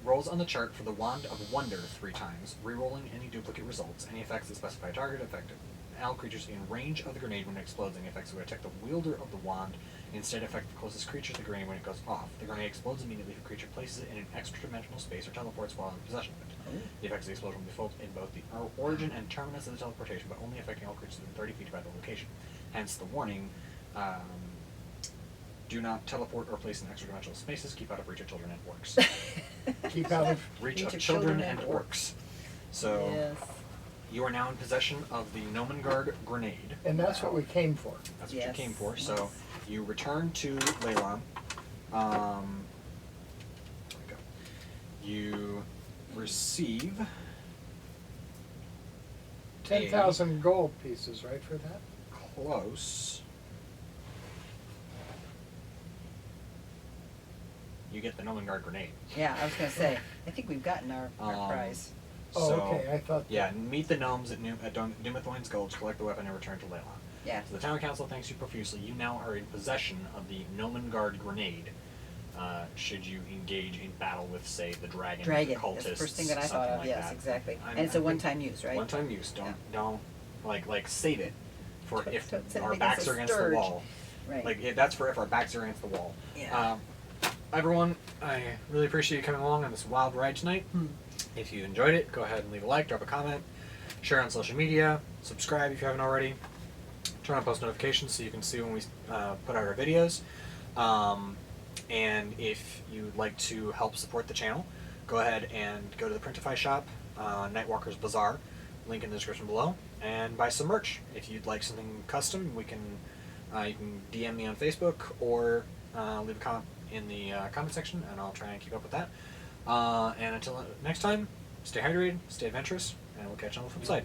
Rolls on the chart for the Wand of Wonder 3 times, re-rolling any duplicate results. Any effects that specify target effective. All creatures in range of the grenade when it explodes. Any effects that would attack the wielder of the wand instead affect the closest creature to the grenade when it goes off. The grenade explodes immediately if a creature places it in an extra-dimensional space or teleports while in possession of it. Oh. The effects of the explosion will be felt in both the origin and terminus of the teleportation, but only affecting all creatures within 30 feet about the location. Hence the warning, do not teleport or place in extra-dimensional spaces. Keep out of reach of children and orcs. Keep out of. Reach of children and orcs. So Yes. you are now in possession of the Nomengard grenade. And that's what we came for. That's what Yes, you came for. yes. So you return to Leyland. There we go. You receive 10,000 gold pieces, right, for that? close. You get the Nomengard grenade. Yeah, I was gonna say. I think we've gotten our Um, prize. Oh, So, okay, I thought. yeah, meet the gnomes at Dumethorn's Gulch, collect the weapon, and return to Leyland. Yeah. So the town council thanks you profusely. You now are in possession of the Nomengard grenade. Should you engage in battle with, say, the dragon, Dragon. the cultists, That's the first thing that I thought something of. like Yes, that. exactly. I And it's a think one-time use, right? One-time use. Don't Yeah. like save it for if Don't send our it backs against are a against the sturge. wall. Right. Like that's for if our backs are against the wall. Yeah. Everyone, I really appreciate you coming along on this wild ride tonight. If you enjoyed it, go ahead and leave a like, drop a comment, share on social media, subscribe if you haven't already, turn on post notifications so you can see when we put out our videos. And if you'd like to help support the channel, go ahead and go to the Printify shop, Nightwalker's Bazaar, link in the description below, and buy some merch. If you'd like something custom, you can DM me on Facebook or leave a comment in the comment section, and I'll try and keep up with that. And until next time, stay hydrated, stay adventurous, and we'll catch you on the flip side.